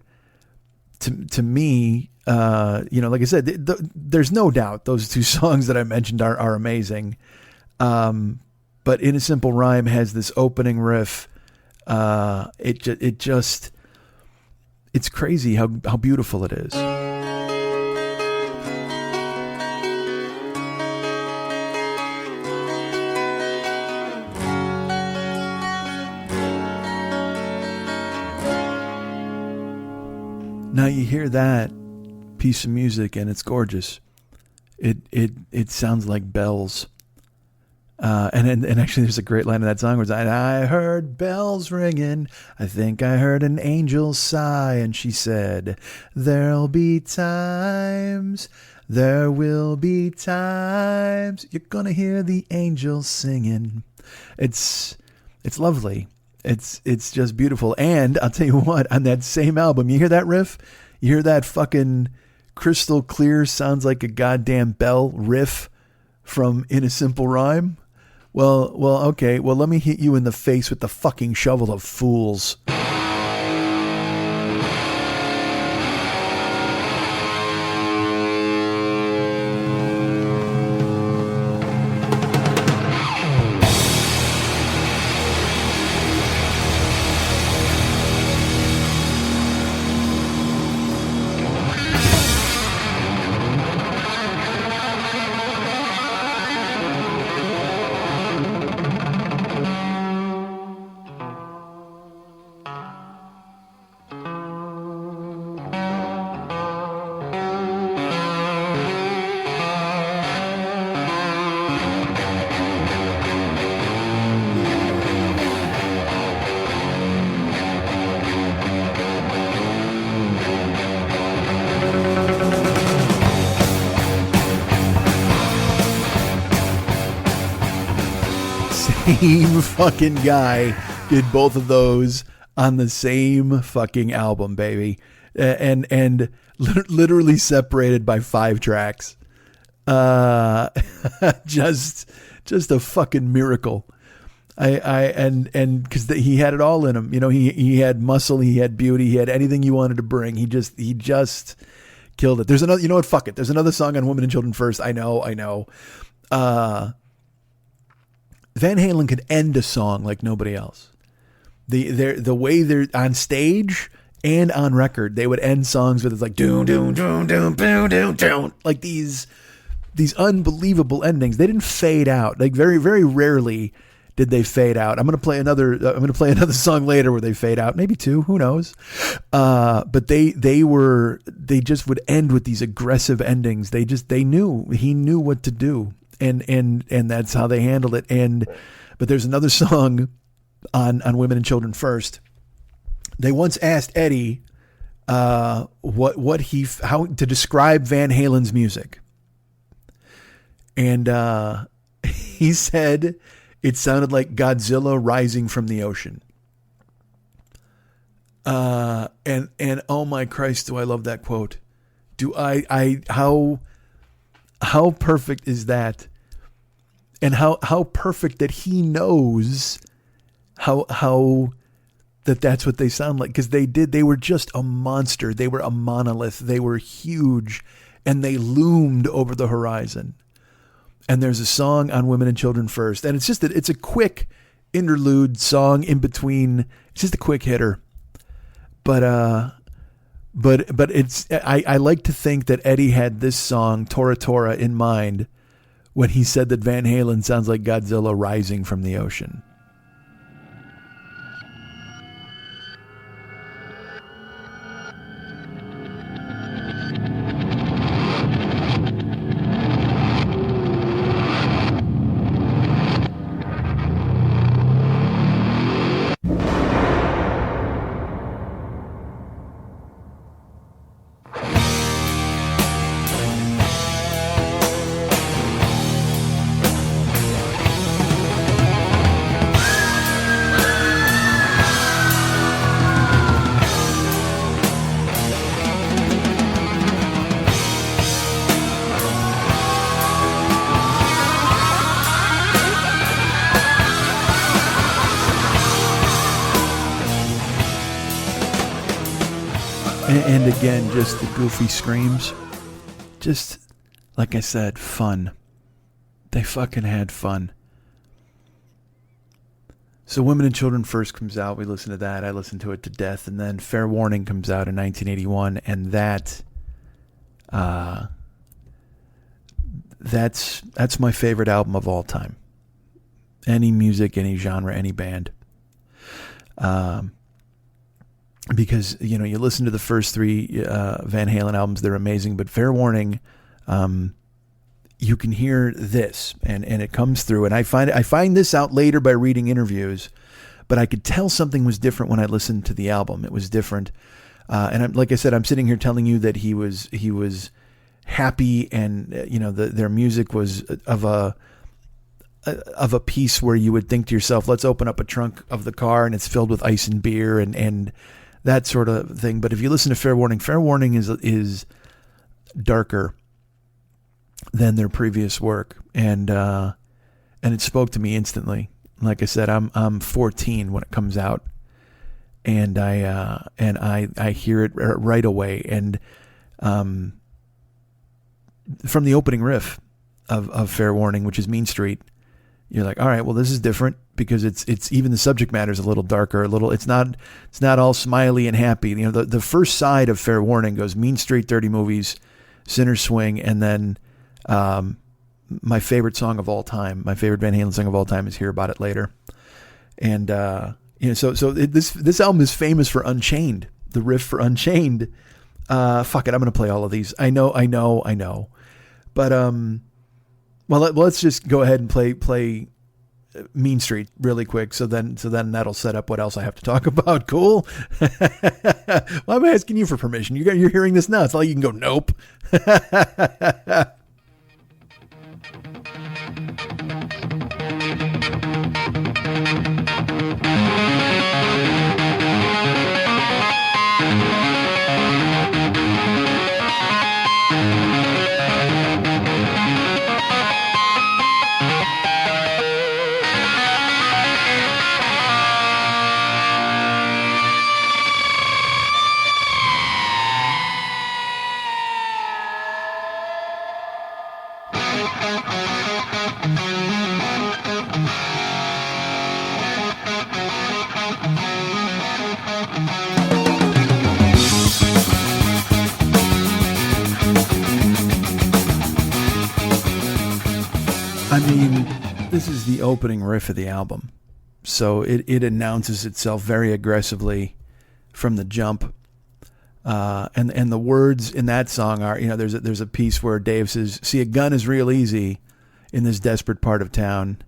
to me, you know, like I said, there's no doubt those 2 songs that I mentioned are amazing. But In a Simple Rhyme has this opening riff. It's crazy how beautiful it is. Now you hear that piece of music and it's gorgeous. It sounds like bells. And actually there's a great line in that song where it's, I heard bells ringing. I think I heard an angel sigh. And she said, there will be times you're going to hear the angels singing. It's lovely. It's just beautiful. And I'll tell you what, on that same album, you hear that riff? You hear that fucking crystal clear, sounds like a goddamn bell riff from In a Simple Rhyme? Well, okay. Well, let me hit you in the face with the fucking shovel of fools. Same fucking guy did both of those on the same fucking album, baby, and literally separated by 5 tracks. Just a fucking miracle. And because he had it all in him, you know, he had muscle, he had beauty, he had anything you wanted to bring. He just killed it. There's another, you know what? Fuck it. There's another song on Women and Children First. I know. Van Halen could end a song like nobody else. The way they're on stage and on record, they would end songs with it's like doom doom doom doom doom doom doom, like these unbelievable endings. They didn't fade out. Like very very rarely did they fade out. I'm gonna play another song later where they fade out, maybe two, who knows? But they just would end with these aggressive endings. He knew what to do, and that's how they handled it. But there's another song on Women and Children First. They once asked Eddie how to describe Van Halen's music, and he said it sounded like Godzilla rising from the ocean. And oh my Christ, do I love that quote? How perfect is that? And how perfect that he knows how that's what they sound like, because they were just a monster. They were a monolith. They were huge, and they loomed over the horizon. And there's a song on Women and Children First, and it's a quick interlude song in between. It's just a quick hitter, but it's I like to think that Eddie had this song Tora Tora in mind when he said that Van Halen sounds like Godzilla rising from the ocean. And again, just the goofy screams. Just, like I said, fun. They fucking had fun. So Women and Children First comes out. We listen to that. I listened to it to death. And then Fair Warning comes out in 1981. And that's my favorite album of all time. Any music, any genre, any band. Because, you know, you listen to the first three Van Halen albums, they're amazing. But Fair Warning, you can hear this, and it comes through. And I find this out later by reading interviews, but I could tell something was different when I listened to the album. It was different. And like I said, I'm sitting here telling you that he was happy, and, you know, their music was of a piece where you would think to yourself, let's open up a trunk of the car and it's filled with ice and beer and that sort of thing. But if you listen to Fair Warning is darker than their previous work, and it spoke to me instantly. Like I said, I'm 14 when it comes out, and I hear it right away. And from the opening riff of Fair Warning, which is Mean Street, you're like, all right, well, this is different, because it's even the subject matter is a little darker, it's not all smiley and happy. You know, the first side of Fair Warning goes Mean Street, Dirty Movies, Sinner's Swing, and then my favorite song of all time, my favorite Van Halen song of all time is Hear About It Later. And you know, this album is famous for Unchained, the riff for Unchained. Fuck it, I'm gonna play all of these. I know. But well, let's just go ahead and play Mean Street really quick. So then that'll set up what else I have to talk about. Cool. Well, I'm asking you for permission. You're hearing this now. It's not like you can go, nope. This is the opening riff of the album. So it announces itself very aggressively from the jump. And the words in that song are, there's a piece where Dave says, "See, a gun is real easy in this desperate part of town.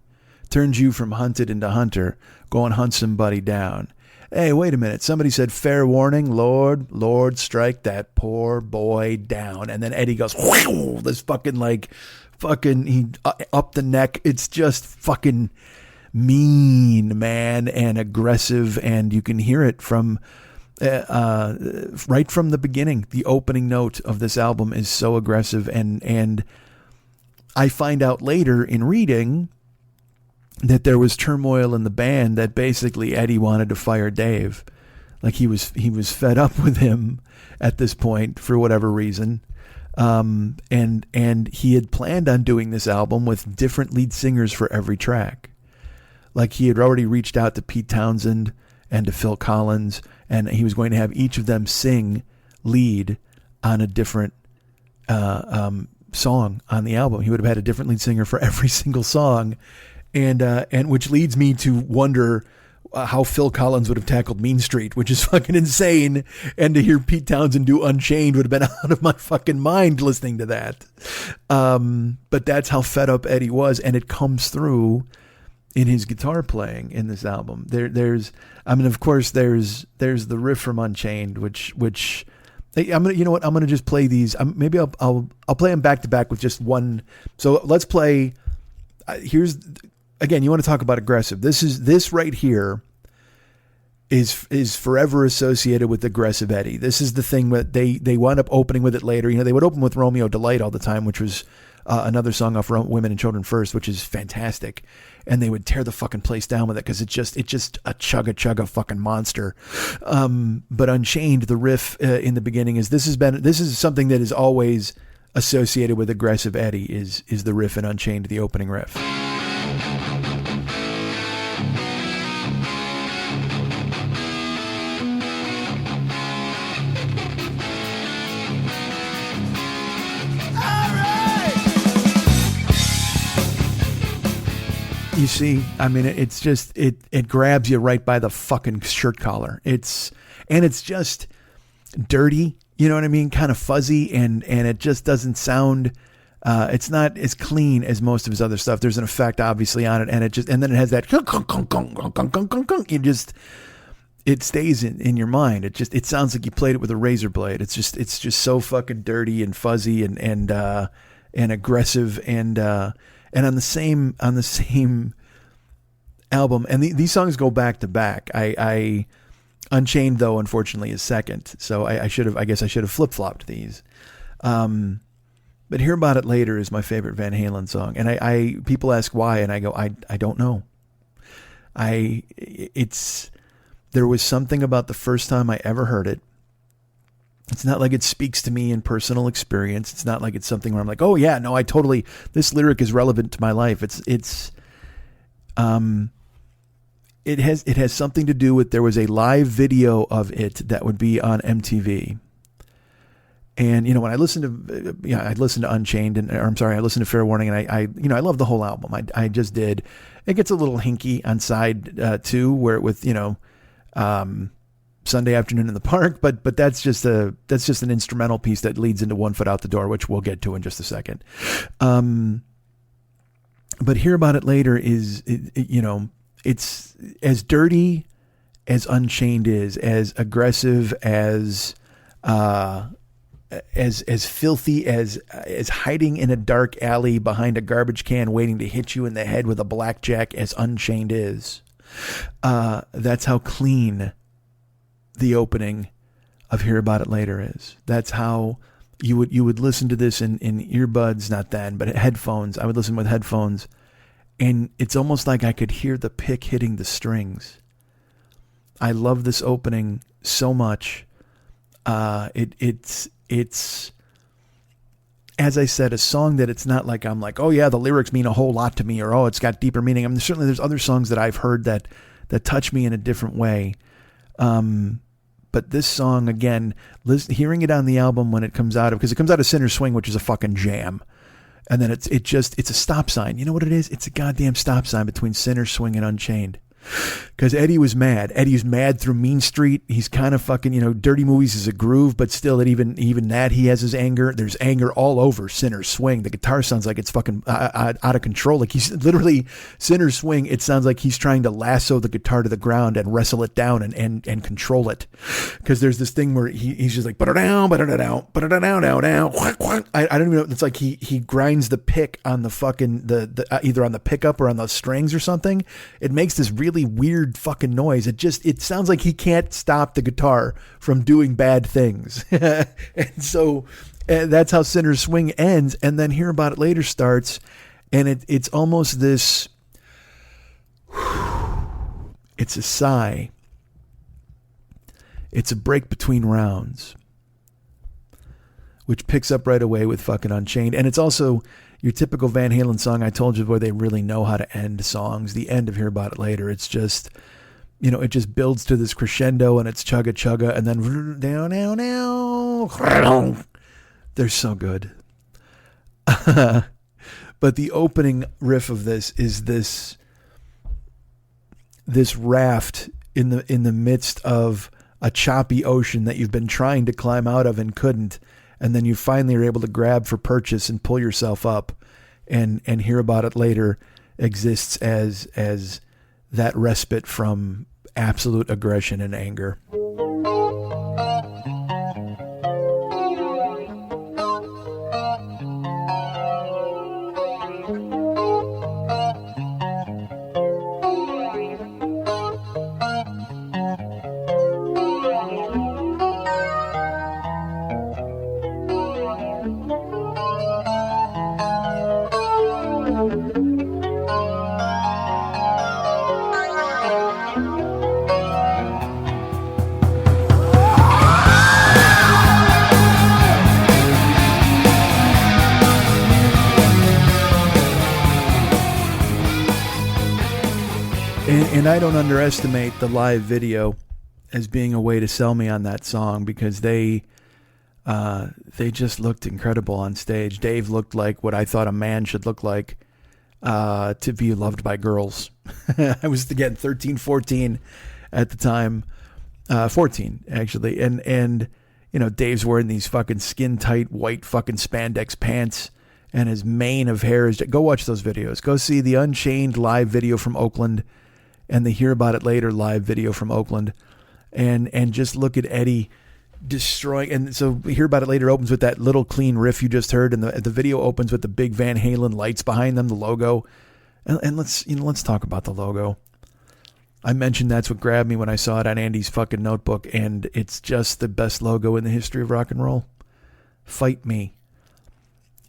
Turns you from hunted into hunter. Go and hunt somebody down. Hey, wait a minute. Somebody said, fair warning, Lord, strike that poor boy down." And then Eddie goes, whew, this he up the neck. It's just fucking mean, man, and aggressive. And you can hear it from right from the beginning. The opening note of this album is so aggressive. And I find out later in reading that there was turmoil in the band, that basically Eddie wanted to fire Dave. Like he was fed up with him at this point for whatever reason. And he had planned on doing this album with different lead singers for every track. Like he had already reached out to Pete Townsend and to Phil Collins, and he was going to have each of them sing lead on a different song on the album. He would have had a different lead singer for every single song. And which leads me to wonder how Phil Collins would have tackled Mean Street, which is fucking insane. And to hear Pete Townsend do Unchained would have been out of my fucking mind listening to that. But that's how fed up Eddie was, and it comes through in his guitar playing in this album. Of course, there's the riff from Unchained, which I'm gonna just play these. Maybe I'll play them back to back with just one. So let's play. Again, you want to talk about aggressive. This right here is forever associated with aggressive Eddie. This is the thing that they wound up opening with it later. They would open with Romeo Delight all the time, which was another song off Women and Children First, which is fantastic. And they would tear the fucking place down with it because it's just a chugga fucking monster. But Unchained, the riff in the beginning this is something that is always associated with aggressive Eddie is the riff in Unchained, the opening riff. You see, it's just, it grabs you right by the fucking shirt collar. It's just dirty, you know what I mean? Kind of fuzzy, and it just doesn't sound, it's not as clean as most of his other stuff. There's an effect obviously on it, and then it has that, it stays in your mind. It sounds like you played it with a razor blade. It's just so fucking dirty and fuzzy and aggressive and on the same album, and these songs go back to back. I Unchained, though, unfortunately, is second, so I guess I should have flip flopped these. But Hear About It Later is my favorite Van Halen song, and people ask why, and I go I don't know. There was something about the first time I ever heard it. It's not like it speaks to me in personal experience. It's not like it's something where I'm like, oh yeah, no, this lyric is relevant to my life. It has something to do with, there was a live video of it that would be on MTV. And, when I listened to Unchained I listened to Fair Warning, and I love the whole album. I just did. It gets a little hinky on side 2 where with, Sunday Afternoon in the Park, but that's just an instrumental piece that leads into One Foot Out the Door, which we'll get to in just a second. But Hear About It Later is, it's as dirty as Unchained is, as aggressive as filthy as hiding in a dark alley behind a garbage can waiting to hit you in the head with a blackjack as Unchained is. That's how clean the opening of Hear About It Later is. That's how you would listen to this in earbuds, not then, but headphones. I would listen with headphones, and it's almost like I could hear the pick hitting the strings. I love this opening so much. It's as I said, a song that it's not like I'm like, oh yeah, the lyrics mean a whole lot to me, or oh, it's got deeper meaning. Certainly there's other songs that I've heard that touch me in a different way. But this song, again, hearing it on the album when it comes out of, because it comes out of Sinner's Swing, which is a fucking jam. And then it's a stop sign. You know what it is? It's a goddamn stop sign between Sinner Swing and Unchained. Because Eddie was mad. Eddie's mad through Mean Street. He's kind of fucking, Dirty Movies is a groove, but still, even that, he has his anger. There's anger all over Sinner Swing. The guitar sounds like it's fucking out of control. Like he's literally, Sinner Swing, it sounds like he's trying to lasso the guitar to the ground and wrestle it down and control it. Because there's this thing where he's just like, ba-da-down, ba-da-da-down, ba-da-da-down, down. I don't even know. It's like he grinds the pick on the fucking, the either on the pickup or on the strings or something. It makes this really weird fucking noise. It sounds like he can't stop the guitar from doing bad things. And so that's how Sinner Swing ends. And then Hear About It Later starts, and it's almost this, it's a sigh. It's a break between rounds, which picks up right away with fucking Unchained. And it's also your typical Van Halen song. I told you where they really know how to end songs. The end of Hear About It Later. It's just, it just builds to this crescendo, and it's chugga chugga, and then down, down, down. They're so good. But the opening riff of this is this raft in the midst of a choppy ocean that you've been trying to climb out of and couldn't. And then you finally are able to grab for purchase and pull yourself up, and Hear About It Later exists as that respite from absolute aggression and anger. And I don't underestimate the live video as being a way to sell me on that song, because they just looked incredible on stage. Dave looked like what I thought a man should look like to be loved by girls. I was again 13, 14 at the time, 14 actually, and Dave's wearing these fucking skin tight white fucking spandex pants, and his mane of hair is. Go watch those videos. Go see the Unchained live video from Oakland and the Hear About It Later live video from Oakland, and just look at Eddie destroying. And so Hear About It Later opens with that little clean riff you just heard, and the video opens with the big Van Halen lights behind them, the logo. And let's talk about the logo. I mentioned that's what grabbed me when I saw it on Andy's fucking notebook, and it's just the best logo in the history of rock and roll. Fight me.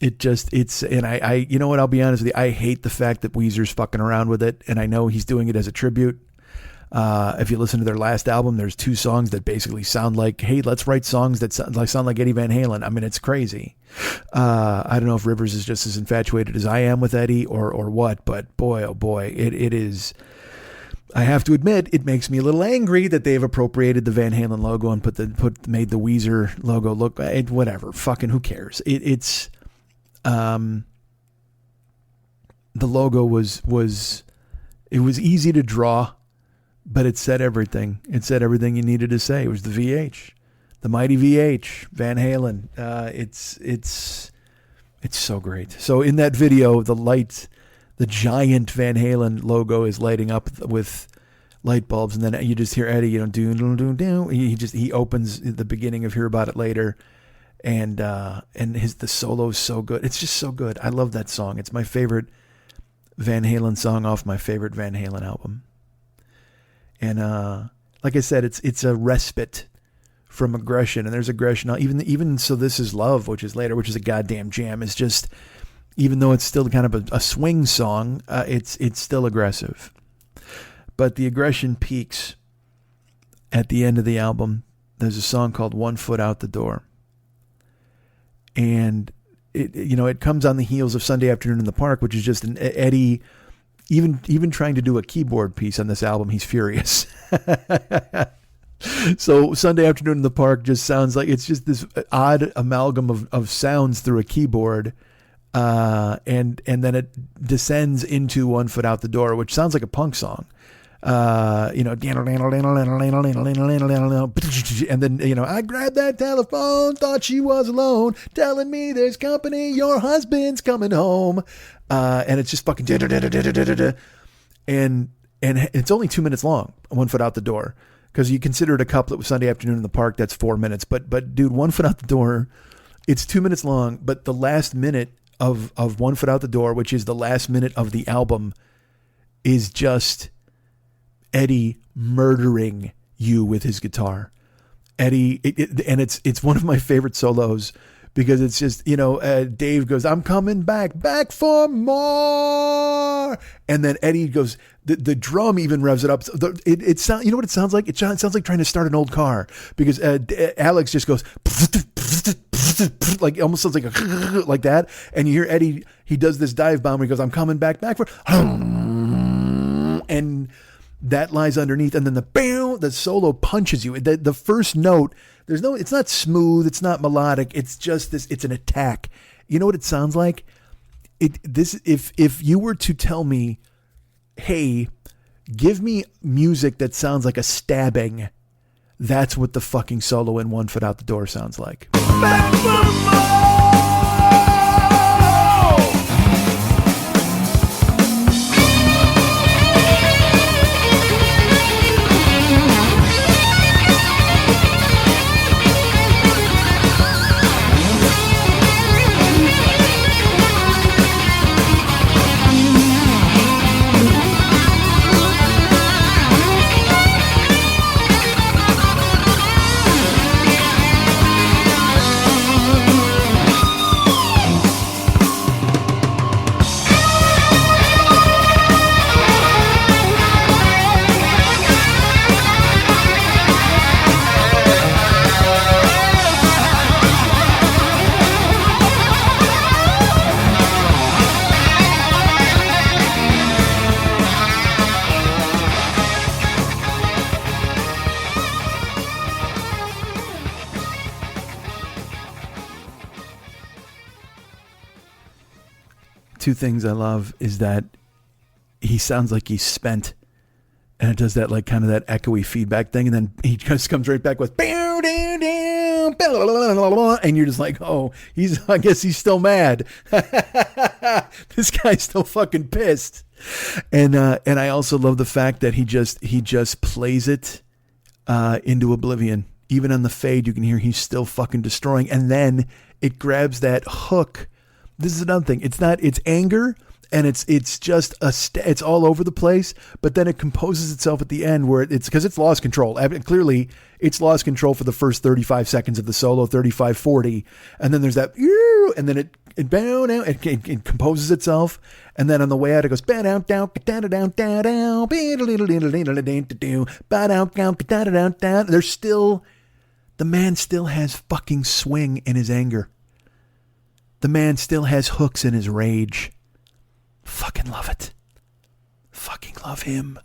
And I you know what, I'll be honest with you, I hate the fact that Weezer's fucking around with it, and I know he's doing it as a tribute. If you listen to their last album, there's 2 songs that basically sound like, hey, let's write songs that sound like Eddie Van Halen. I mean, it's crazy. I don't know if Rivers is just as infatuated as I am with Eddie or what, but boy, oh boy, it is. I have to admit, it makes me a little angry that they've appropriated the Van Halen logo and made the Weezer logo look, whatever. Fucking who cares? The logo was easy to draw, but it said everything. It said everything you needed to say. It was the VH, the mighty VH, Van Halen. It's so great. So in that video, the giant Van Halen logo is lighting up with light bulbs, and then you just hear Eddie, do. He opens the beginning of Hear About It Later. And the solo is so good. It's just so good. I love that song. It's my favorite Van Halen song off my favorite Van Halen album. And like I said, it's a respite from aggression, and there's aggression. Even So This Is Love, which is later, which is a goddamn jam, is just, even though it's still kind of a swing song, it's still aggressive. But the aggression peaks at the end of the album. There's a song called One Foot Out the Door. And it comes on the heels of Sunday Afternoon in the Park, which is just an Eddie, even trying to do a keyboard piece on this album, he's furious. So Sunday Afternoon in the Park just sounds like it's just this odd amalgam of sounds through a keyboard. and then it descends into One Foot Out the Door, which sounds like a punk song. And then, I grabbed that telephone, thought she was alone, telling me there's company, your husband's coming home. And it's just fucking, and it's only 2 minutes long, One Foot Out the Door. Because you consider it a couplet with Sunday Afternoon in the Park, that's 4 minutes. But dude, One Foot Out the Door, it's 2 minutes long, but the last minute of One Foot Out the Door, which is the last minute of the album, is just Eddie murdering you with his guitar. Eddie, and it's one of my favorite solos because it's just, Dave goes, I'm coming back for more. And then Eddie goes, the drum even revs it up. It sounds, you know what it sounds like? It sounds like trying to start an old car because Alex just goes, like, it almost sounds like like that. And you hear Eddie, he does this dive bomb where he goes, I'm coming back for, and that lies underneath, and then the solo punches you. The first note, it's not smooth, it's not melodic, it's just this, it's an attack. You know what it sounds like? If you were to tell me, hey, give me music that sounds like a stabbing, that's what the fucking solo in One Foot Out the Door sounds like. Back for more! Two things I love is that he sounds like he's spent, and it does that like kind of that echoey feedback thing, and then he just comes right back with and you're just like, oh, I guess he's still mad. This guy's still fucking pissed. And I also love the fact that he just plays it into oblivion. Even on the fade, you can hear he's still fucking destroying, and then it grabs that hook. This is another thing. It's anger, and it's just it's all over the place, but then it composes itself at the end where it's because it's lost control. Clearly, it's lost control for the first 35 seconds of the solo, 35, 40, and then there's that, and then it composes itself, and then on the way out it goes, the man still has fucking swing in his anger. The man still has hooks in his rage. Fucking love it. Fucking love him.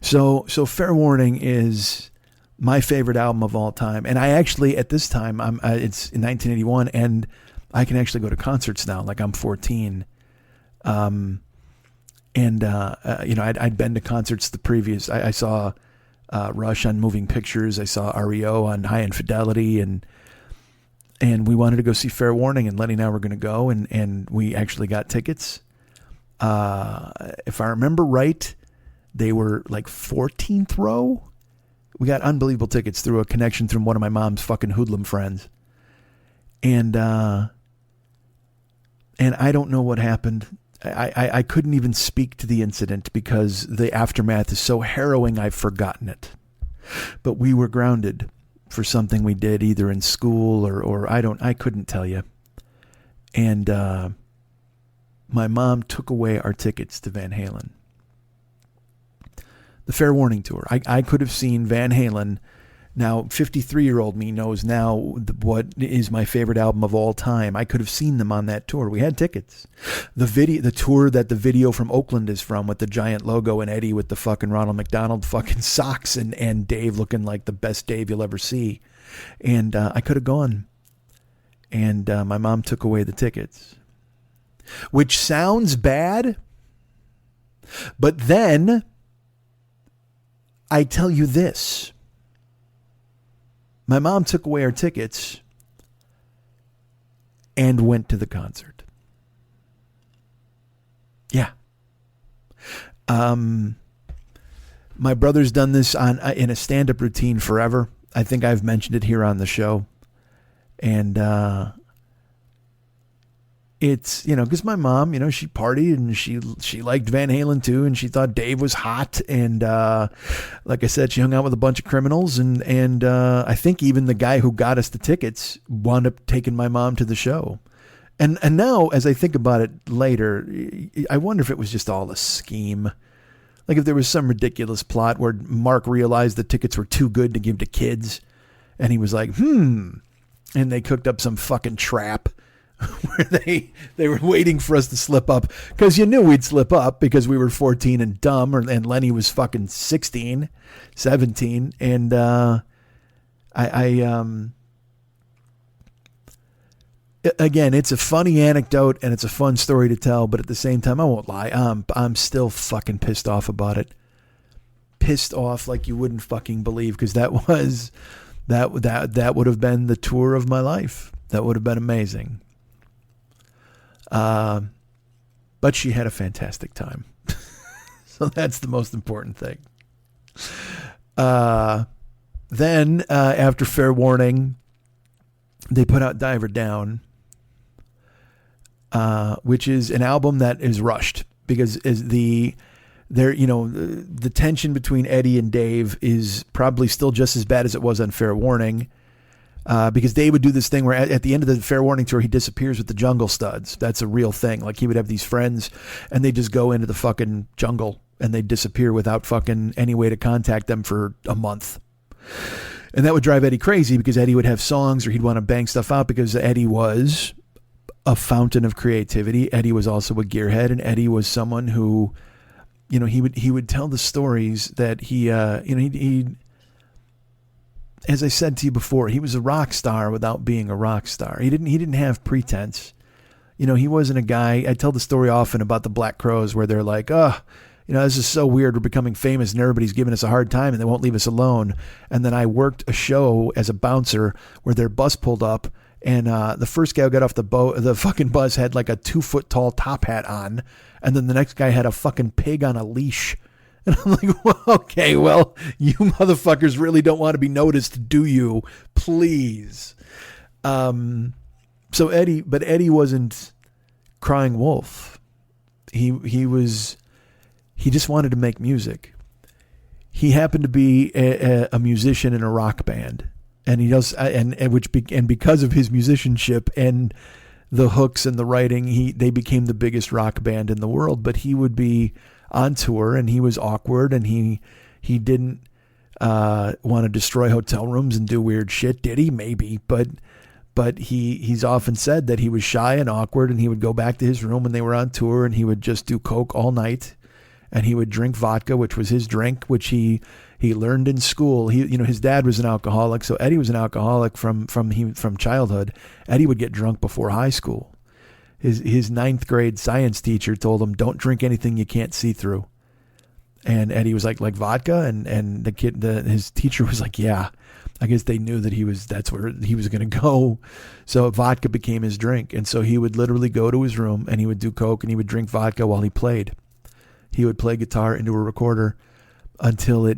So Fair Warning is my favorite album of all time. And I actually, at this time, it's in 1981, and I can actually go to concerts now. Like, I'm 14. I'd been to concerts the previous. I saw Rush on Moving Pictures. I saw REO on High Infidelity, and we wanted to go see Fair Warning, and Lenny and I were going to go, and we actually got tickets. If I remember right, they were like 14th row. We got unbelievable tickets through a connection from one of my mom's fucking hoodlum friends. And I don't know what happened. I couldn't even speak to the incident because the aftermath is so harrowing I've forgotten it. But we were grounded for something we did either in school or I couldn't tell you. And my mom took away our tickets to Van Halen. The Fair Warning tour. I could have seen Van Halen. Now, 53-year-old me knows now what is my favorite album of all time. I could have seen them on that tour. We had tickets. The tour that the video from Oakland is from, with the giant logo and Eddie with the fucking Ronald McDonald fucking socks and Dave looking like the best Dave you'll ever see. And I could have gone. and my mom took away the tickets, which sounds bad. But then I tell you this. My mom took away our tickets and went to the concert. Yeah. My brother's done this in a stand-up routine forever. I think I've mentioned it here on the show. And it's, because my mom, she partied and she liked Van Halen too, and she thought Dave was hot. And like I said, she hung out with a bunch of criminals, and I think even the guy who got us the tickets wound up taking my mom to the show. And now, as I think about it later, I wonder if it was just all a scheme. Like if there was some ridiculous plot where Mark realized the tickets were too good to give to kids, and he was like, and they cooked up some fucking trap where they were waiting for us to slip up, because you knew we'd slip up because we were 14 and dumb, and Lenny was fucking 16, 17. And again, it's a funny anecdote and it's a fun story to tell, but at the same time, I won't lie, I'm still fucking pissed off about it. Pissed off like you wouldn't fucking believe, because that would have been the tour of my life. That would have been amazing. But she had a fantastic time. So that's the most important thing. Then after Fair Warning, they put out Diver Down, which is an album that is rushed, because the tension between Eddie and Dave is probably still just as bad as it was on Fair Warning. Because Dave would do this thing where at the end of the Fair Warning tour, he disappears with the Jungle Studs. That's a real thing. Like he would have these friends and they just go into the fucking jungle and they disappear without fucking any way to contact them for a month. And that would drive Eddie crazy, because Eddie would have songs or he'd want to bang stuff out, because Eddie was a fountain of creativity. Eddie was also a gearhead, and Eddie was someone who, he would tell the stories that he as I said to you before, he was a rock star without being a rock star. He didn't have pretense. He wasn't a guy. I tell the story often about the Black Crowes, where they're like, this is so weird. We're becoming famous and everybody's giving us a hard time and they won't leave us alone. And then I worked a show as a bouncer where their bus pulled up, and the first guy who got off the fucking bus had like a 2-foot tall top hat on. And then the next guy had a fucking pig on a leash. And I'm like, well, okay, well, you motherfuckers really don't want to be noticed, do you? Please. So Eddie wasn't crying wolf. He just wanted to make music. He happened to be a musician in a rock band, and he does, and because of his musicianship and the hooks and the writing, they became the biggest rock band in the world. But he would be on tour, and he was awkward, and he didn't want to destroy hotel rooms and do weird shit, did he? Maybe, but he's often said that he was shy and awkward, and he would go back to his room when they were on tour, and he would just do coke all night, and he would drink vodka, which was his drink, which he learned in school. His dad was an alcoholic, so Eddie was an alcoholic from childhood. Eddie would get drunk before high school. His 9th grade science teacher told him, don't drink anything you can't see through. And Eddie was like vodka? And his teacher was like, yeah, I guess they knew that that's where he was going to go. So vodka became his drink. And so he would literally go to his room and he would do coke and he would drink vodka while he played. He would play guitar into a recorder until he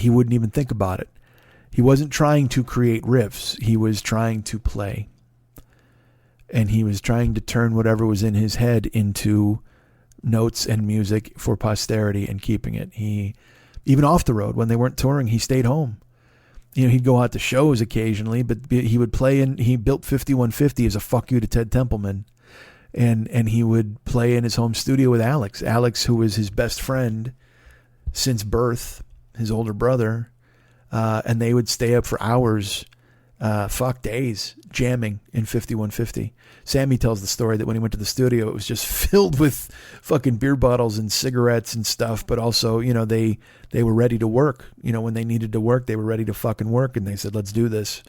wouldn't even think about it. He wasn't trying to create riffs. He was trying to play. And he was trying to turn whatever was in his head into notes and music for posterity and keeping it. Even off the road, when they weren't touring, he stayed home. He'd go out to shows occasionally, but he would play he built 5150 as a fuck you to Ted Templeman. And he would play in his home studio with Alex, who was his best friend since birth, his older brother. And they would stay up for hours, days, jamming in 5150. Sammy tells the story that when he went to the studio, it was just filled with fucking beer bottles and cigarettes and stuff. But also, they were ready to work. When they needed to work, they were ready to fucking work. And they said, let's do this.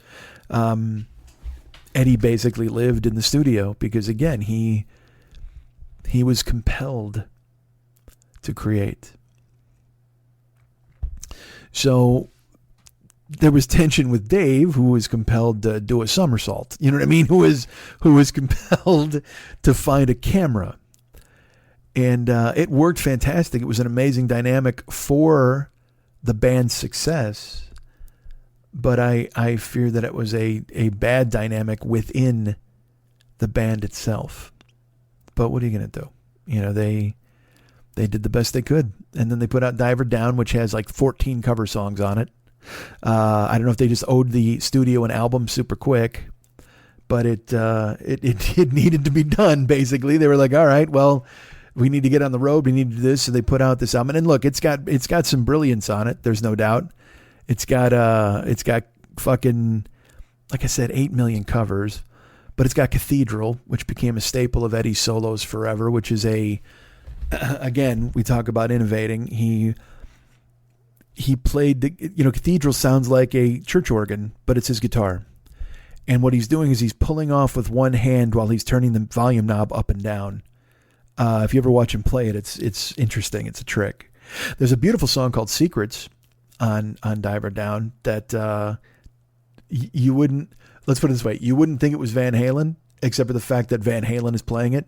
Eddie basically lived in the studio because, again, he was compelled to create. So there was tension with Dave, who was compelled to do a somersault. You know what I mean? Who was compelled to find a camera. And it worked fantastic. It was an amazing dynamic for the band's success. But I fear that it was a bad dynamic within the band itself. But what are you going to do? You know, they did the best they could. And then they put out Diver Down, which has like 14 cover songs on it. I don't know if they just owed the studio an album super quick, but it needed to be done. Basically, they were like, all right, well, we need to get on the road. We need to do this. So they put out this album, and look, it's got some brilliance on it. There's no doubt. It's got fucking, like I said, 8 million covers, but it's got Cathedral, which became a staple of Eddie's solos forever, which is again, we talk about innovating. He played Cathedral sounds like a church organ, but it's his guitar. And what he's doing is he's pulling off with one hand while he's turning the volume knob up and down. If you ever watch him play it, it's interesting. It's a trick. There's a beautiful song called Secrets on Diver Down that you wouldn't, let's put it this way, you wouldn't think it was Van Halen, except for the fact that Van Halen is playing it.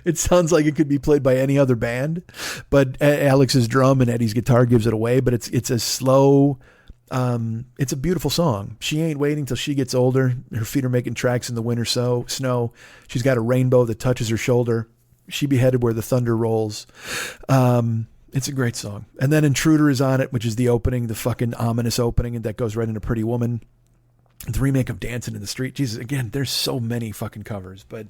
It sounds like it could be played by any other band, but Alex's drum and Eddie's guitar gives it away. But it's a slow, it's a beautiful song. She ain't waiting till she gets older. Her feet are making tracks in the winter snow. She's got a rainbow that touches her shoulder. She be headed where the thunder rolls. It's a great song. And then Intruder is on it, which is the opening, the fucking ominous opening, and that goes right into Pretty Woman. The remake of Dancing in the Street. Jesus, again, there's so many fucking covers. But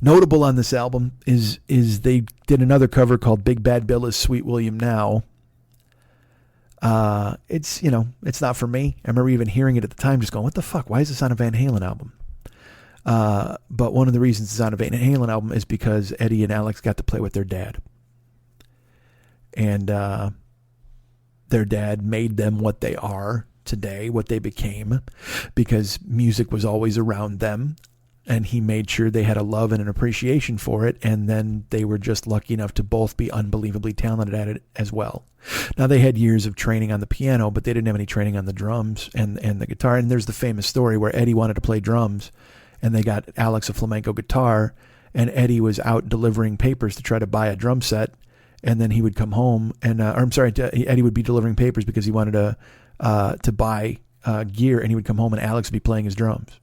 notable on this album is they did another cover called Big Bad Bill is Sweet William Now. It's not for me. I remember even hearing it at the time, just going, what the fuck? Why is this on a Van Halen album? But one of the reasons it's on a Van Halen album is because Eddie and Alex got to play with their dad. And their dad made them what they are today, what they became, because music was always around them, and he made sure they had a love and an appreciation for it, and then they were just lucky enough to both be unbelievably talented at it as well. Now, they had years of training on the piano, but they didn't have any training on the drums and the guitar. And there's the famous story where Eddie wanted to play drums, and they got Alex a flamenco guitar, and Eddie was out delivering papers to try to buy a drum set, and then he would come home and Eddie would be delivering papers because he wanted to buy gear, and he would come home and Alex would be playing his drums,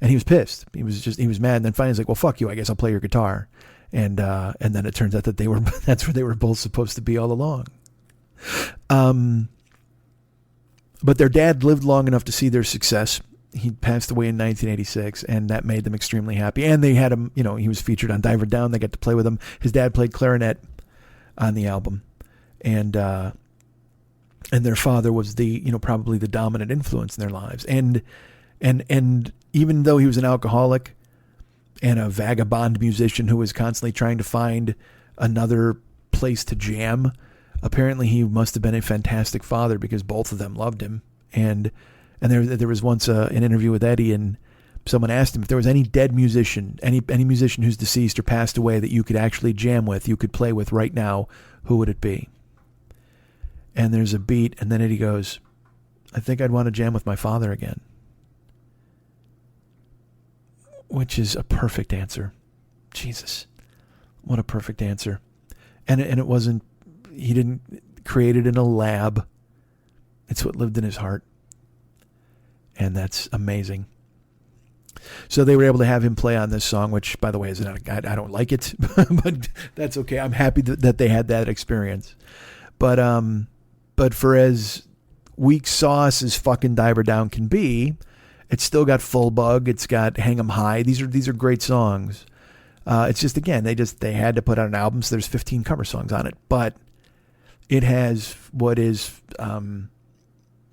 and he was pissed. He was mad. And then finally he's like, well, fuck you, I guess I'll play your guitar. And then it turns out that that's where they were both supposed to be all along. But their dad lived long enough to see their success. He passed away in 1986, and that made them extremely happy. And they had him, he was featured on Diver Down. They got to play with him. His dad played clarinet on the album, and their father was probably the dominant influence in their lives. And even though he was an alcoholic and a vagabond musician who was constantly trying to find another place to jam, apparently he must have been a fantastic father because both of them loved him. And there was once an interview with Eddie, and someone asked him if there was any dead musician, any musician who's deceased or passed away that you could actually jam with, you could play with right now, who would it be? And there's a beat, and then Eddie goes, I think I'd want to jam with my father again. Which is a perfect answer. Jesus. What a perfect answer. And it wasn't, he didn't create it in a lab. It's what lived in his heart. And that's amazing. So they were able to have him play on this song, which, by the way, I don't like it, but that's okay. I'm happy that they had that experience. But for as weak sauce as fucking Diver Down can be, it's still got Full Bug. It's got Hang 'Em High. These are great songs. It's just, again, they had to put out an album, so there's 15 cover songs on it. But it has what is,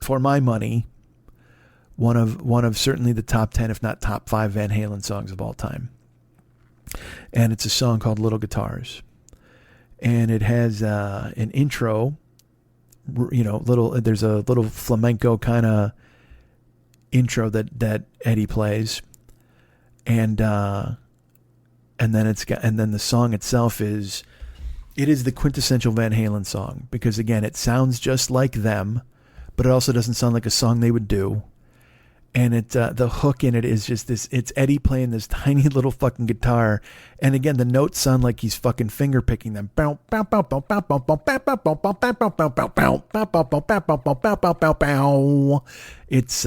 for my money, one of certainly the top 10, if not top 5 Van Halen songs of all time. And it's a song called Little Guitars. And it has an intro, there's a little flamenco kind of intro that Eddie plays, and then the song itself is the quintessential Van Halen song, because again, it sounds just like them, but it also doesn't sound like a song they would do. And the hook in it is just this, it's Eddie playing this tiny little fucking guitar. And again, the notes sound like he's fucking finger picking them. It's,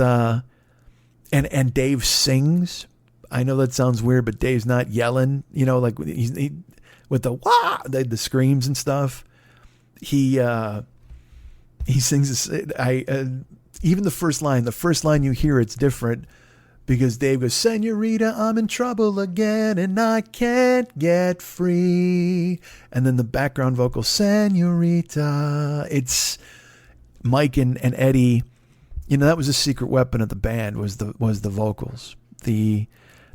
and Dave sings. I know that sounds weird, but Dave's not yelling, like he with the wah, the screams and stuff. He sings this, even the first line you hear, it's different, because Dave goes, "Senorita, I'm in trouble again and I can't get free." And then the background vocal, "Senorita." It's Mike and Eddie, that was a secret weapon of the band, was the vocals. The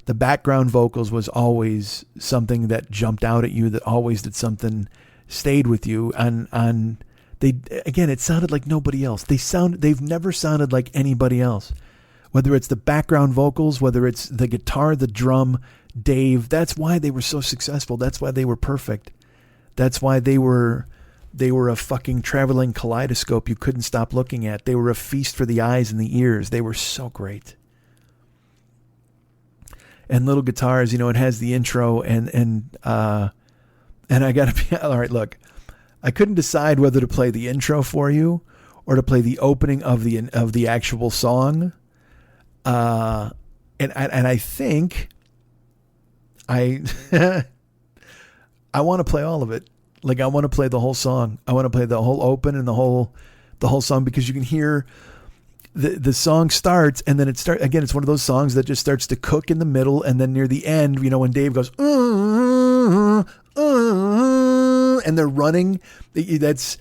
background vocals was always something that jumped out at you, that always did something, stayed with you. It sounded like nobody else. They've never sounded like anybody else. Whether it's the background vocals, whether it's the guitar, the drum, Dave, that's why they were so successful. That's why they were perfect. That's why they were a fucking traveling kaleidoscope you couldn't stop looking at. They were a feast for the eyes and the ears. They were so great. And Little Guitars, it has the intro and I gotta be, all right, look, I couldn't decide whether to play the intro for you or to play the opening of the actual song. And I think I want to play all of it. Like, I want to play the whole song. I want to play the whole open and the whole song, because you can hear the song starts, and then it's one of those songs that just starts to cook in the middle, and then near the end, when Dave goes, and they're running, there's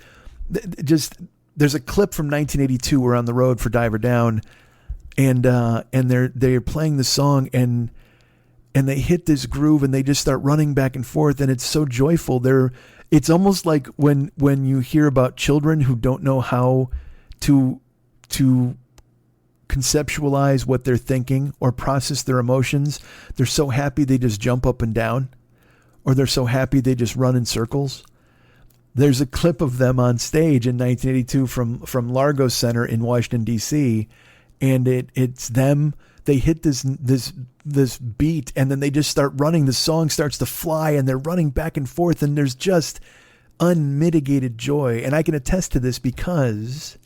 a clip from 1982. We're on the road for Diver Down, and they're playing the song, and they hit this groove, and they just start running back and forth, and it's so joyful. It's almost like when you hear about children who don't know how to conceptualize what they're thinking or process their emotions. They're so happy they just jump up and down, or they're so happy they just run in circles. There's a clip of them on stage in 1982 from Largo Center in Washington, D.C., and it's them. They hit this beat, and then they just start running. The song starts to fly, and they're running back and forth, and there's just unmitigated joy. And I can attest to this because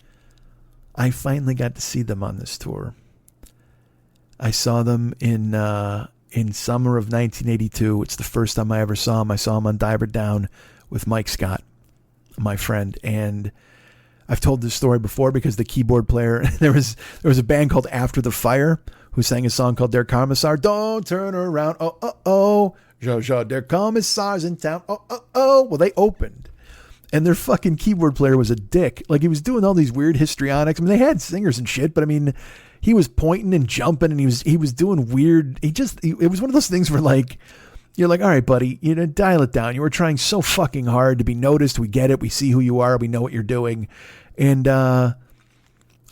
I finally got to see them on this tour. I saw them in summer of 1982. It's the first time I ever saw them. I saw them on Diver Down with Mike Scott, my friend. And I've told this story before because the keyboard player, there was a band called After the Fire who sang a song called Der Kommissar. Don't turn around. Oh. Jojo, Der Kommissar's in town. Oh. Well, they opened. And their fucking keyboard player was a dick. Like, he was doing all these weird histrionics. I mean, they had singers and shit, but I mean, he was pointing and jumping, and he was doing weird. It was one of those things where, like, you're like, all right, buddy, dial it down. You were trying so fucking hard to be noticed. We get it. We see who you are. We know what you're doing. And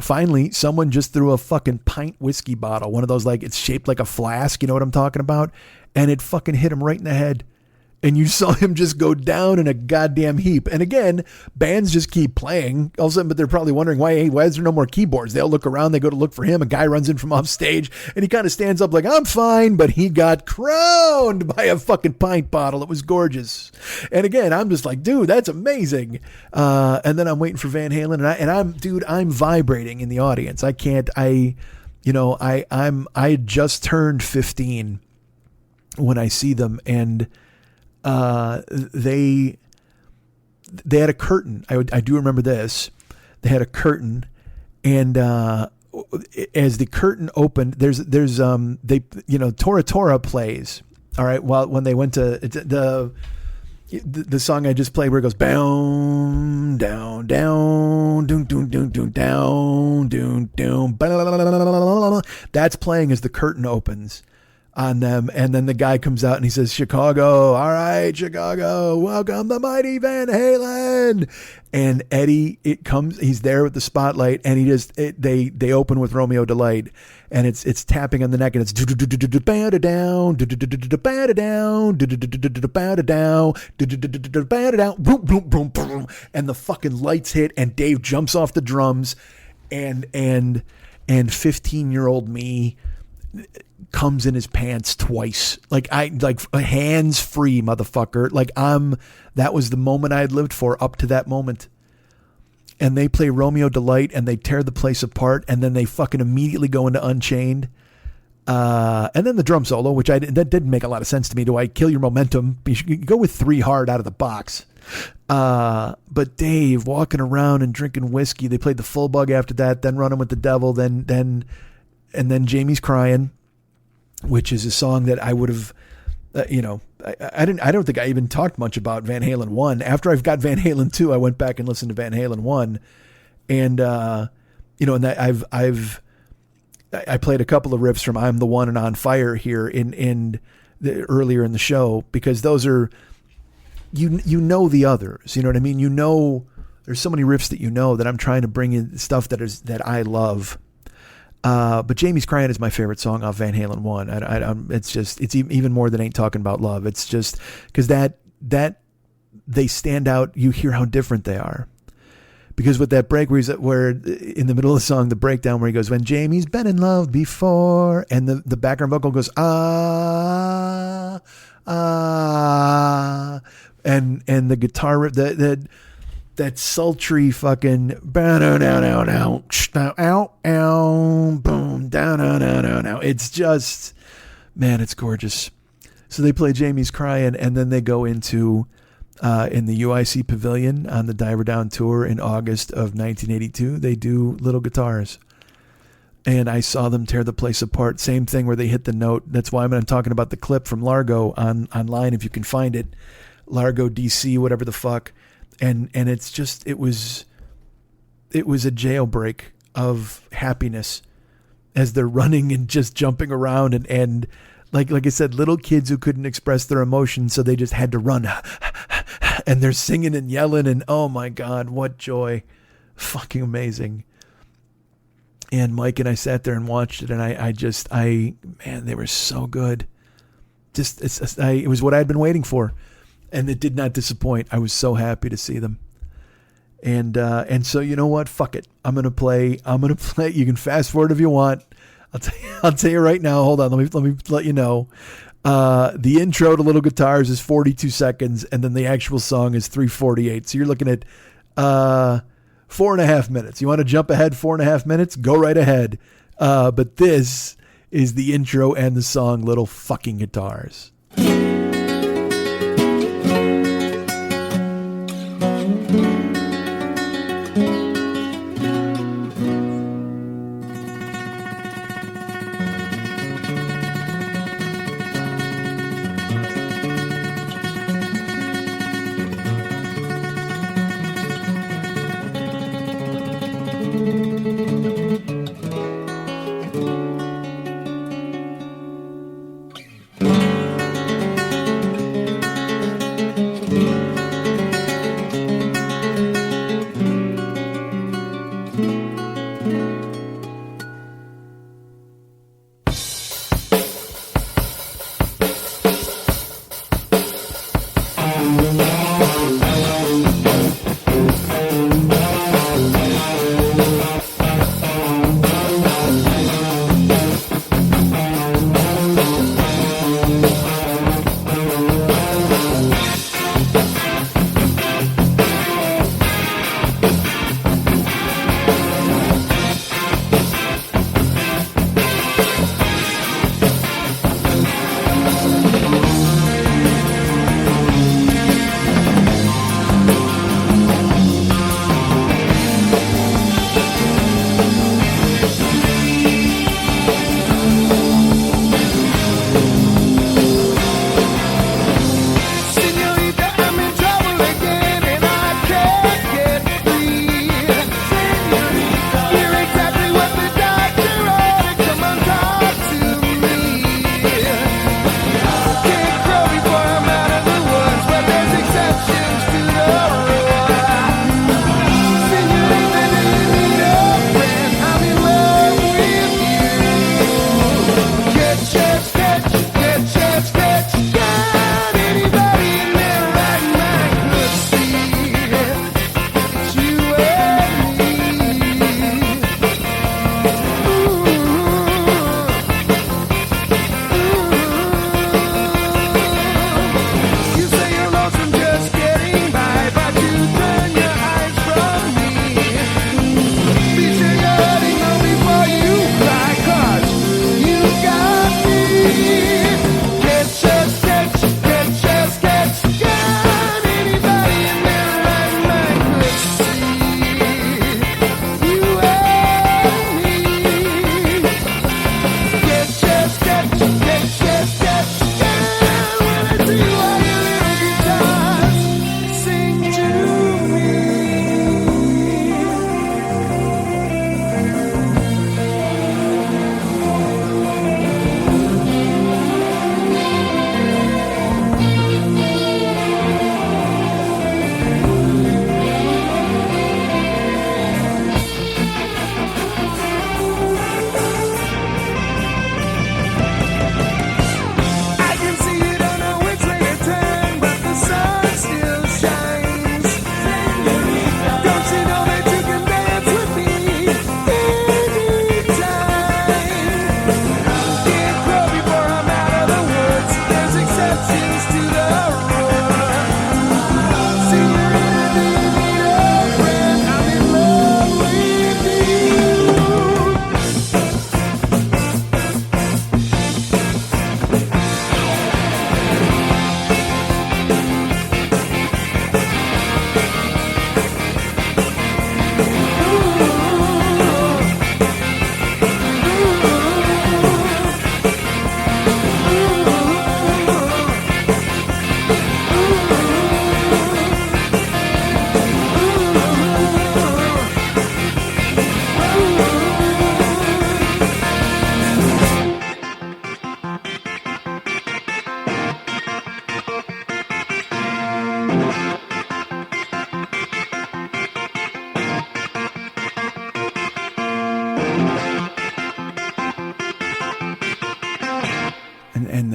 finally, someone just threw a fucking pint whiskey bottle, one of those, like, it's shaped like a flask. You know what I'm talking about? And it fucking hit him right in the head. And you saw him just go down in a goddamn heap. And again, bands just keep playing. All of a sudden, but they're probably wondering, why is there no more keyboards? They'll look around, they go to look for him. A guy runs in from off stage, and he kind of stands up like, I'm fine. But he got crowned by a fucking pint bottle. It was gorgeous. And again, I'm just like, dude, that's amazing. And then I'm waiting for Van Halen, and I'm vibrating in the audience. I just turned 15 when I see them, and they had a curtain. I do remember this. They had a curtain, and as the curtain opened, there's Tora Tora plays. All right, when they went to the song I just played, where it goes down down down doon doon doon doon down doon doon, that's playing as the curtain opens. on them. And then the guy comes out and he says, Chicago, all right, Chicago, welcome the mighty Van Halen. And Eddie, he's there with the spotlight, and they open with Romeo Delight, and it's tapping on the neck, and it's bow down, down, and the fucking lights hit, and Dave jumps off the drums, and 15-year-old me comes in his pants twice. Like hands free, motherfucker. Like that was the moment I had lived for up to that moment. And they play Romeo Delight and they tear the place apart, and then they fucking immediately go into Unchained. And then the drum solo, which that didn't make a lot of sense to me. Do I kill your momentum? You should go with 3 hard out of the box. But Dave walking around and drinking whiskey. They played the Full Bug after that, then Running with the Devil, then Jamie's Crying, which is a song that I would have, I don't think I even talked much about Van Halen 1. After I've got Van Halen 2, I went back and listened to Van Halen 1, and and that I played a couple of riffs from I'm the One and On Fire here earlier in the show, because those are, the others, you know what I mean? There's so many riffs that I'm trying to bring in stuff that I love. But Jamie's Crying is my favorite song off Van Halen 1. It's even more than Ain't Talking About Love. It's just because that they stand out. You hear how different they are. Because with that break where in the middle of the song, the breakdown where he goes, when Jamie's been in love before, and the background vocal goes, ah, ah, and the guitar riff, that sultry fucking boom down. It's just, man, it's gorgeous. So they play Jamie's Crying, and then they go into in the UIC Pavilion on the Diver Down tour in August of 1982. They do Little Guitars, and I saw them tear the place apart. Same thing where they hit the note. That's why I'm talking about the clip from Largo online if you can find it, Largo DC, whatever the fuck. And it's just, it was a jailbreak of happiness as they're running and just jumping around and like I said, little kids who couldn't express their emotions, so they just had to run, and they're singing and yelling, and oh my God, what joy. Fucking amazing. And Mike and I sat there and watched it, and man, they were so good. It was what I'd been waiting for. And it did not disappoint. I was so happy to see them. And so, you know what? Fuck it. I'm gonna play. You can fast forward if you want. I'll tell you right now. Hold on. Let me let you know. The intro to Little Guitars is 42 seconds, and then the actual song is 3:48. So you're looking at 4.5 minutes. You want to jump ahead 4.5 minutes? Go right ahead. But this is the intro and the song Little Fucking Guitars.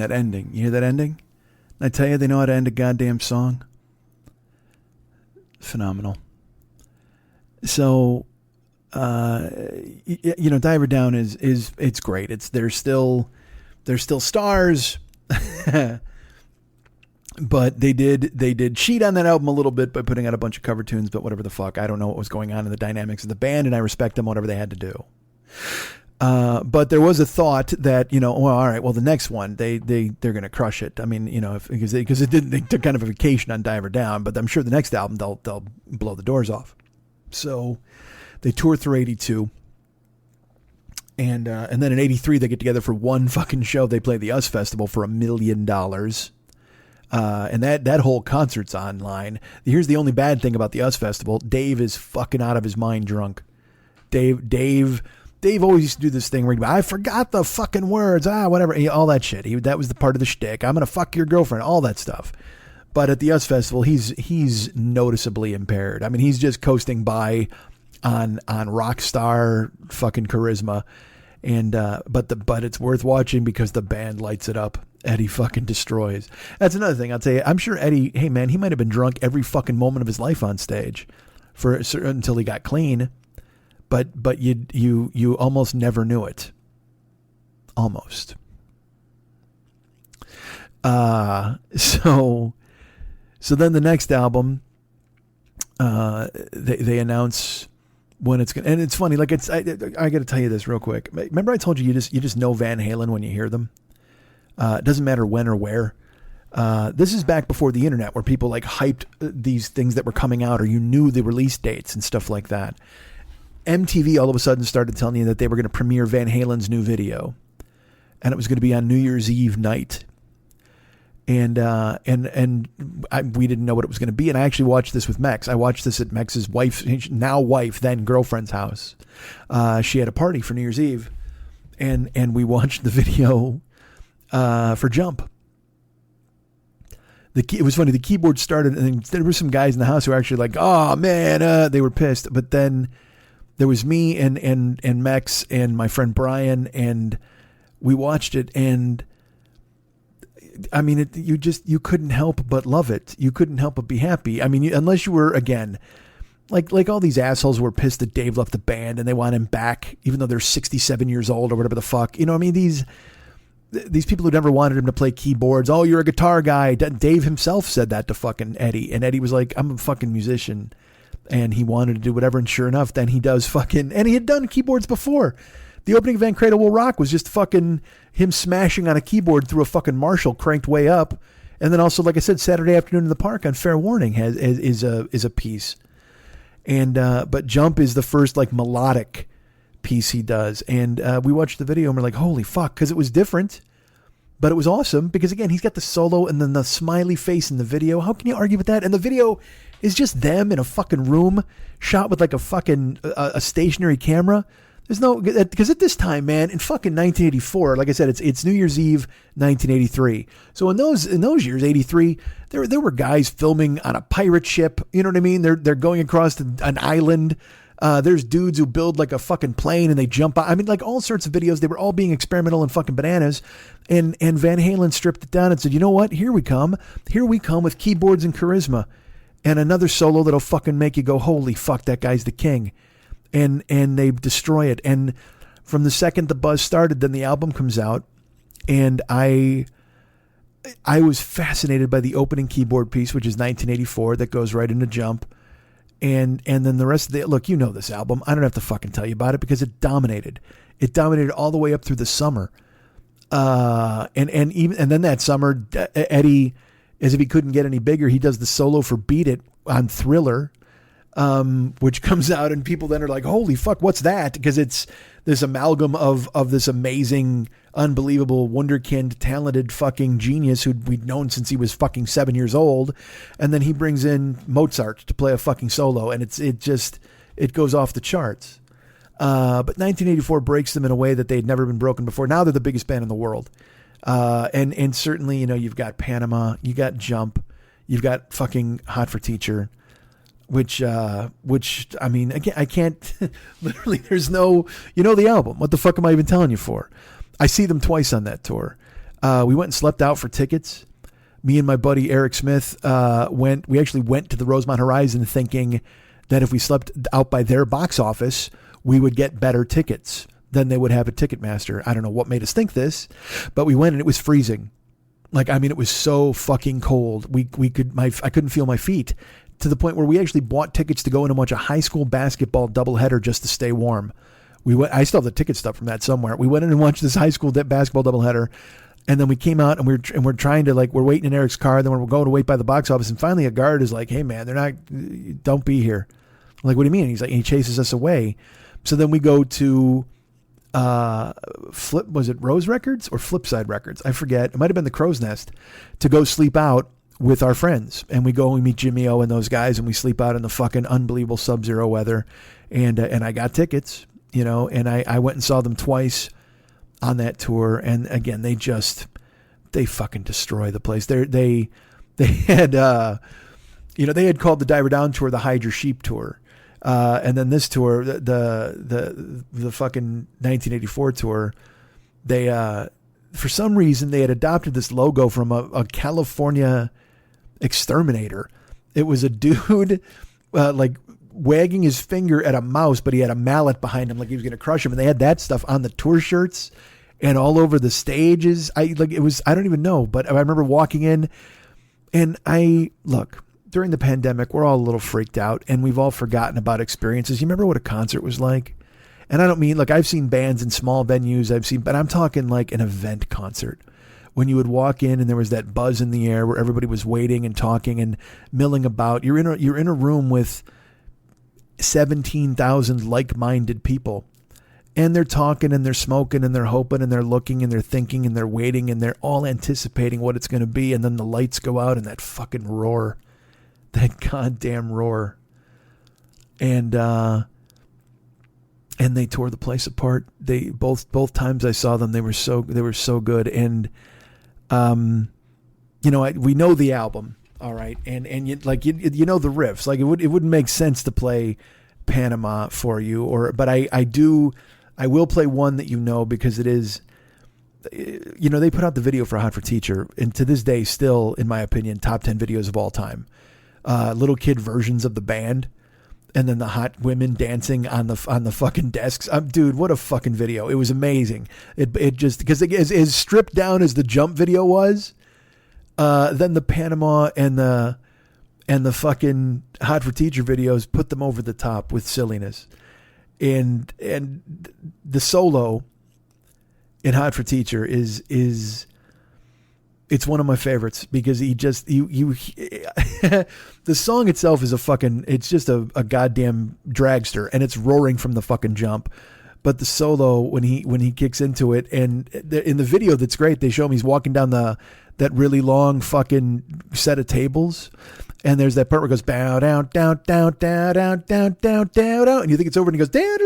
that ending. You hear that ending? I tell you, they know how to end a goddamn song. Phenomenal. So, you know, Diver Down is it's great. They're still stars, but they did cheat on that album a little bit by putting out a bunch of cover tunes. But whatever the fuck, I don't know what was going on in the dynamics of the band, and I respect them whatever they had to do. But there was a thought that, you know, well, all right, well, the next one they're going to crush it. I mean, you know, because they took kind of a vacation on Diver Down, but I'm sure the next album they'll blow the doors off. So they tour through 82, and then in 83 they get together for one fucking show. They play the US Festival for $1 million, and that whole concert's online. Here's the only bad thing about the US Festival: Dave is fucking out of his mind drunk. Dave always used to do this thing where he'd be, I forgot the fucking words, whatever, all that shit. That was the part of the shtick. I'm gonna fuck your girlfriend, all that stuff. But at the US Festival, he's noticeably impaired. I mean, he's just coasting by on rock star fucking charisma, and but it's worth watching because the band lights it up. Eddie fucking destroys. That's another thing I'll tell you. I'm sure Eddie, hey man, he might have been drunk every fucking moment of his life on stage until he got clean. But you almost never knew it. Almost. So then the next album, they announce when it's gonna, and it's funny. Like I got to tell you this real quick. Remember I told you you just know Van Halen when you hear them. It doesn't matter when or where. This is back before the internet, where people like hyped these things that were coming out, or you knew the release dates and stuff like that. MTV all of a sudden started telling you that they were going to premiere Van Halen's new video, and it was going to be on New Year's Eve night. And we didn't know what it was going to be. And I actually watched this with Mex. I watched this at Mex's now wife, then girlfriend's house. She had a party for New Year's Eve, and we watched the video for Jump. It was funny. The keyboard started, and there were some guys in the house who were actually like, "Oh man," they were pissed. But then there was me and Mex and my friend Brian, and we watched it, and I mean, you couldn't help but love it. You couldn't help but be happy. I mean, unless you were, again, like all these assholes were pissed that Dave left the band and they want him back, even though they're 67 years old or whatever the fuck. You know, I mean, these people who never wanted him to play keyboards. Oh, you're a guitar guy. Dave himself said that to fucking Eddie, and Eddie was like, I'm a fucking musician. And he wanted to do whatever, and sure enough, then he does fucking, and he had done keyboards before. The opening of Van Cradle Will Rock was just fucking him smashing on a keyboard through a fucking Marshall cranked way up. And then also, like I said, Saturday Afternoon in the Park on Fair Warning is a piece. And but Jump is the first like melodic piece he does. And we watched the video and we're like, holy fuck, because it was different. But it was awesome because, again, he's got the solo and then the smiley face in the video. How can you argue with that? And the video is just them in a fucking room shot with like a fucking a stationary camera. There's no, because at this time, man, in fucking 1984, like I said, it's New Year's Eve, 1983. So in those years, 83, there were guys filming on a pirate ship. You know what I mean? They're going across an island. There's dudes who build like a fucking plane and they jump out. I mean, like all sorts of videos. They were all being experimental and fucking bananas. And Van Halen stripped it down and said, you know what? Here we come. Here we come with keyboards and charisma and another solo that'll fucking make you go, holy fuck, that guy's the king. And they destroy it. And from the second the buzz started, then the album comes out, and I was fascinated by the opening keyboard piece, which is 1984, that goes right into Jump. And then the rest of the, look, you know this album. I don't have to fucking tell you about it because it dominated. It dominated all the way up through the summer. And then that summer, Eddie, as if he couldn't get any bigger, he does the solo for Beat It on Thriller, which comes out, and people then are like, holy fuck, what's that? Because it's this amalgam of this amazing, unbelievable, wunderkind, talented fucking genius who we'd known since he was fucking 7 years old. And then he brings in Mozart to play a fucking solo, and it goes off the charts. But 1984 breaks them in a way that they'd never been broken before. Now they're the biggest band in the world. And certainly, you know, you've got Panama, you got Jump, you've got fucking Hot for Teacher, which I mean, again, I can't literally, there's no, you know, the album, what the fuck am I even telling you for? I see them twice on that tour. We went and slept out for tickets. Me and my buddy Eric Smith we actually went to the Rosemont Horizon thinking that if we slept out by their box office, we would get better tickets than they would have at Ticketmaster. I don't know what made us think this, but we went and it was freezing. Like, I mean, it was so fucking cold. I couldn't feel my feet, to the point where we actually bought tickets to go and watch a high school basketball doubleheader just to stay warm. I still have the ticket stuff from that somewhere. We went in and watched this high school basketball doubleheader. And then we came out and we're trying to, like, we're waiting in Eric's car. Then we're going to wait by the box office. And finally a guard is like, hey man, don't be here. I'm like, what do you mean? He's like, he chases us away. So then we go to, was it Rose Records or Flipside Records? I forget. It might've been the Crow's Nest, to go sleep out with our friends. And we go and we meet Jimmy O and those guys, and we sleep out in the fucking unbelievable sub-zero weather. And I got tickets, and I went and saw them twice on that tour, and again, they fucking destroy the place. They had they had called the Diver Down tour the Hide Your Sheep tour, and then this tour, the fucking 1984 tour, they for some reason they had adopted this logo from a California exterminator. It was a dude like wagging his finger at a mouse, but he had a mallet behind him like he was going to crush him. And they had that stuff on the tour shirts and all over the stages. I don't even know, but I remember walking in, and during the pandemic, we're all a little freaked out and we've all forgotten about experiences. You remember what a concert was like? And I don't mean, like, I've seen bands in small venues, but I'm talking like an event concert, when you would walk in and there was that buzz in the air where everybody was waiting and talking and milling about. You're in a room with 17,000 like-minded people, and they're talking and they're smoking and they're hoping and they're looking and they're thinking and they're waiting and they're all anticipating what it's going to be. And then the lights go out and that fucking roar, that goddamn roar. And they tore the place apart. They both times I saw them, they were so good. And, we know the album. All right. And you know the riffs, like it wouldn't make sense to play Panama for you, but I will play one that, because it is, they put out the video for Hot for Teacher, and to this day, still, in my opinion, top 10 videos of all time. Little kid versions of the band, and then the hot women dancing on the fucking desks. Dude, what a fucking video. It was amazing. It just, because as stripped down as the Jump video was, then the Panama and the fucking Hot for Teacher videos put them over the top with silliness. And the solo in Hot for Teacher is it's one of my favorites, because the song itself is it's just a goddamn dragster, and it's roaring from the fucking jump. But the solo, when he kicks into it, and in the video that's great, they show him he's walking down that really long fucking set of tables, and there's that part where it goes bow down down down down down down down down, and you think it's over, and he goes down,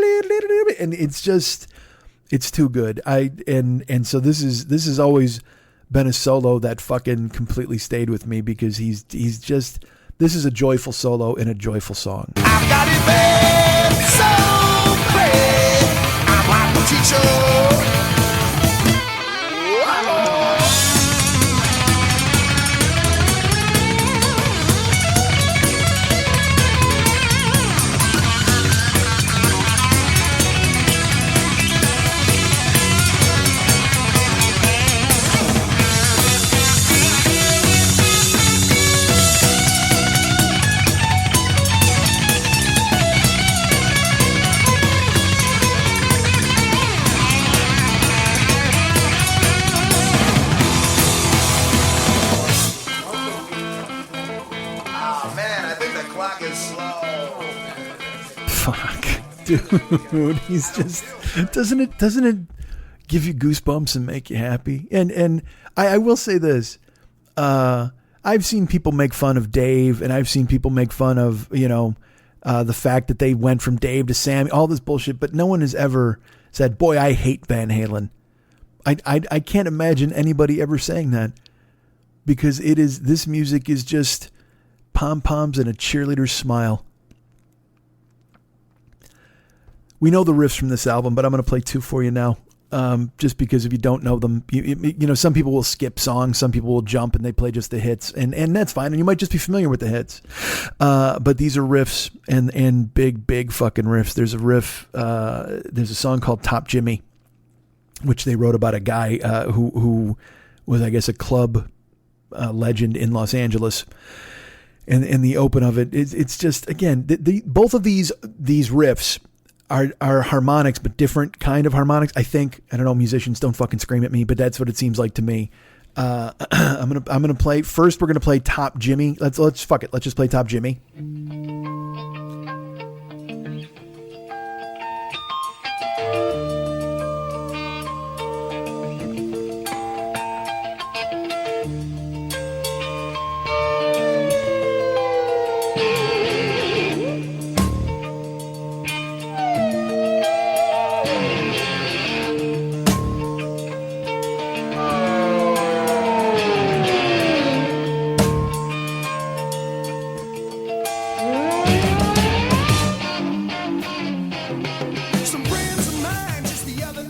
and it's too good. And so this has always been a solo that fucking completely stayed with me, because this is a joyful solo in a joyful song. I've got it bad, so bad. I'm like a teacher. Dude, he's just, doesn't it give you goosebumps and make you happy? And I will say this, I've seen people make fun of Dave, and I've seen people make fun of, the fact that they went from Dave to Sammy, all this bullshit, but no one has ever said, boy, I hate Van Halen. I can't imagine anybody ever saying that, because this music is just pom-poms and a cheerleader's smile. We know the riffs from this album, but I'm going to play two for you now. just because if you don't know them, you know, some people will skip songs, some people will jump and they play just the hits, and that's fine. And you might just be familiar with the hits. But these are riffs and big fucking riffs. There's a riff, there's a song called Top Jimmy, which they wrote about a guy who was, I guess, a club legend in Los Angeles. And the open of it's just, again, both of these riffs are harmonics, but different kind of harmonics. I think, I don't know, musicians don't fucking scream at me, but that's what it seems like to me. I'm gonna play first. We're gonna play Top Jimmy. Let's fuck it. Let's just play Top Jimmy.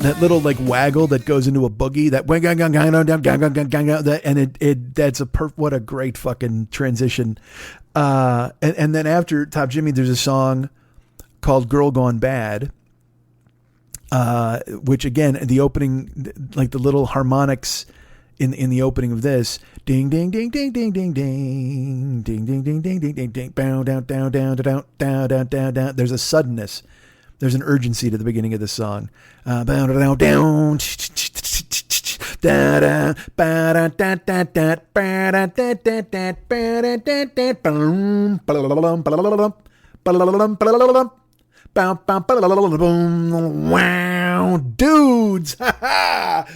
That little like waggle that goes into a boogie, that and that's what a great fucking transition. And then after Top Jimmy, there's a song called Girl Gone Bad, which again, the opening, like the little harmonics in the opening of this, ding ding ding ding ding ding ding ding ding ding ding ding ding ding, down down down down down down down down down. There's a suddenness. There's an urgency to the beginning of the song. Wow, dudes.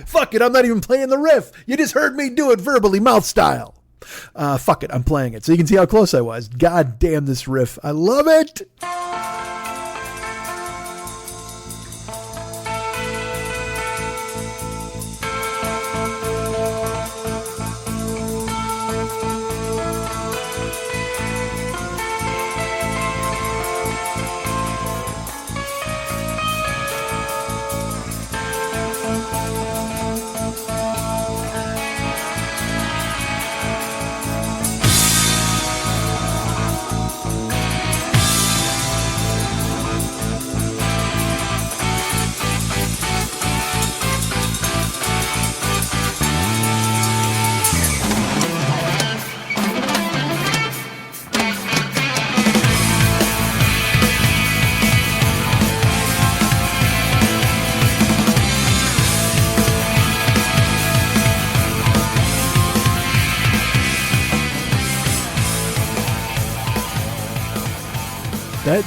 Fuck it, I'm not even playing the riff. You just heard me do it verbally, mouth style. Fuck it, I'm playing it. So you can see how close I was. God damn this riff. I love it.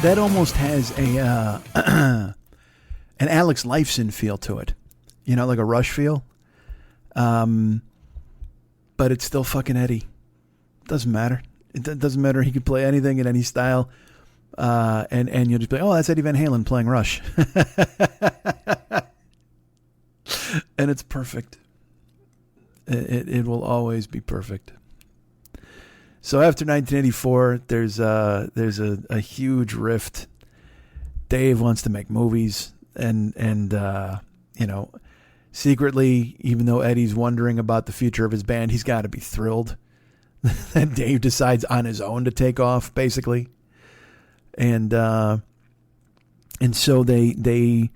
That almost has a an Alex Lifeson feel to it, you know, like a Rush feel. But it's still fucking Eddie. Doesn't matter. It doesn't matter. He could play anything in any style, and you'll just be like, oh, that's Eddie Van Halen playing Rush, and it's perfect. It will always be perfect. So after 1984, there's a huge rift. Dave wants to make movies, and you know, secretly, even though Eddie's wondering about the future of his band, he's got to be thrilled that Dave decides on his own to take off, basically. And so they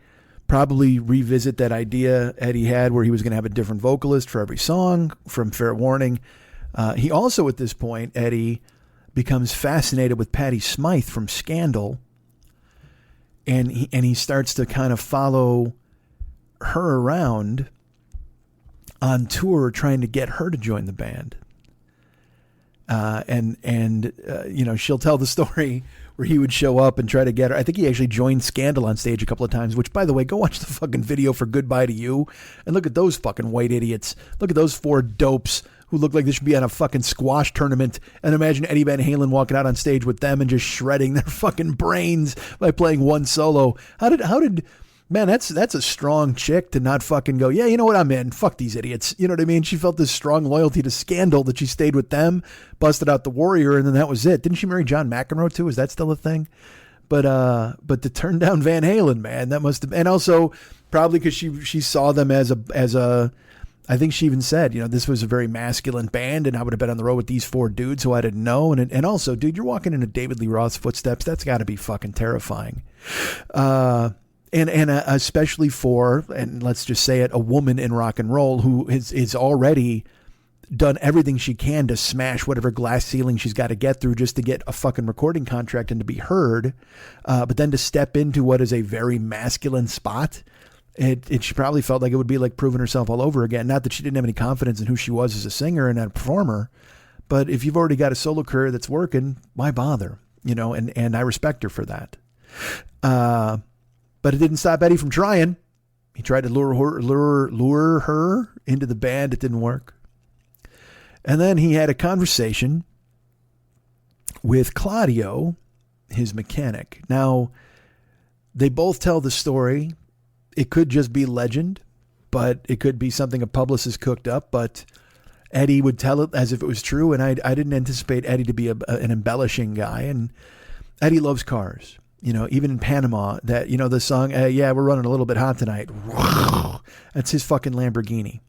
probably revisit that idea Eddie had where he was going to have a different vocalist for every song from Fair Warning. He also, at this point, Eddie becomes fascinated with Patti Smythe from Scandal, and he starts to kind of follow her around on tour, trying to get her to join the band. You know, she'll tell the story where he would show up and try to get her. I think he actually joined Scandal on stage a couple of times, which, by the way, go watch the fucking video for Goodbye to You and look at those fucking white idiots. Look at those four dopes who look like they should be on a fucking squash tournament, and imagine Eddie Van Halen walking out on stage with them and just shredding their fucking brains by playing one solo. How did man, that's a strong chick to not fucking go, yeah, you know what, I'm in. Fuck these idiots. You know what I mean? She felt this strong loyalty to Scandal that she stayed with them, busted out the Warrior, and then that was it. Didn't she marry John McEnroe too? Is that still a thing? But to turn down Van Halen, man, that must have, and also Probably because she saw them as a. I think she even said, this was a very masculine band, and I would have been on the road with these 4 dudes who I didn't know. And also, dude, you're walking into David Lee Roth's footsteps. That's got to be fucking terrifying. And especially for, and let's just say it, a woman in rock and roll who is already done everything she can to smash whatever glass ceiling she's got to get through just to get a fucking recording contract and to be heard. But then to step into what is a very masculine spot. She probably felt like it would be like proving herself all over again. Not that she didn't have any confidence in who she was as a singer and a performer, but if you've already got a solo career that's working, why bother? And I respect her for that. But it didn't stop Eddie from trying. He tried to lure her into the band. It didn't work. And then he had a conversation with Claudio, his mechanic. Now, they both tell the story. It could just be legend, but it could be something a publicist cooked up. But Eddie would tell it as if it was true, and I didn't anticipate Eddie to be an embellishing guy. And Eddie loves cars. Even in Panama, that the song, yeah, we're running a little bit hot tonight. That's his fucking Lamborghini.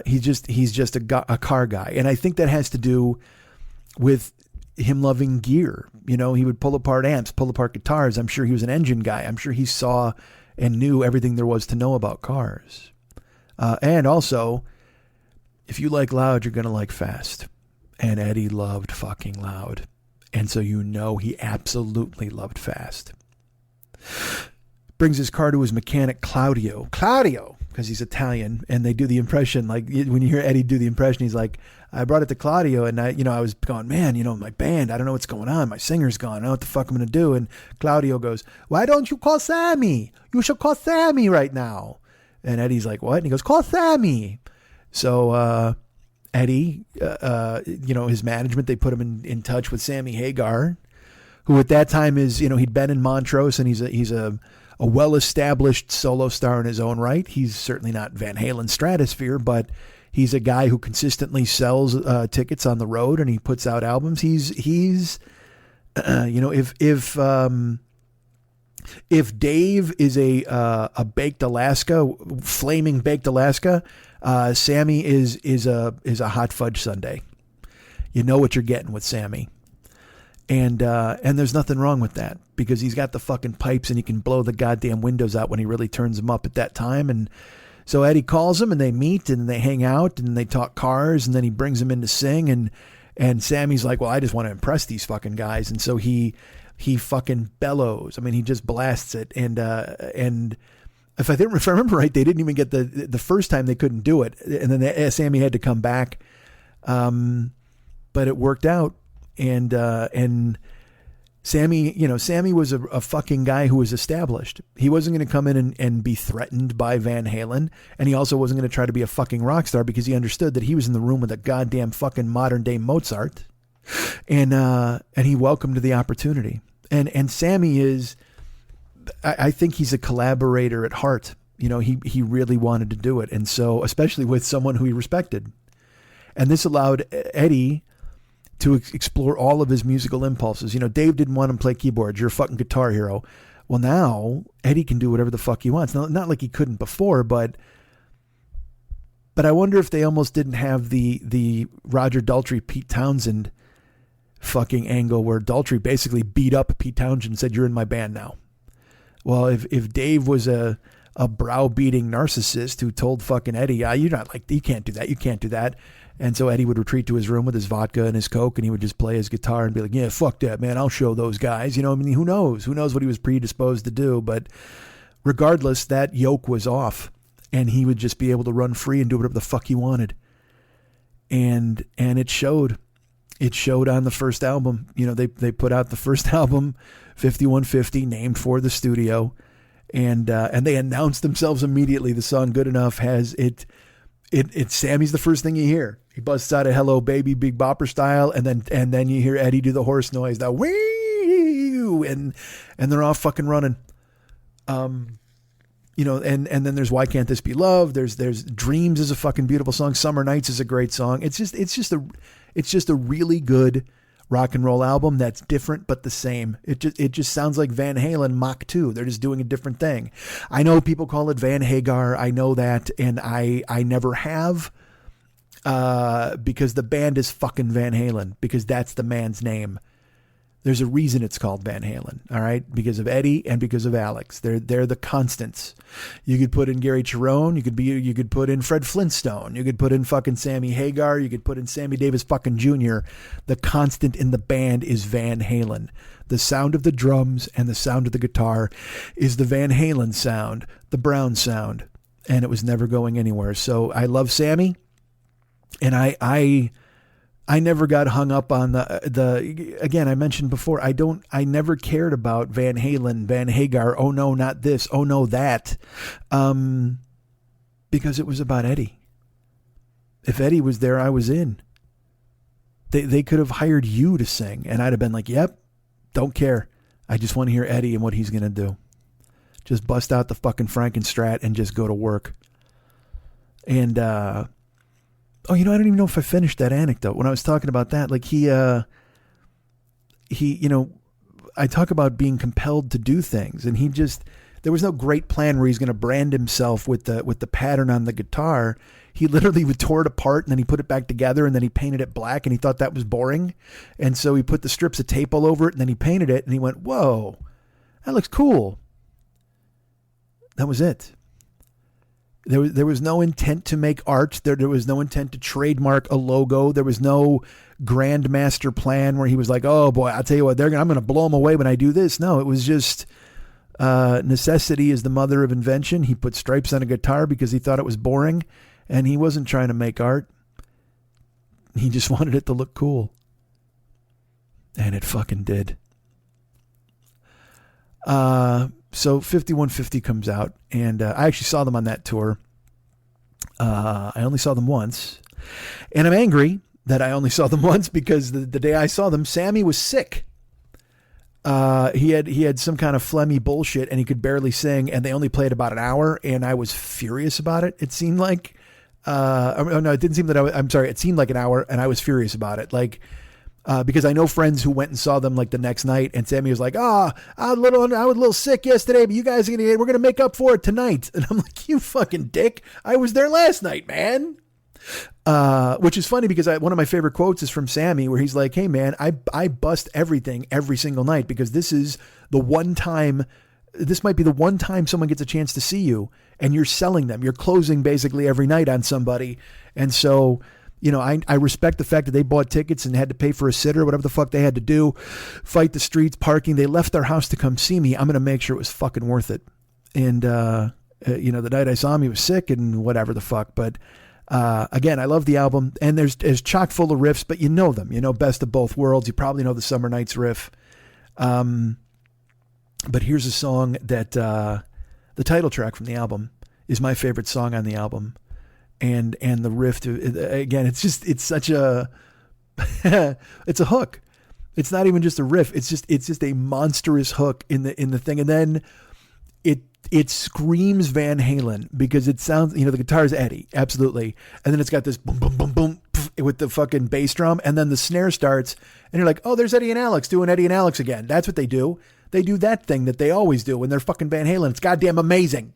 He's just a car guy, and I think that has to do with him loving gear. He would pull apart amps, pull apart guitars. I'm sure he was an engine guy. I'm sure he saw and knew everything there was to know about cars. And also, if you like loud, you're going to like fast. And Eddie loved fucking loud. And so he absolutely loved fast. Brings his car to his mechanic, Claudio, because he's Italian, and they do the impression, like when you hear Eddie do the impression, he's like, I brought it to Claudio, and I was going, man, my band, I don't know what's going on. My singer's gone. I don't know what the fuck I'm going to do. And Claudio goes, why don't you call Sammy? You should call Sammy right now. And Eddie's like, what? And he goes, call Sammy. So Eddie, his management, they put him in touch with Sammy Hagar, who at that time is, he'd been in Montrose, and he's a well-established solo star in his own right. He's certainly not Van Halen stratosphere, but he's a guy who consistently sells tickets on the road, and he puts out albums. He's if Dave is a baked Alaska, flaming baked Alaska, Sammy is a hot fudge sundae. You know what you're getting with Sammy. And there's nothing wrong with that, because he's got the fucking pipes and he can blow the goddamn windows out when he really turns them up at that time. And so Eddie calls him, and they meet, and they hang out, and they talk cars, and then he brings him in to sing. And Sammy's like, well, I just want to impress these fucking guys. And so he fucking bellows. I mean, he just blasts it. And if I remember right, they didn't even get the first time they couldn't do it. And then Sammy had to come back. But it worked out. And Sammy was a fucking guy who was established. He wasn't going to come in and be threatened by Van Halen. And he also wasn't going to try to be a fucking rock star, because he understood that he was in the room with a goddamn fucking modern day Mozart. And he welcomed the opportunity. And Sammy is, I think he's a collaborator at heart. He really wanted to do it. And so, especially with someone who he respected. And this allowed Eddie to explore all of his musical impulses. Dave didn't want him to play keyboards. You're a fucking guitar hero. Well, now Eddie can do whatever the fuck he wants. Not like he couldn't before, but I wonder if they almost didn't have the Roger Daltrey, Pete Townsend fucking angle, where Daltrey basically beat up Pete Townsend and said, you're in my band now. Well, if Dave was a browbeating narcissist who told fucking Eddie, you're not like, you can't do that. You can't do that. And so Eddie would retreat to his room with his vodka and his Coke, and he would just play his guitar and be like, yeah, fuck that, man. I'll show those guys. Who knows? Who knows what he was predisposed to do? But regardless, that yoke was off, and he would just be able to run free and do whatever the fuck he wanted. And it showed. It showed on the first album. They put out the first album, 5150, named for the studio. And they announced themselves immediately. The song Good Enough has it. It's Sammy's the first thing you hear. He busts out a Hello Baby Big Bopper style, and then you hear Eddie do the horse noise, that wee, and they're off fucking running. And then there's Why Can't This Be Love? There's Dreams is a fucking beautiful song. Summer Nights is a great song. It's just a really good rock and roll album that's different but the same. It just sounds like Van Halen Mach 2. They're just doing a different thing. I know people call it Van Hagar. I know that, and I never have, because the band is fucking Van Halen, because that's the man's name. There's a reason it's called Van Halen, all right? Because of Eddie and because of Alex. They're the constants. You could put in Gary Cherone. You could put in Fred Flintstone. You could put in fucking Sammy Hagar. You could put in Sammy Davis fucking Jr. The constant in the band is Van Halen. The sound of the drums and the sound of the guitar is the Van Halen sound, the Brown sound, and it was never going anywhere. So I love Sammy, and I never got hung up on the again, I mentioned before, I never cared about Van Halen, Van Hagar, oh no, not this, oh no, that, because it was about Eddie. If Eddie was there, I was in. They could have hired you to sing, and I'd have been like, yep, don't care. I just want to hear Eddie and what he's going to do. Just bust out the fucking Frankenstrat and just go to work. And, oh, I don't even know if I finished that anecdote. When I was talking about that, like he, I talk about being compelled to do things, and there was no great plan where he's going to brand himself with the pattern on the guitar. He literally would tore it apart, and then he put it back together, and then he painted it black, and he thought that was boring. And so he put the strips of tape all over it, and then he painted it, and he went, whoa, that looks cool. That was it. There was no intent to make art. There was no intent to trademark a logo. There was no grand master plan where he was like, oh boy, I'll tell you what, I'm going to blow them away when I do this. No, it was just necessity is the mother of invention. He put stripes on a guitar because he thought it was boring, and he wasn't trying to make art. He just wanted it to look cool. And it fucking did. So 5150 comes out, and I actually saw them on that tour. I only saw them once, and I'm angry that I only saw them once because the day I saw them, Sammy was sick. He had some kind of phlegmy bullshit, and he could barely sing, and they only played about an hour, and I was furious about it. It seemed like, no, it didn't seem that I'm sorry. It seemed like an hour, and I was furious about it. Like, because I know friends who went and saw them like the next night, and Sammy was like, I was a little sick yesterday, but you guys we're going to make up for it tonight. And I'm like, you fucking dick. I was there last night, man. Which is funny because one of my favorite quotes is from Sammy, where he's like, hey man, I bust everything every single night because this might be the one time someone gets a chance to see you, and you're selling them. You're closing basically every night on somebody. And so, I respect the fact that they bought tickets and had to pay for a sitter, whatever the fuck they had to do, fight the streets, parking. They left their house to come see me. I'm going to make sure it was fucking worth it. And, the night I saw him, he was sick and whatever the fuck. But, again, I love the album, and there's chock full of riffs, but you know them, Best of Both Worlds. You probably know the Summer Nights riff. But here's a song that, the title track from the album is my favorite song on the album. And the riff, again, it's such a, it's a hook. It's not even just a riff. It's just a monstrous hook in the thing. And then it screams Van Halen because it sounds, the guitar is Eddie. Absolutely. And then it's got this boom, boom, boom, boom with the fucking bass drum. And then the snare starts and you're like, oh, there's Eddie and Alex doing Eddie and Alex again. That's what they do. They do that thing that they always do when they're fucking Van Halen. It's goddamn amazing.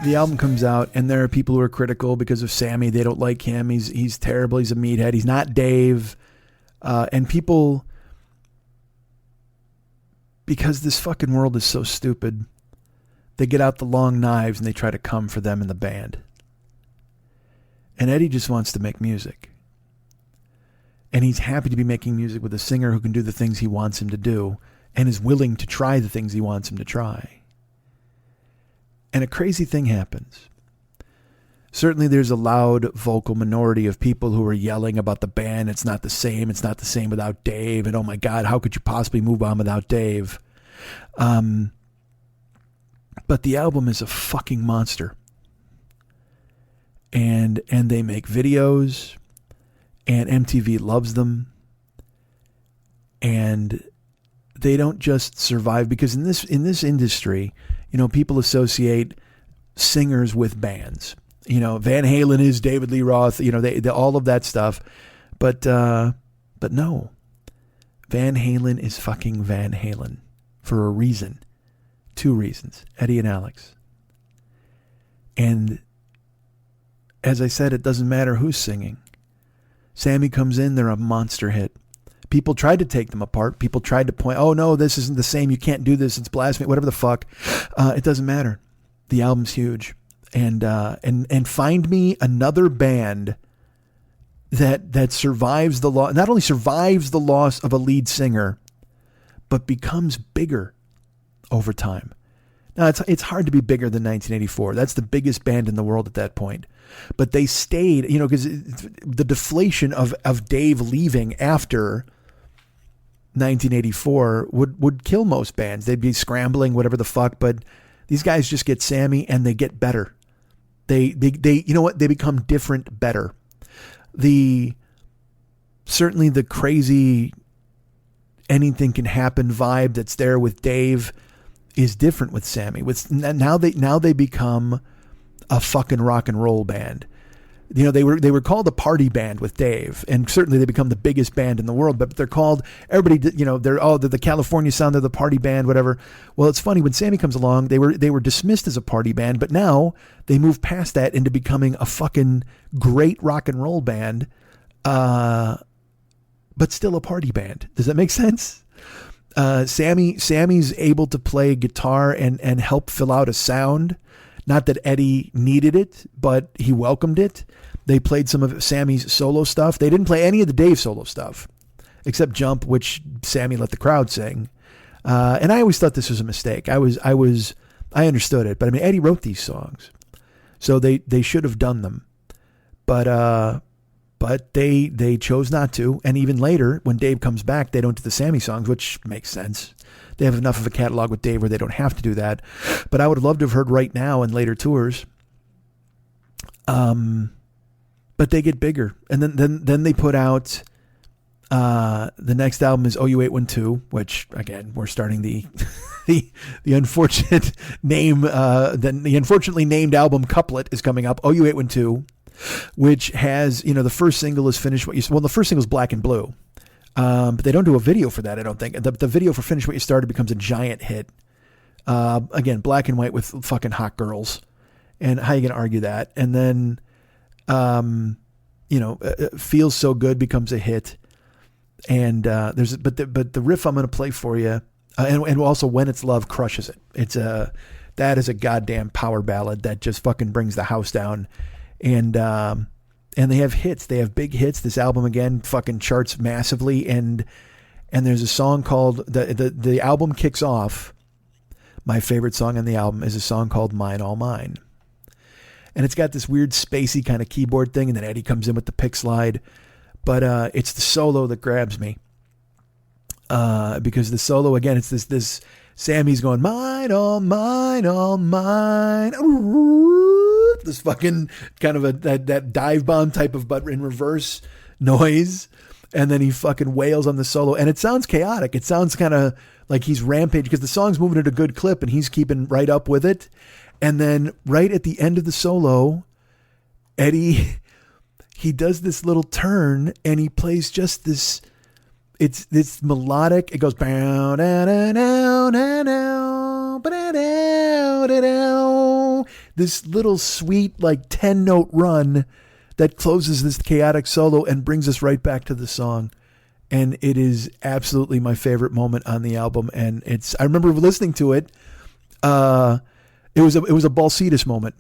the album comes out, and there are people who are critical because of Sammy. They don't like him. He's terrible. He's a meathead. He's not Dave. And people, because this fucking world is so stupid, they get out the long knives and they try to come for them in the band. And Eddie just wants to make music. And he's happy to be making music with a singer who can do the things he wants him to do and is willing to try the things he wants him to try. And a crazy thing happens. Certainly there's a loud vocal minority of people who are yelling about the band. It's not the same. It's not the same without Dave. And oh my God, how could you possibly move on without Dave? But the album is a fucking monster. And they make videos, and MTV loves them. And they don't just survive, because in this industry, you know, people associate singers with bands. You know, Van Halen is David Lee Roth, you know, they all of that stuff. But no. Van Halen is fucking Van Halen for a reason. 2 reasons. Eddie and Alex. And as I said, it doesn't matter who's singing. Sammy comes in, they're a monster hit. People tried to take them apart. People tried to point, oh no, this isn't the same. You can't do this. It's blasphemy. Whatever the fuck. It doesn't matter. The album's huge. And find me another band that survives the loss, not only survives the loss of a lead singer, but becomes bigger over time. Now it's hard to be bigger than 1984. That's the biggest band in the world at that point. But they stayed, you know, because the deflation of Dave leaving after 1984 would kill most bands. They'd be scrambling, whatever the fuck. But these guys just get Sammy and they get better. They you know what? They become different better. Certainly the crazy anything can happen vibe that's there with Dave is different with Sammy. Now they become a fucking rock and roll band. You know, they were called a party band with Dave, and certainly they become the biggest band in the world, but they're called, everybody, you know, they're the California sound, they're the party band, whatever. Well, it's funny, when Sammy comes along, they were dismissed as a party band, but now they move past that into becoming a fucking great rock and roll band, but still a party band. Does that make sense? Sammy's able to play guitar and help fill out a sound. Not that Eddie needed it, but he welcomed it. They played some of Sammy's solo stuff. They didn't play any of the Dave solo stuff, except Jump, which Sammy let the crowd sing. And I always thought this was a mistake. I understood it, but I mean, Eddie wrote these songs, so they should have done them, but they chose not to. And even later, when Dave comes back, they don't do the Sammy songs, which makes sense. They have enough of a catalog with Dave where they don't have to do that. But I would have loved to have heard Right Now and later tours. But they get bigger. And then they put out, the next album is OU812, which again, we're starting the unfortunate name, the unfortunately named album couplet is coming up, OU812, which has, you know, the first single is Finish What You, well, the first single is Black and Blue. But they don't do a video for that, I don't think. The video for Finish What You Started becomes a giant hit. Again, black and white with fucking hot girls. And how you going to argue that? And then, Feels So Good becomes a hit. And but the riff I'm going to play for you, and also When It's Love crushes it. That is a goddamn power ballad that just fucking brings the house down. And they have hits. They have big hits. This album, again, fucking charts massively. And there's a song called, the album kicks off. My favorite song on the album is a song called Mine All Mine. And it's got this weird spacey kind of keyboard thing. And then Eddie comes in with the pick slide. But it's the solo that grabs me. Because the solo, again, it's this Sammy's going, mine, all mine, all mine. This fucking kind of that dive bomb type of, but in reverse noise. And then he fucking wails on the solo, and it sounds chaotic. It sounds kind of like he's rampage, because the song's moving at a good clip and he's keeping right up with it. And then right at the end of the solo, Eddie, he does this little turn and he plays just this, it's melodic. It goes this little sweet, like 10-note run that closes this chaotic solo and brings us right back to the song. And it is absolutely my favorite moment on the album. And I remember listening to it. It was a Balsitis moment.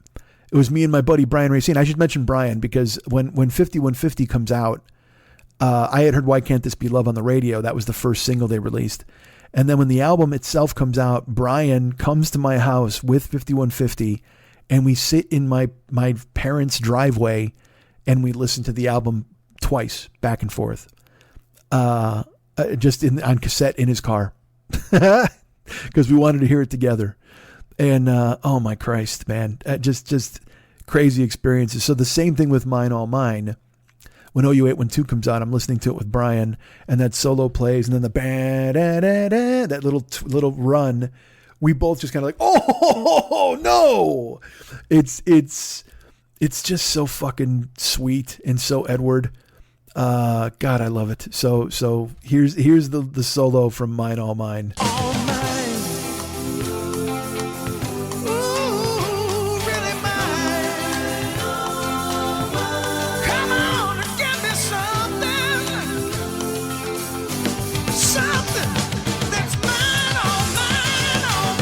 It was me and my buddy Brian Racine. I should mention Brian because when 5150 comes out, I had heard Why Can't This Be Love on the radio. That was the first single they released. And then when the album itself comes out, Brian comes to my house with 5150 and we sit in my parents' driveway and we listen to the album twice, back and forth. Just on cassette in his car because we wanted to hear it together. And, oh my Christ, man, just crazy experiences. So the same thing with Mine All Mine. When OU812 comes out, I'm listening to it with Brian and that solo plays and then the that little run, we both just kind of like, oh no, it's just so fucking sweet and so Edward. God, I love it. So here's the solo from Mine All Mine. All mine. Ooh, really mine. Come on and give me something that's mine, all mine, all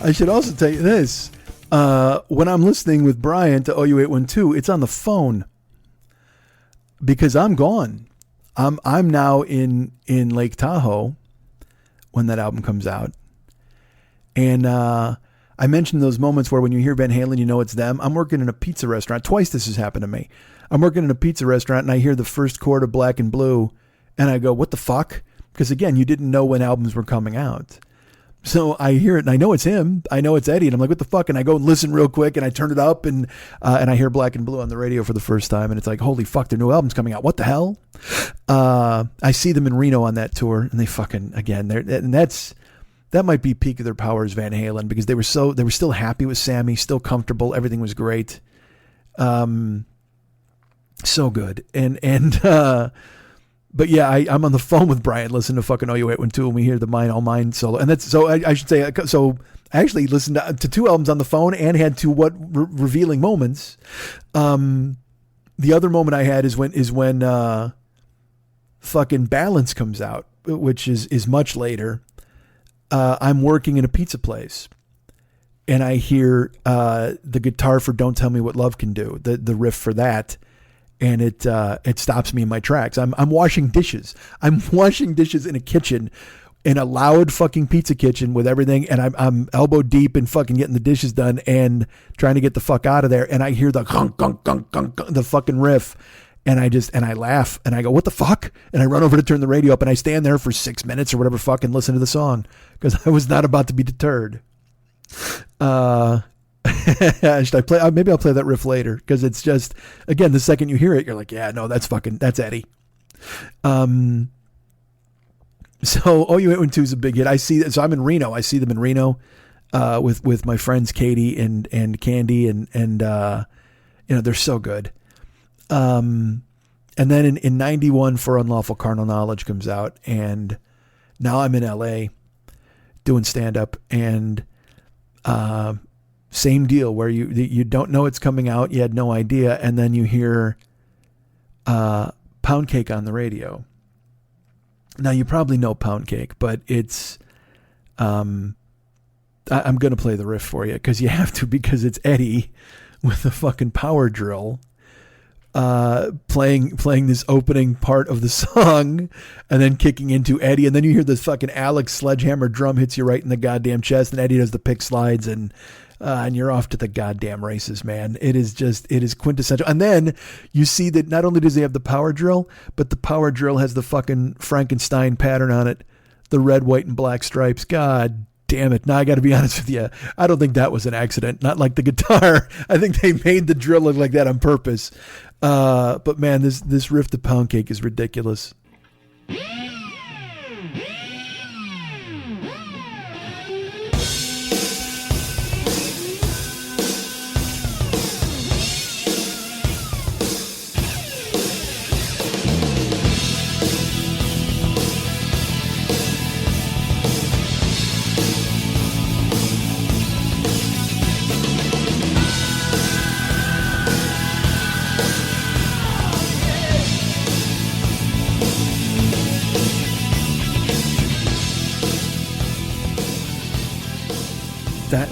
I should also tell you this. When I'm listening with Brian to OU812, it's on the phone because I'm gone. I'm now in Lake Tahoe when that album comes out. And I mentioned those moments where when you hear Van Halen, you know it's them. I'm working in a pizza restaurant. Twice this has happened to me. I'm working in a pizza restaurant and I hear the first chord of Black and Blue and I go, what the fuck? Because again, you didn't know when albums were coming out. So I hear it and I know it's him. I know it's Eddie. And I'm like, what the fuck? And I go and listen real quick and I turn it up and I hear Black and Blue on the radio for the first time. And it's like, holy fuck, their new album's coming out. What the hell? I see them in Reno on that tour and they fucking, again, that might be peak of their powers, Van Halen, because they were still happy with Sammy, still comfortable. Everything was great. So good. But yeah, I'm on the phone with Brian, listening to fucking OU812, and we hear the Mine All Mine solo. And that's, so I should say, so I actually listened to two albums on the phone and had two revealing moments. The other moment I had is when fucking Balance comes out, which is much later. I'm working in a pizza place and I hear the guitar for Don't Tell Me What Love Can Do, the riff for that. And it stops me in my tracks. I'm washing dishes. I'm washing dishes in a kitchen, in a loud fucking pizza kitchen with everything. And I'm elbow deep in fucking getting the dishes done and trying to get the fuck out of there. And I hear the gunk, gunk, gunk, gunk, gunk, the fucking riff. And I laugh and I go, what the fuck? And I run over to turn the radio up and I stand there for 6 minutes or whatever, fucking listen to the song because I was not about to be deterred. Should I play? Maybe I'll play that riff later because it's just, again, the second you hear it, you're like, yeah, no, that's Eddie. So OU812 is a big hit. So I'm in Reno. I see them in Reno with my friends Katie and Candy and they're so good. And then in 91 For Unlawful Carnal Knowledge comes out and now I'm in LA doing stand up and same deal where you don't know it's coming out. You had no idea. And then you hear Pound Cake on the radio. Now you probably know Pound Cake, but it's, I'm going to play the riff for you because you have to, because it's Eddie with a fucking power drill, playing this opening part of the song and then kicking into Eddie. And then you hear this fucking Alex sledgehammer drum hits you right in the goddamn chest and Eddie does the pick slides and, and you're off to the goddamn races, man. It is quintessential. And then you see that not only does he have the power drill, but the power drill has the fucking Frankenstein pattern on it, the red, white, and black stripes. God damn it. Now I got to be honest with you. I don't think that was an accident. Not like the guitar. I think they made the drill look like that on purpose. But man, this riff to Pound Cake is ridiculous.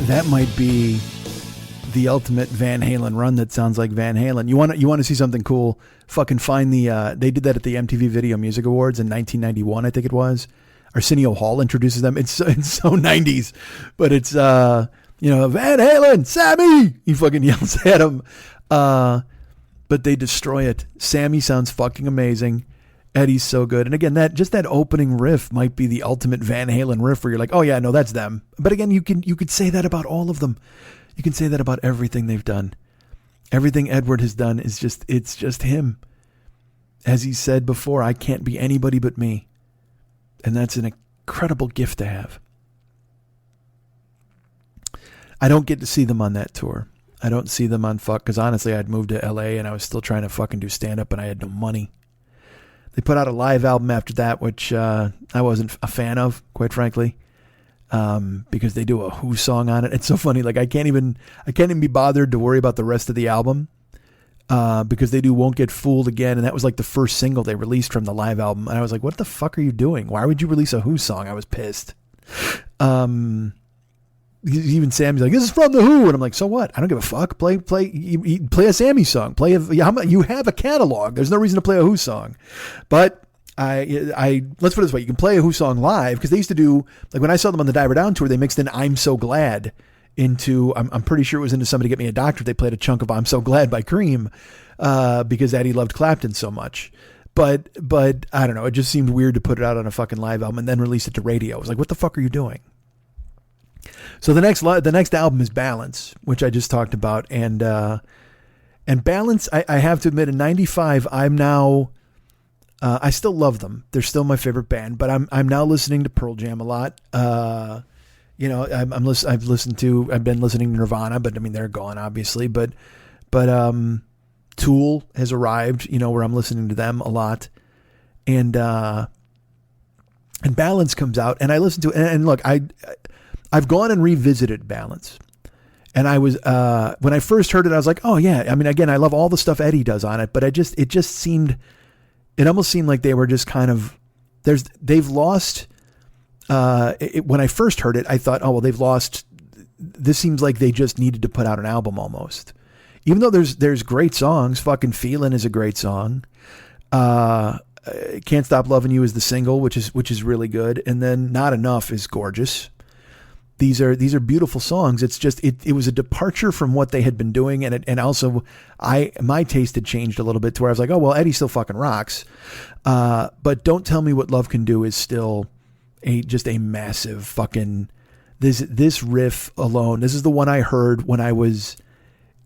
That might be the ultimate Van Halen run that sounds like Van Halen. You want to see something cool? Fucking find the they did that at the MTV Video Music Awards in 1991, I think it was. Arsenio Hall introduces them. It's so 90s, but it's Van Halen, Sammy. He fucking yells at him, but they destroy it. Sammy sounds fucking amazing. Eddie's so good. And again, that opening riff might be the ultimate Van Halen riff where you're like, oh yeah, no, that's them. But again, you could say that about all of them. You can say that about everything they've done. Everything Edward has done is it's just him. As he said before, I can't be anybody but me. And that's an incredible gift to have. I don't get to see them on that tour. I don't see them on because honestly, I'd moved to LA and I was still trying to fucking do stand-up and I had no money. They put out a live album after that, which I wasn't a fan of, quite frankly, because they do a Who song on it. It's so funny. Like I can't even be bothered to worry about the rest of the album because they do Won't Get Fooled Again, and that was like the first single they released from the live album. And I was like, what the fuck are you doing? Why would you release a Who song? I was pissed. Even Sammy's like, this is from the Who, and I'm like, so what? I don't give a fuck. Play a Sammy song. You have a catalog. There's no reason to play a Who song. But I let's put it this way: you can play a Who song live because they used to do, like when I saw them on the Diver Down tour, they mixed in "I'm So Glad" into I'm pretty sure it was into Somebody Get Me a Doctor. They played a chunk of "I'm So Glad" by Cream because Eddie loved Clapton so much. But I don't know. It just seemed weird to put it out on a fucking live album and then release it to radio. I was like, what the fuck are you doing? So the next album is Balance, which I just talked about, and Balance. I have to admit, in '95, I'm now. I still love them. They're still my favorite band, but I'm now listening to Pearl Jam a lot. I've been listening to Nirvana, but I mean they're gone obviously. But Tool has arrived. Where I'm listening to them a lot, and Balance comes out, and I listen to it. And look, I've gone and revisited Balance. And I was, when I first heard it, I was like, oh yeah. I mean, again, I love all the stuff Eddie does on it, but it almost seemed like they were just kind of, they've lost, when I first heard it, I thought, oh, well, they've lost, this seems like they just needed to put out an album almost. Even though there's great songs, fucking Feelin' is a great song. Can't Stop Loving You is the single, which is really good. And then Not Enough is gorgeous. These are beautiful songs. It's just it was a departure from what they had been doing, and also my taste had changed a little bit to where I was like, oh well, Eddie still fucking rocks, but Don't Tell Me What Love Can Do is still just a massive fucking this riff alone. This is the one I heard when I was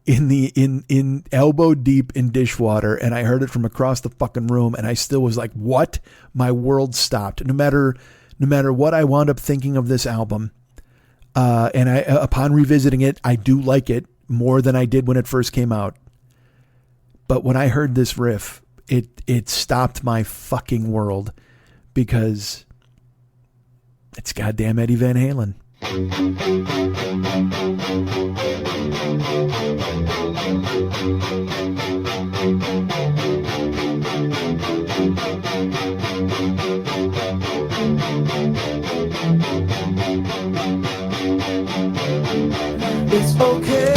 in elbow deep in dishwater, and I heard it from across the fucking room, and I still was like, what? My world stopped. No matter what I wound up thinking of this album. And upon revisiting it, I do like it more than I did when it first came out. But when I heard this riff, it stopped my fucking world because it's goddamn Eddie Van Halen. It's okay,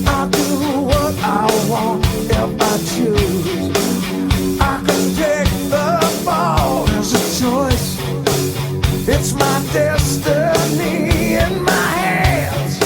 I'll do what I want if I choose. I can take the fall, there's a choice. It's my destiny in my hands.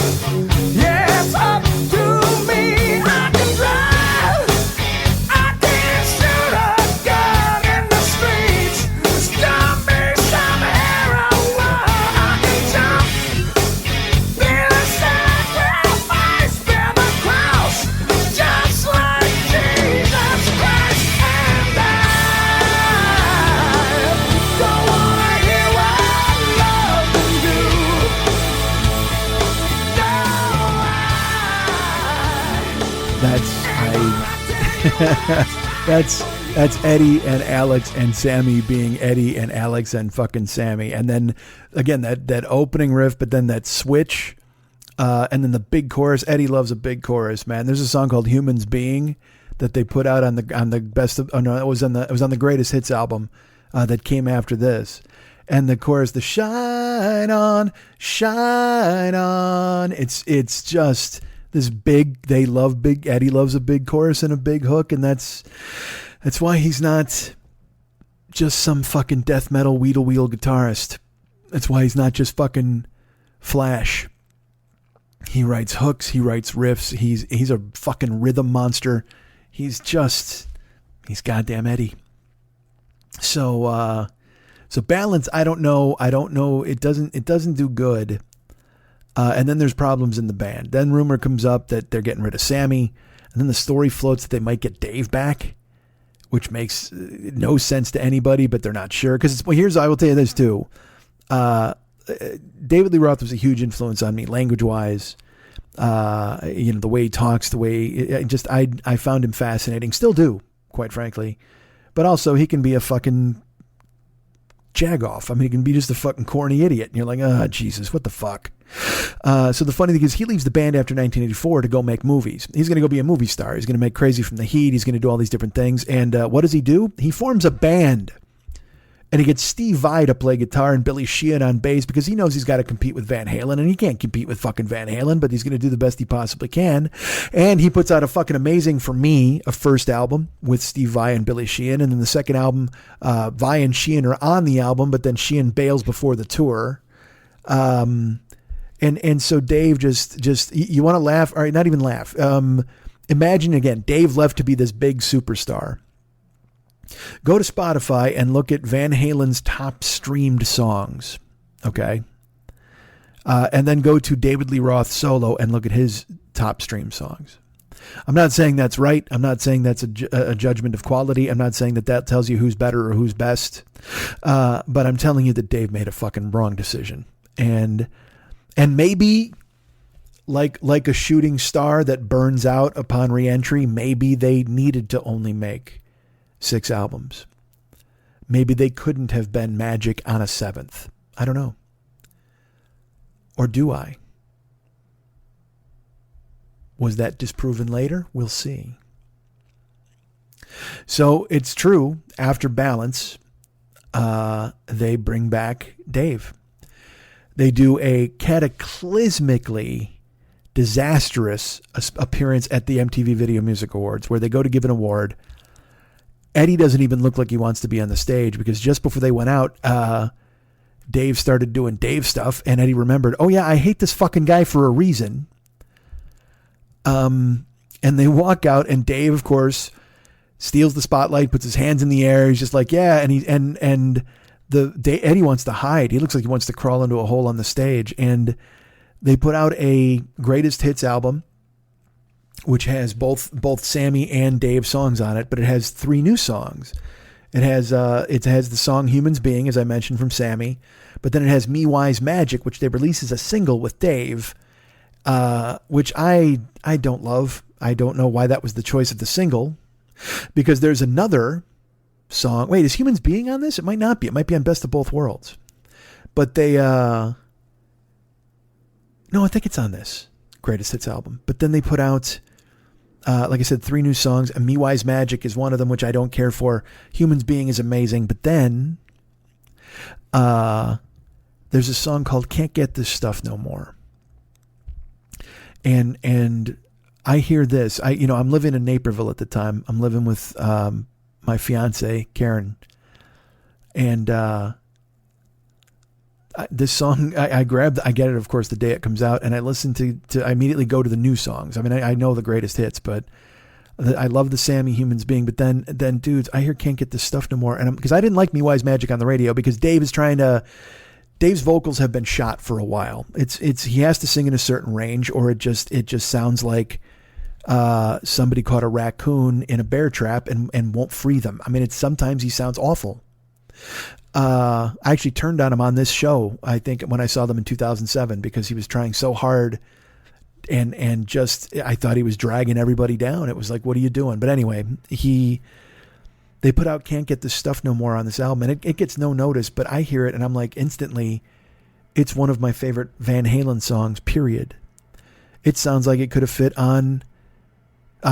That's Eddie and Alex and Sammy being Eddie and Alex and fucking Sammy. And then again, that opening riff, but then that switch, and then the big chorus. Eddie loves a big chorus, man. There's a song called Humans Being that they put out on the best of, oh no, it was on the Greatest Hits album that came after this. And the chorus, the shine on, it's just this big, they love big, Eddie loves a big chorus and a big hook, and that's why he's not just some fucking death metal wheel guitarist. That's why he's not just fucking Flash. He writes hooks, he writes riffs, he's a fucking rhythm monster. He's goddamn Eddie. So Balance, I don't know. It doesn't do good. And then there's problems in the band. Then rumor comes up that they're getting rid of Sammy. And then the story floats that they might get Dave back, which makes no sense to anybody, but they're not sure. Because I will tell you this too. David Lee Roth was a huge influence on me language-wise. The way he talks, the way I found him fascinating. Still do, quite frankly. But also he can be a fucking jagoff. I mean, he can be just a fucking corny idiot. And you're like, oh, Jesus, what the fuck? So the funny thing is he leaves the band after 1984 to go make movies. He's going to go be a movie star. He's going to make Crazy from the Heat. He's going to do all these different things. And what does he do? He forms a band. And he gets Steve Vai to play guitar and Billy Sheehan on bass because he knows he's got to compete with Van Halen, and he can't compete with fucking Van Halen, but he's going to do the best he possibly can. And he puts out a fucking amazing, for me, a first album with Steve Vai and Billy Sheehan. And then the second album, Vai and Sheehan are on the album, but then Sheehan bails before the tour. And so Dave just you want to laugh? All right, not even laugh. Imagine again, Dave left to be this big superstar. Go to Spotify and look at Van Halen's top streamed songs. Okay. And then go to David Lee Roth solo and look at his top streamed songs. I'm not saying that's right. I'm not saying that's a judgment of quality. I'm not saying that tells you who's better or who's best. But I'm telling you that Dave made a fucking wrong decision. And maybe like a shooting star that burns out upon reentry, maybe they needed to only make 6 albums. Maybe they couldn't have been Magic on a 7th. I don't know. Or do I? Was that disproven later? We'll see. So it's true. After Balance, they bring back Dave. They do a cataclysmically disastrous appearance at the MTV Video Music Awards where they go to give an award. Eddie doesn't even look like he wants to be on the stage because just before they went out, Dave started doing Dave stuff, and Eddie remembered, oh yeah, I hate this fucking guy for a reason. And they walk out, and Dave, of course, steals the spotlight, puts his hands in the air. He's just like, yeah, and Eddie wants to hide. He looks like he wants to crawl into a hole on the stage, and they put out a greatest hits album, which has both Sammy and Dave songs on it, but it has 3 new songs. It has the song Humans Being, as I mentioned, from Sammy, but then it has Me Wise Magic, which they release as a single with Dave, which I don't love. I don't know why that was the choice of the single, because there's another song. Wait, is Humans Being on this? It might not be. It might be on Best of Both Worlds. But they, no, I think it's on this greatest hits album. But then they put out, like I said, 3 new songs. And Me Wise Magic is one of them, which I don't care for. Humans Being is amazing. But then there's a song called Can't Get This Stuff No More. And I hear this. I'm living in Naperville at the time. I'm living with my fiance, Karen. And this song, I get it, of course, the day it comes out, and I listen I immediately go to the new songs. I mean, I know the greatest hits, but I love the Sammy Humans Being. But then dudes, I hear Can't Get This Stuff No More, and because I didn't like Me Wise Magic on the radio, because Dave's vocals have been shot for a while. He has to sing in a certain range, or it just sounds like somebody caught a raccoon in a bear trap and won't free them. I mean, sometimes he sounds awful. I actually turned on him on this show, I think, when I saw them in 2007, because he was trying so hard and just, I thought he was dragging everybody down. It was like, what are you doing? But anyway, they put out Can't Get This Stuff No More on this album, and it gets no notice, but I hear it and I'm like, instantly, it's one of my favorite Van Halen songs, period. It sounds like it could have fit on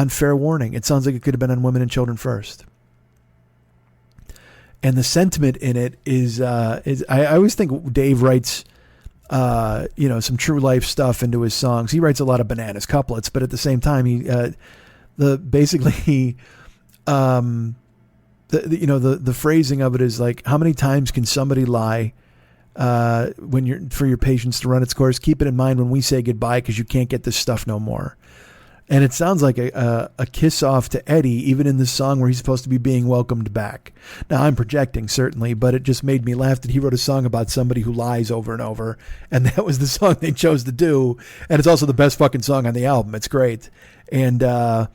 Fair Warning. It sounds like it could have been on Women and Children First. And the sentiment in it is I always think Dave writes, some true life stuff into his songs. He writes a lot of bananas couplets, but at the same time, the phrasing of it is like, how many times can somebody lie when you're for your patience to run its course? Keep it in mind when we say goodbye, because you can't get this stuff no more. And it sounds like a kiss off to Eddie, even in this song where he's supposed to be being welcomed back. Now, I'm projecting, certainly, but it just made me laugh that he wrote a song about somebody who lies over and over, and that was the song they chose to do. And it's also the best fucking song on the album. It's great. And I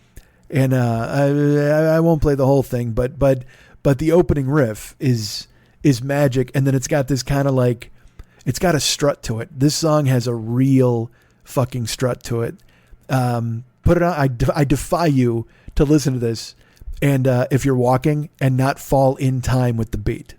won't play the whole thing, but the opening riff is magic, and then it's got this kind of like, it's got a strut to it. This song has a real fucking strut to it. Put it on. I defy you to listen to this, and if you're walking, and not fall in time with the beat.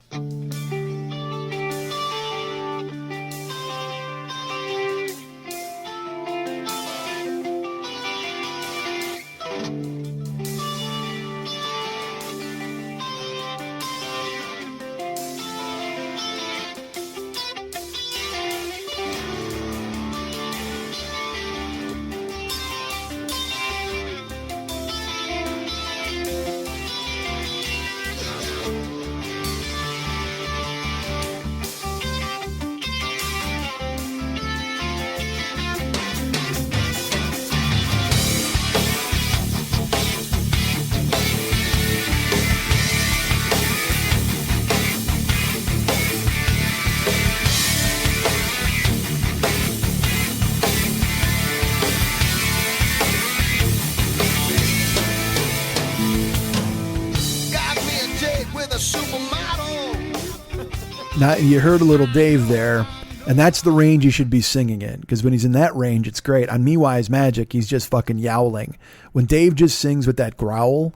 Now, you heard a little Dave there, and that's the range you should be singing in, because when he's in that range, it's great. On Me Wise Magic, he's just fucking yowling. When Dave just sings with that growl,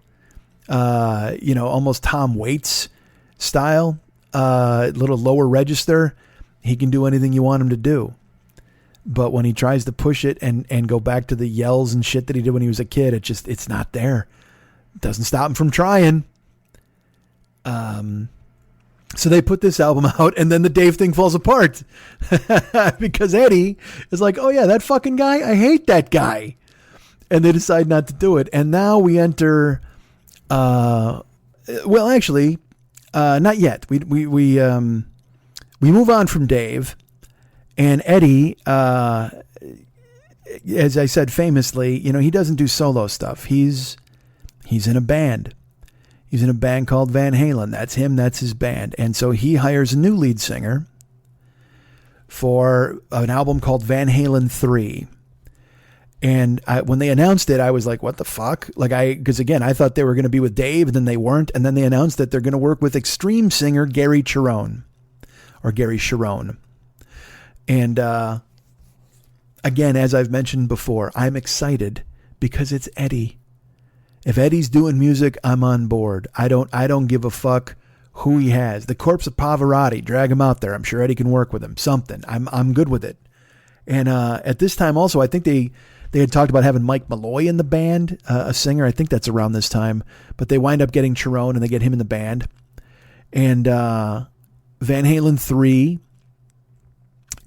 almost Tom Waits style, little lower register, he can do anything you want him to do. But when he tries to push it and go back to the yells and shit that he did when he was a kid, it's not there. It doesn't stop him from trying. So they put this album out, and then the Dave thing falls apart because Eddie is like, oh yeah, that fucking guy, I hate that guy. And they decide not to do it. And now we enter, not yet. We move on from Dave, and Eddie, as I said famously, he doesn't do solo stuff. He's in a band. He's in a band called Van Halen. That's him. That's his band. And so he hires a new lead singer for an album called Van Halen 3. And when they announced it, I was like, what the fuck? Because again, I thought they were going to be with Dave, and then they weren't. And then they announced that they're going to work with extreme singer Gary Cherone. And again, as I've mentioned before, I'm excited because it's Eddie. If Eddie's doing music, I'm on board. I don't give a fuck who he has. The corpse of Pavarotti, drag him out there. I'm sure Eddie can work with him. Something. I'm good with it. And at this time also, I think they had talked about having Mike Malloy in the band, a singer. I think that's around this time. But they wind up getting Cherone, and they get him in the band. And Van Halen 3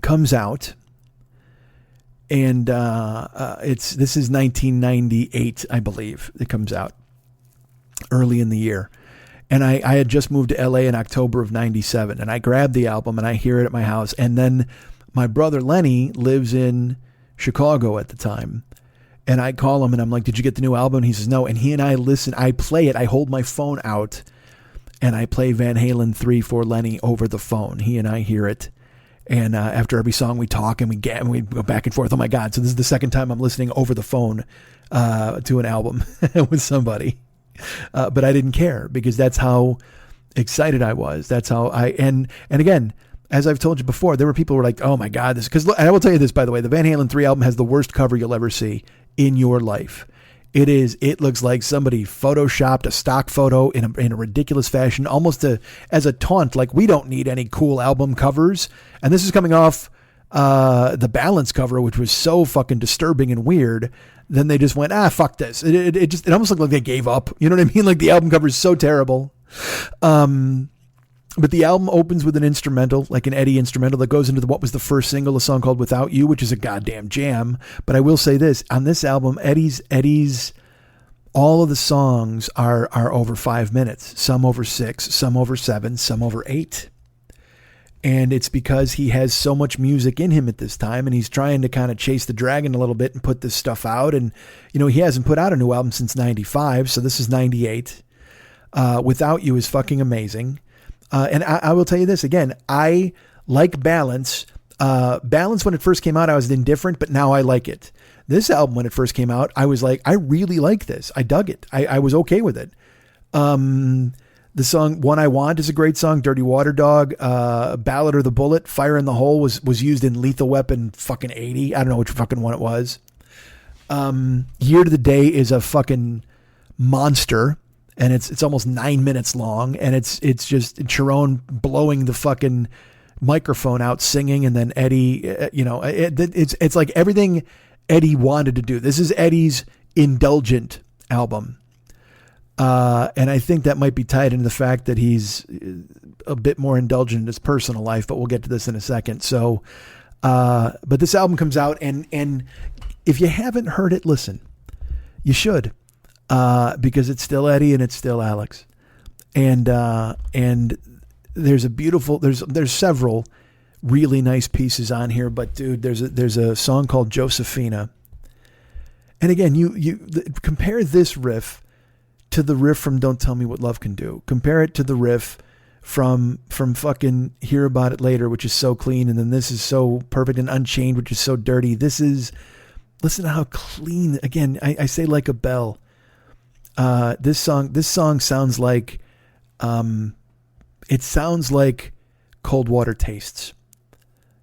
comes out. And this is 1998, I believe. It comes out early in the year. And I had just moved to LA in October of 97, and I grabbed the album and I hear it at my house. And then my brother Lenny lives in Chicago at the time. And I call him and I'm like, did you get the new album? And he says, no. And he and I listen, I play it. I hold my phone out and I play Van Halen 3 for Lenny over the phone. He and I hear it. And after every song we talk and we go back and forth. Oh my God. So this is the second time I'm listening over the phone to an album with somebody. But I didn't care because that's how excited I was. That's how and again, As I've told you before, there were people who were like, oh my God, this, because I will tell you this, by the way, the Van Halen 3 album has the worst cover you'll ever see in your life. It looks like somebody photoshopped a stock photo in a ridiculous fashion, almost as a taunt, like we don't need any cool album covers. And this is coming off the Balance cover, which was so fucking disturbing and weird. Then they just went, fuck this. It almost looked like they gave up. You know what I mean? Like the album cover is so terrible. But the album opens with an instrumental, like an Eddie instrumental that goes into what was the first single, a song called Without You, which is a goddamn jam. But I will say this, on this album, Eddie's, all of the songs are over 5 minutes, some over 6, some over 7, some over 8. And it's because he has so much music in him at this time, and he's trying to kind of chase the dragon a little bit and put this stuff out. And, you know, he hasn't put out a new album since 95, so this is 98. Without You is fucking amazing. And I will tell you this again, I like Balance. Balance, when it first came out, I was indifferent, but now I like it. This album, when it first came out, I was like, I really like this. I dug it. I was okay with it. The song One I Want is a great song. Dirty Water Dog, Ballad or the Bullet, Fire in the Hole was used in Lethal Weapon fucking 80. I don't know which fucking one it was. Year to the Day is a fucking monster. And it's almost 9 minutes long, and it's just Sharon blowing the fucking microphone out, singing, and then Eddie, it's like everything Eddie wanted to do. This is Eddie's indulgent album, and I think that might be tied into the fact that he's a bit more indulgent in his personal life. But we'll get to this in a second. So, but this album comes out, and if you haven't heard it, listen, you should. Because it's still Eddie and it's still Alex. And there's there's several really nice pieces on here, but dude, there's a song called Josephina. And again, you compare this riff to the riff from Don't Tell Me What Love Can Do. Compare it to the riff from fucking Hear About It Later, which is so clean. And then this is so perfect, and Unchained, which is so dirty. Listen to how clean, again, I say like a bell. This song sounds like, it sounds like Cold Water Tastes,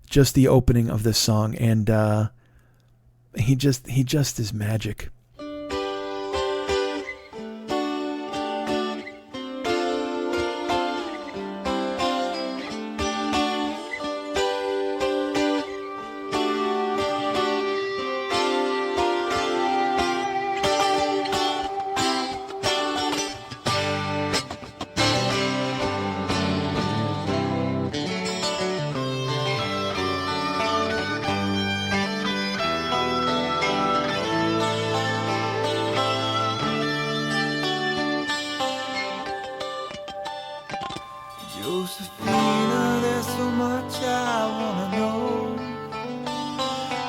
just the opening of this song. And, he just is magic. Josephina, there's so much I wanna know.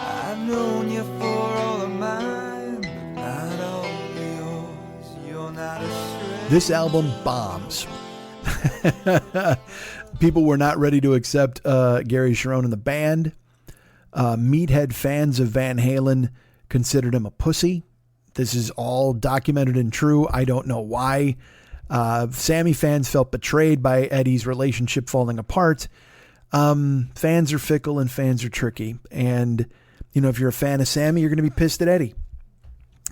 I've known you for all of mine, but not all of yours. You're not a stray. This album bombs. People were not ready to accept Gary Sharon in the band. Meathead fans of Van Halen considered him a pussy. This is all documented and true. I don't know why. Sammy fans felt betrayed by Eddie's relationship falling apart. Fans are fickle and fans are tricky. And, you know, if you're a fan of Sammy, you're going to be pissed at Eddie.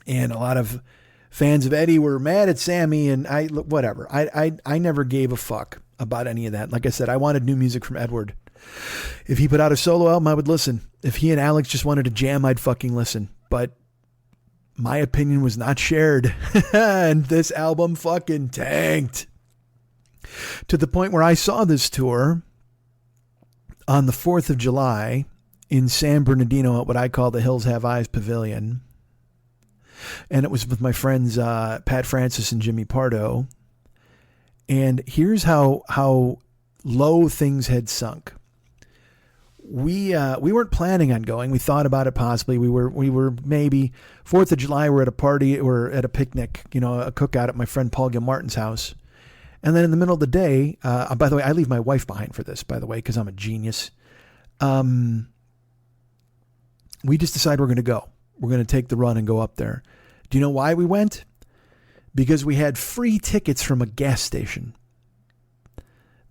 And a lot of fans of Eddie were mad at Sammy, and whatever. I never gave a fuck about any of that. Like I said, I wanted new music from Edward. If he put out a solo album, I would listen. If he and Alex just wanted to jam, I'd fucking listen. But my opinion was not shared. And this album fucking tanked. To the point where I saw this tour on the 4th of July in San Bernardino at what I call the Hills Have Eyes Pavilion. And it was with my friends Pat Francis and Jimmy Pardo. And here's how low things had sunk. We weren't planning on going. We thought about it possibly. We were maybe 4th of July. We're at a party or at a picnic, you know, a cookout at my friend Paul Gilmartin's house. And then in the middle of the day, by the way, I leave my wife behind for this, by the way, because I'm a genius. We just decided we're going to go. We're going to take the run and go up there. Do you know why we went? Because we had free tickets from a gas station.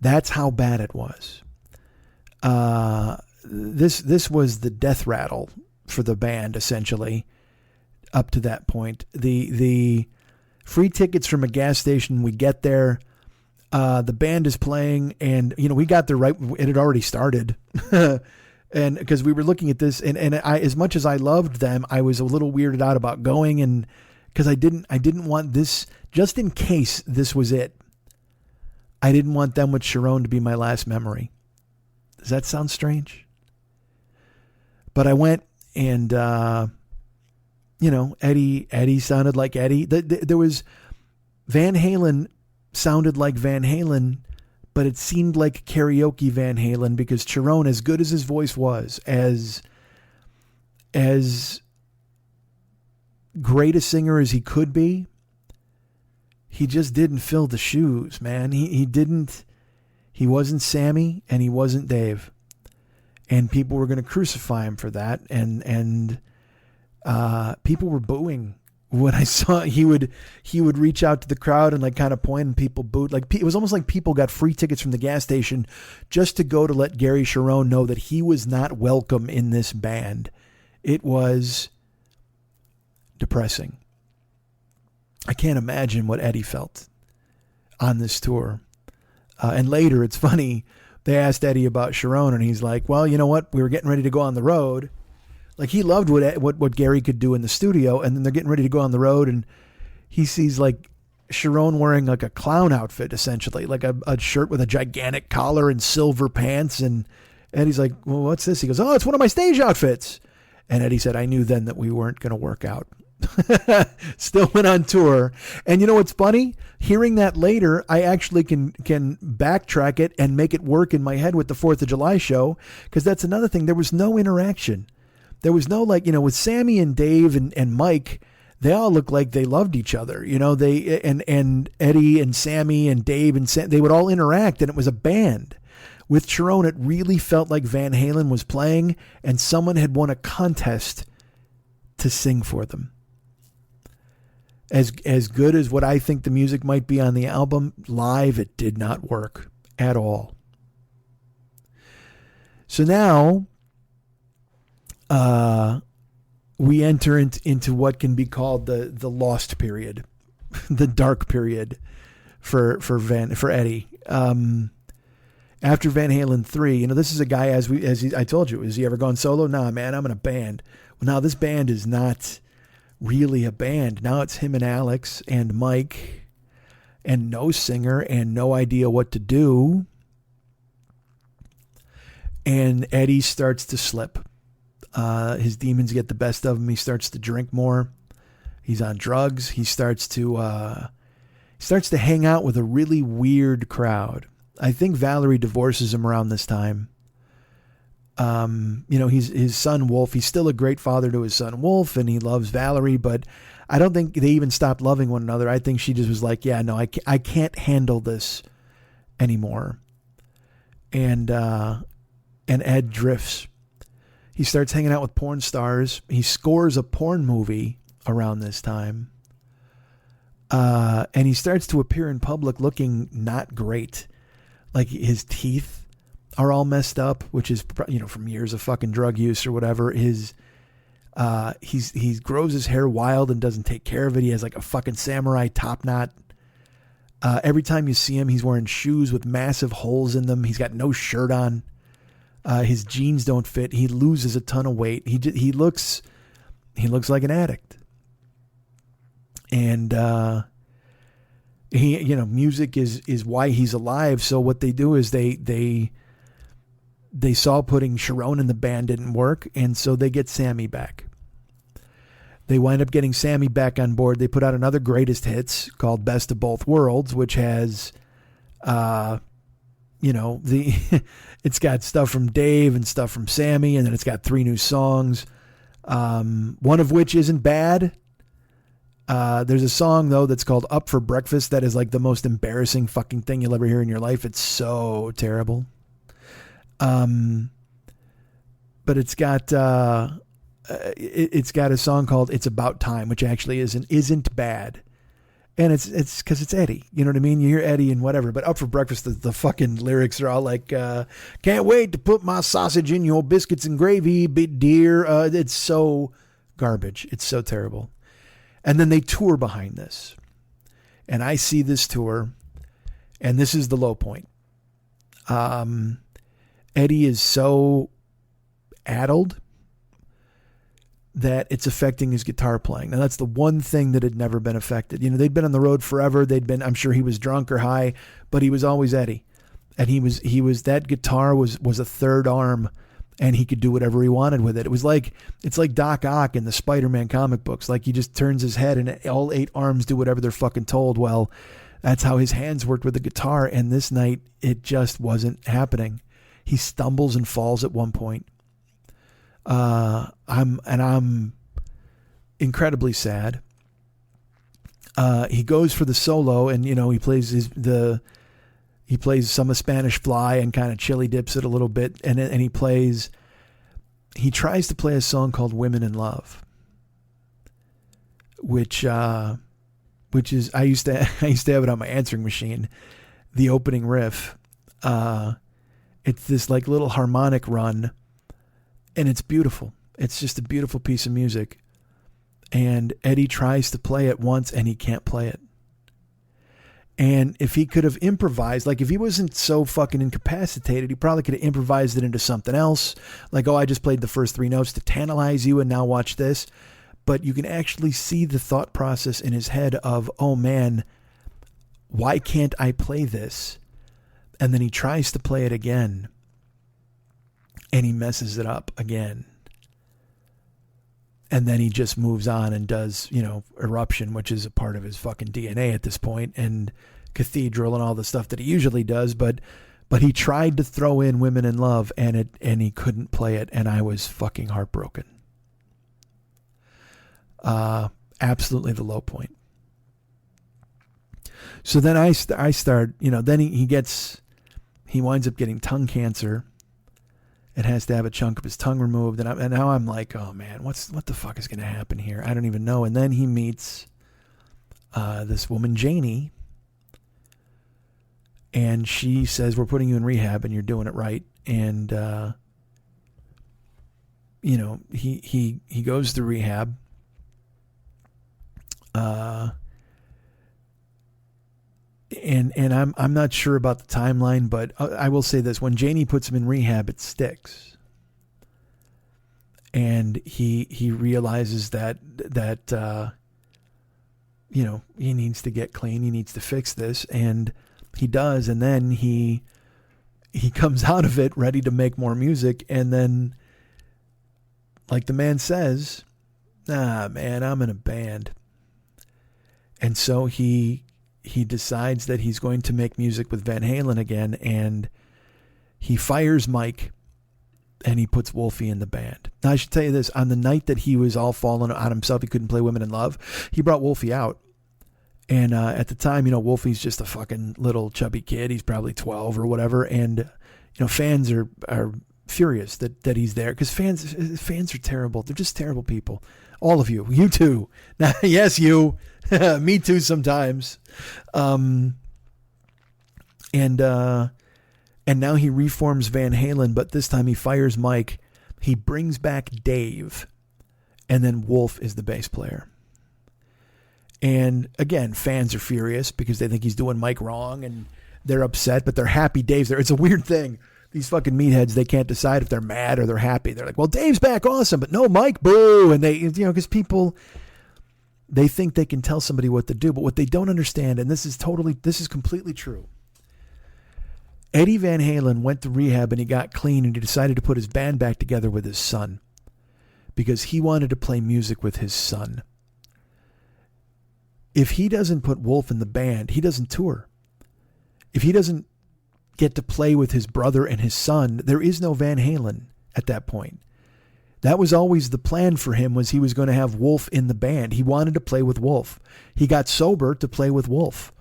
That's how bad it was. This was the death rattle for the band, essentially, up to that point. The free tickets from a gas station, we get there, the band is playing, and, we got there right, it had already started. And because we were looking at this, and I, as much as I loved them, I was a little weirded out about going, and because I didn't want this, just in case this was it, I didn't want Them with Sharon to be my last memory. Does that sound strange? But I went, and, Eddie sounded like Eddie. There was, Van Halen sounded like Van Halen, but it seemed like karaoke Van Halen, because Sharon, as good as his voice was, as great a singer as he could be, he just didn't fill the shoes, man. He wasn't Sammy, and he wasn't Dave. And people were going to crucify him for that. And people were booing when I saw he would reach out to the crowd and like kind of point, and people booed. Like, it was almost like people got free tickets from the gas station just to go to let Gary Sharon know that he was not welcome in this band. It was depressing. I can't imagine what Eddie felt on this tour. And later, it's funny, they asked Eddie about Sharon, and he's like, well, you know what? We were getting ready to go on the road. Like, he loved what Gary could do in the studio, and then they're getting ready to go on the road, and he sees, like, Sharon wearing, like, a clown outfit, essentially, like a shirt with a gigantic collar and silver pants, and Eddie's like, well, what's this? He goes, oh, it's one of my stage outfits. And Eddie said, I knew then that we weren't going to work out. Still went on tour. And you know what's funny? Hearing that later, I actually can backtrack it and make it work in my head with the 4th of July show, because that's another thing. There was no interaction. There was no, like, with Sammy and Dave and Mike, they all looked like they loved each other. They and Eddie and Sammy and Dave and they would all interact, and it was a band. With Sharon, it really felt like Van Halen was playing and someone had won a contest to sing for them. As good as what I think the music might be on the album, live it did not work at all. So now we enter into what can be called the lost period, the dark period for Eddie. After Van Halen 3, this is a guy, I told you, has he ever gone solo? Nah, man, I'm in a band. Well, now this band is not really a band. Now it's him and Alex and Mike, and no singer and no idea what to do. And Eddie starts to slip. His demons get the best of him. He starts to drink more. He's on drugs. He starts to hang out with a really weird crowd. I think Valerie divorces him around this time. His son Wolf, he's still a great father to his son Wolf, and he loves Valerie, but I don't think they even stopped loving one another. I think she just was like, yeah, no, I can't handle this anymore. And Ed drifts. He starts hanging out with porn stars. He scores a porn movie around this time. And he starts to appear in public looking not great. Like, his teeth are all messed up, which is, from years of fucking drug use or whatever. He grows his hair wild and doesn't take care of it. He has like a fucking samurai top knot. Every time you see him, he's wearing shoes with massive holes in them. He's got no shirt on. His jeans don't fit. He loses a ton of weight. He looks like an addict. And, music is why he's alive. So what they do is they saw putting Sharon in the band didn't work, and so they get Sammy back. They wind up getting Sammy back on board. They put out another greatest hits called Best of Both Worlds, which has, it's got stuff from Dave and stuff from Sammy, and then it's got 3 new songs, one of which isn't bad. There's a song, though, that's called Up for Breakfast that is like the most embarrassing fucking thing you'll ever hear in your life. It's so terrible. But it's got a song called It's About Time, which actually isn't bad. And it's because it's Eddie. You know what I mean? You hear Eddie and whatever. But Up for Breakfast, the fucking lyrics are all like, can't wait to put my sausage in your biscuits and gravy, big dear. It's so garbage. It's so terrible. And then they tour behind this. And I see this tour, and this is the low point. Eddie is so addled that it's affecting his guitar playing. Now, that's the one thing that had never been affected. You know, they'd been on the road forever. I'm sure he was drunk or high, but he was always Eddie. And he was that guitar was a third arm, and he could do whatever he wanted with it. It's like Doc Ock in the Spider-Man comic books. Like, he just turns his head and all 8 arms do whatever they're fucking told. Well, that's how his hands worked with the guitar. And this night it just wasn't happening. He stumbles and falls at one point. I'm incredibly sad. He goes for the solo, and you know, he plays some of Spanish Fly and kind of chili dips it a little bit, and he tries to play a song called Women in Love, which is I used to have it on my answering machine, the opening riff. It's this like little harmonic run, and it's beautiful. It's just a beautiful piece of music. And Eddie tries to play it once, and he can't play it. And if he could have improvised, like if he wasn't so fucking incapacitated, he probably could have improvised it into something else. Like, oh, I just played the first 3 notes to tantalize you, and now watch this. But you can actually see the thought process in his head of, oh man, why can't I play this? And then he tries to play it again, and he messes it up again. And then he just moves on and does, you know, Eruption, which is a part of his fucking DNA at this point, and Cathedral and all the stuff that he usually does. But he tried to throw in Women in Love, and he couldn't play it, and I was fucking heartbroken. Absolutely the low point. So then I start, you know, then he winds up getting tongue cancer. It has to have a chunk of his tongue removed. And now I'm like, oh man, what the fuck is going to happen here? I don't even know. And then he meets this woman, Janie. And she says, we're putting you in rehab and you're doing it right. And, you know, he goes to rehab. And I'm not sure about the timeline, but I will say this: when Janie puts him in rehab, it sticks, and he realizes that you know, he needs to get clean, he needs to fix this, and he does, and then he comes out of it ready to make more music, and then, like the man says, nah, man, I'm in a band, and so he decides that he's going to make music with Van Halen again, and he fires Mike, and he puts Wolfie in the band. Now, I should tell you this, on the night that he was all falling on himself, he couldn't play Women in Love, he brought Wolfie out. And at the time, you know, Wolfie's just a fucking little chubby kid. He's probably 12 or whatever. And, you know, fans are furious that he's there, because fans are terrible. They're just terrible people. All of you. You too. Now, yes, you. Me too sometimes. And now he reforms Van Halen, but this time he fires Mike. He brings back Dave, and then Wolf is the bass player. And again, fans are furious because they think he's doing Mike wrong, and they're upset, but they're happy Dave's there. It's a weird thing. These fucking meatheads, they can't decide if they're mad or they're happy. They're like, well, Dave's back, awesome, but no Mike, boo. And they, you know, because people, they think they can tell somebody what to do, but what they don't understand, and this is completely true. Eddie Van Halen went to rehab and he got clean, and he decided to put his band back together with his son because he wanted to play music with his son. If he doesn't put Wolf in the band, he doesn't tour. If he doesn't get to play with his brother and his son, there is no Van Halen at that point. That was always the plan for him, was he was going to have Wolf in the band. He wanted to play with Wolf. He got sober to play with Wolf.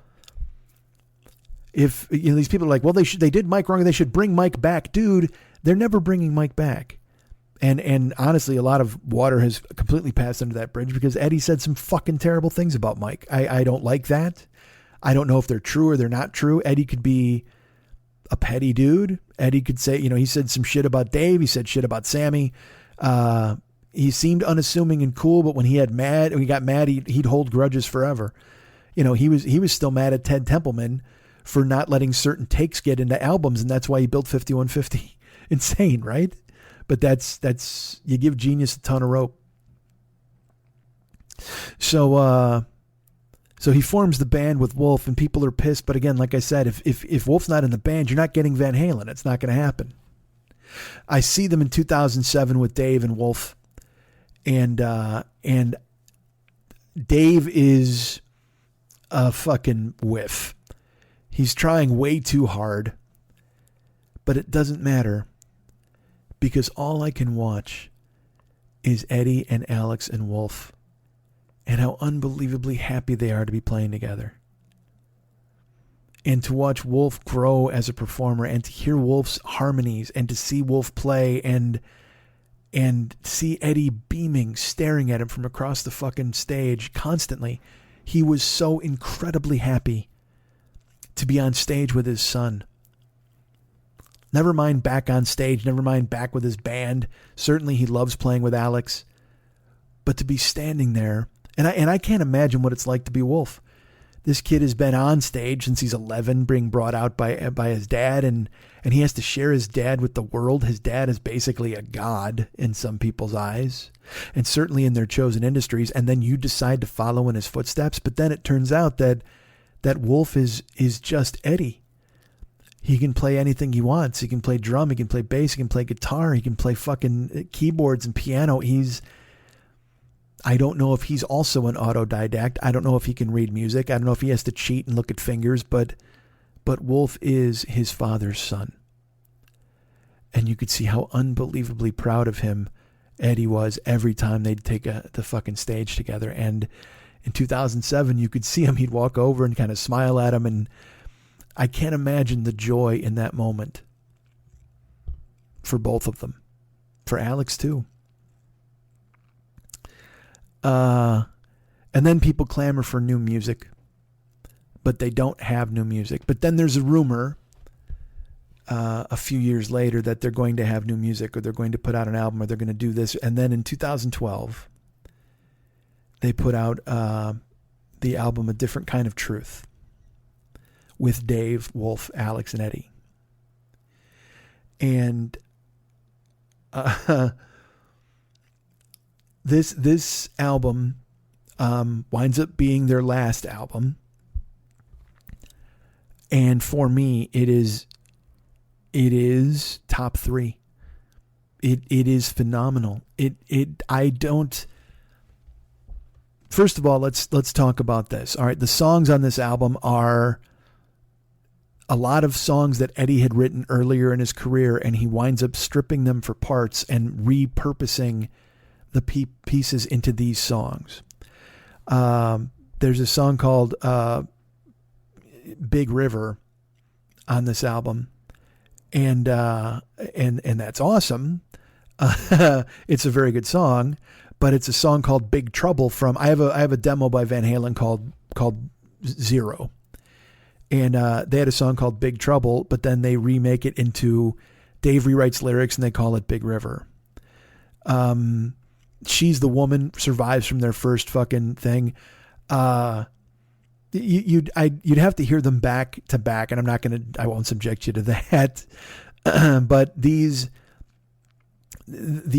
If, you know, these people are like, well, they did Mike wrong, they should bring Mike back. Dude, they're never bringing Mike back. And honestly, a lot of water has completely passed under that bridge because Eddie said some fucking terrible things about Mike. I don't like that. I don't know if they're true or they're not true. Eddie could be a petty dude. Eddie could say, he said some shit about Dave. He said shit about Sammy. He seemed unassuming and cool, but when he got mad, he'd hold grudges forever. He was still mad at Ted Templeman for not letting certain takes get into albums, and that's why he built 5150 Insane, right? But that's you give genius a ton of rope. So he forms the band with Wolf, and people are pissed. But again, like I said, if Wolf's not in the band, you're not getting Van Halen. It's not going to happen. I see them in 2007 with Dave and Wolf, and Dave is a fucking whiff. He's trying way too hard, but it doesn't matter because all I can watch is Eddie and Alex and Wolf and how unbelievably happy they are to be playing together. And to watch Wolf grow as a performer and to hear Wolf's harmonies and to see Wolf play and see Eddie beaming, staring at him from across the fucking stage constantly. He was so incredibly happy to be on stage with his son. Never mind back on stage, never mind back with his band. Certainly he loves playing with Alex. But to be standing there, and I can't imagine what it's like to be Wolf. This kid has been on stage since he's 11, being brought out by his dad, and he has to share his dad with the world. His dad is basically a god in some people's eyes, and certainly in their chosen industries. And then you decide to follow in his footsteps. But then it turns out that Wolf is just Eddie. He can play anything he wants. He can play drum. He can play bass. He can play guitar. He can play fucking keyboards and piano. I don't know if he's also an autodidact. I don't know if he can read music. I don't know if he has to cheat and look at fingers, but Wolf is his father's son. And you could see how unbelievably proud of him Eddie was every time they'd take the fucking stage together. And in 2007, you could see him. He'd walk over and kind of smile at him. And I can't imagine the joy in that moment for both of them. For Alex, too. And then people clamor for new music, but they don't have new music. But then there's a rumor a few years later that they're going to have new music, or they're going to put out an album, or they're going to do this. And then in 2012, they put out the album A Different Kind of Truth with Dave, Wolf, Alex, and Eddie. And this album winds up being their last album. And for me, it is top 3. It is phenomenal. First of all, let's talk about this. All right, the songs on this album are a lot of songs that Eddie had written earlier in his career, and he winds up stripping them for parts and repurposing the pieces into these songs. There's a song called Big River on this album, and that's awesome. It's a very good song, but it's a song called Big Trouble from I have a demo by Van Halen called Zero. And they had a song called Big Trouble, but then they remake it into, Dave rewrites lyrics and they call it Big River. She's the Woman survives from their first fucking thing. You'd have to hear them back to back, and I won't subject you to that. But the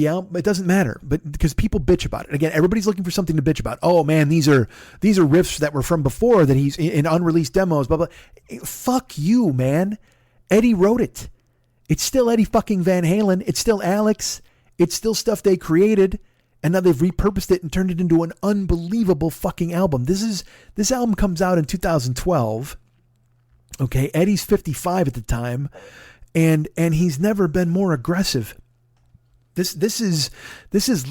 album, it doesn't matter, but because people bitch about it. Again, everybody's looking for something to bitch about. Oh man, these are riffs that were from before that he's in unreleased demos, blah, blah. Fuck you, man. Eddie wrote it. It's still Eddie fucking Van Halen. It's still Alex. It's still stuff they created. And now they've repurposed it and turned it into an unbelievable fucking album. This album comes out in 2012. Okay. Eddie's 55 at the time. And he's never been more aggressive. This is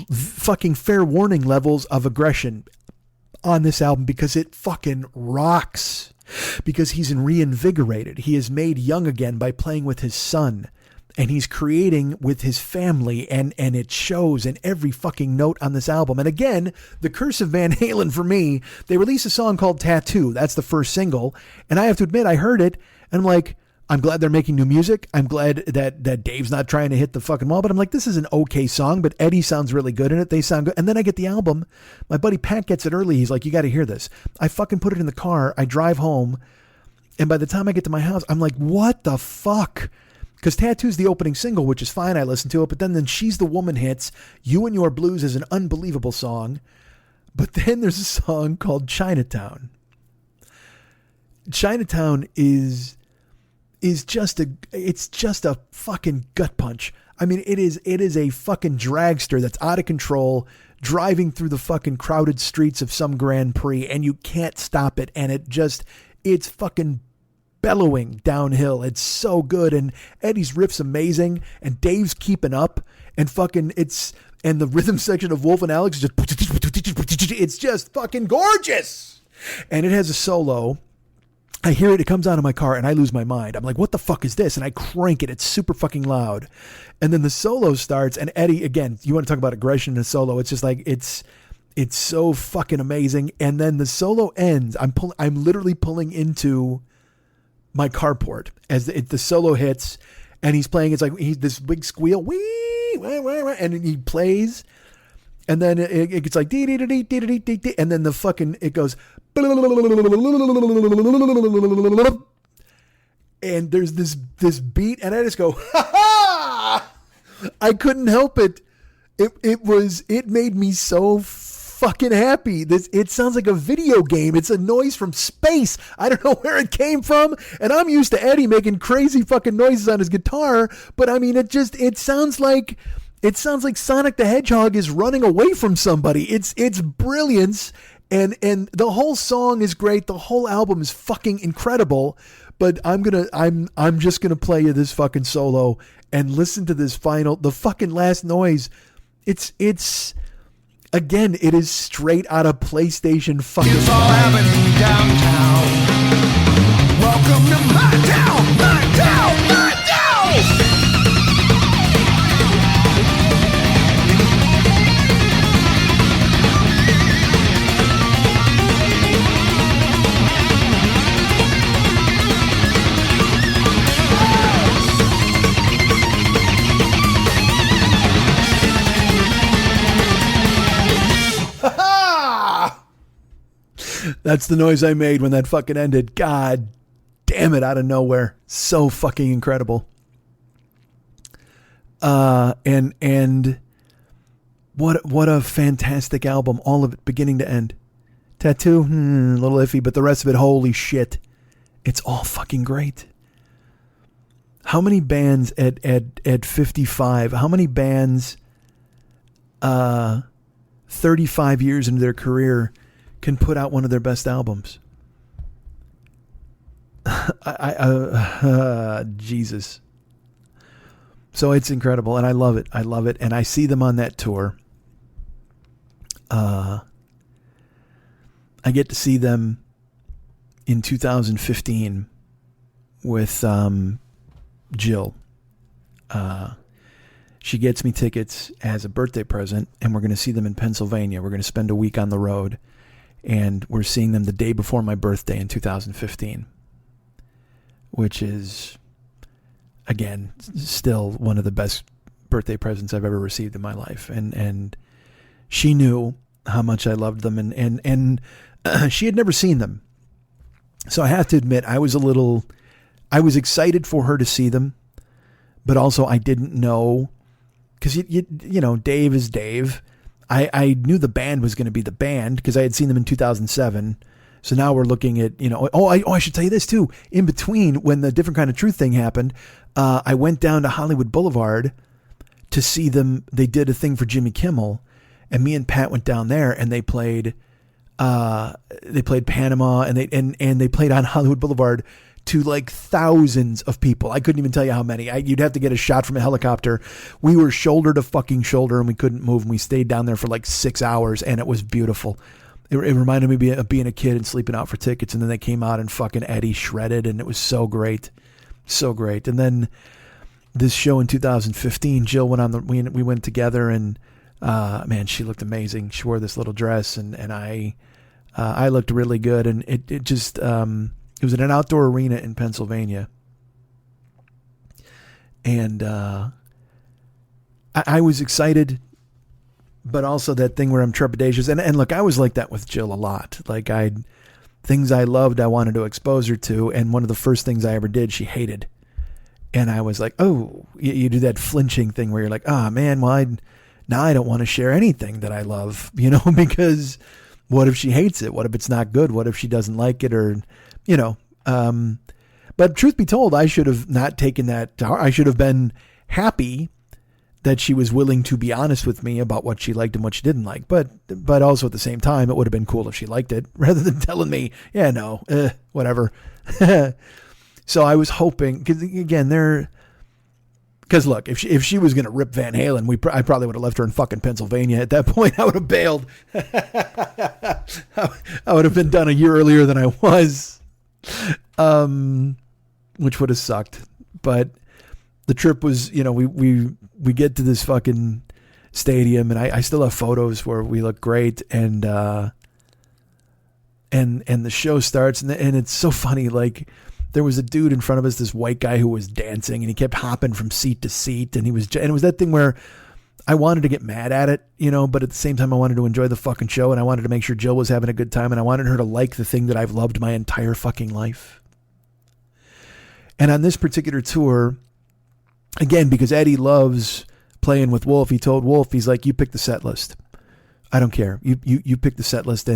fucking fair warning levels of aggression on this album, because it fucking rocks, because he's reinvigorated. He is made young again by playing with his son. and he's creating with his family, and it shows in every fucking note on this album. And again, the curse of Van Halen for me, they released a song called Tattoo. That's the first single. And I have to admit, I heard it and I'm like, I'm glad they're making new music. I'm glad that Dave's not trying to hit the fucking wall, but I'm like, this is an okay song, but Eddie sounds really good in it. They sound good. And then I get the album. My buddy Pat gets it early. He's like, you got to hear this. I fucking put it in the car. I drive home. And by the time I get to my house, I'm like, what the fuck? Because Tattoo's the opening single, which is fine. I listen to it. But then She's the Woman hits. You and Your Blues is an unbelievable song. But then there's a song called Chinatown. Chinatown is just a fucking gut punch. I mean, it is a fucking dragster that's out of control, driving through the fucking crowded streets of some Grand Prix, and you can't stop it. And it's fucking bellowing downhill. It's so good. And Eddie's riff's amazing, and Dave's keeping up, and the rhythm section of Wolf and Alex is it's just fucking gorgeous. And it has a solo. I hear it comes out of my car and I lose my mind. I'm like, what the fuck is this? And I crank it. It's super fucking loud. And then the solo starts, and Eddie, again, you want to talk about aggression in a solo. It's just like, it's so fucking amazing. And then the solo ends. I'm literally pulling into my carport as the solo hits, and he's playing. It's like this big squeal, wee, wah, wah, wah, and he plays. And then it gets like dee dee dee dee dee dee dee, and then the fucking it goes, and there's this beat, and I just go, ha ha! I couldn't help it. It made me so fucking happy. It sounds like a video game. It's a noise from space. I don't know where it came from, and I'm used to Eddie making crazy fucking noises on his guitar, but I mean, it sounds like Sonic the Hedgehog is running away from somebody. It's brilliance, and the whole song is great. The whole album is fucking incredible. But I'm just gonna play you this fucking solo and listen to this the fucking last noise. It's again, it is straight out of PlayStation fucking. It's all happening downtown. Welcome to my town, my town, my town. That's the noise I made when that fucking ended. God damn it, out of nowhere. So fucking incredible. And what a fantastic album. All of it, beginning to end. Tattoo, a little iffy, but the rest of it, holy shit. It's all fucking great. How many bands at 55, how many bands 35 years into their career can put out one of their best albums? Jesus. So it's incredible, and I love it. I love it, and I see them on that tour. I get to see them in 2015 with Jill. She gets me tickets as a birthday present, and we're going to see them in Pennsylvania. We're going to spend a week on the road, and we're seeing them the day before my birthday in 2015, which is, again, still one of the best birthday presents I've ever received in my life. And she knew how much I loved them, and she had never seen them. So I have to admit, I was excited for her to see them, but also I didn't know, because you know, Dave is Dave. I knew the band was going to be the band because I had seen them in 2007. So now we're looking at, you know, I should tell you this too. In between, when the Different Kind of Truth thing happened, I went down to Hollywood Boulevard to see them. They did a thing for Jimmy Kimmel, and me and Pat went down there, and they played Panama, and they played on Hollywood Boulevard to like thousands of people. I couldn't even tell you how many. You'd have to get a shot from a helicopter. We were shoulder to fucking shoulder, and we couldn't move. And we stayed down there for like 6 hours, and it was beautiful. It reminded me of being a kid and sleeping out for tickets. And then they came out and fucking Eddie shredded, and it was so great. So great. And then this show in 2015, Jill went on we went together, and man, she looked amazing. She wore this little dress, and I looked really good, and it just it was in an outdoor arena in Pennsylvania, and I was excited, but also that thing where I'm trepidatious, and look, I was like that with Jill a lot. Like things I loved, I wanted to expose her to, and one of the first things I ever did, she hated. And I was like, oh, you do that flinching thing where you're like, oh man, well, now I don't want to share anything that I love, because what if she hates it? What if it's not good? What if she doesn't like it? Or, but truth be told, I should have not taken that to heart. I should have been happy that she was willing to be honest with me about what she liked and what she didn't like. But also at the same time, it would have been cool if she liked it rather than telling me, yeah, no, whatever. So I was hoping, because again, because look, if she was going to rip Van Halen, I probably would have left her in fucking Pennsylvania at that point. I would have bailed. I would have been done a year earlier than I was, which would have sucked. But the trip was, we get to this fucking stadium, and I still have photos where we look great, and the show starts, and it's so funny, like. There was a dude in front of us, this white guy who was dancing, and he kept hopping from seat to seat. And it was that thing where I wanted to get mad at it, but at the same time I wanted to enjoy the fucking show, and I wanted to make sure Jill was having a good time, and I wanted her to like the thing that I've loved my entire fucking life. And on this particular tour, again, because Eddie loves playing with Wolf, he told Wolf, he's like, you pick the set list. I don't care. You pick the set list.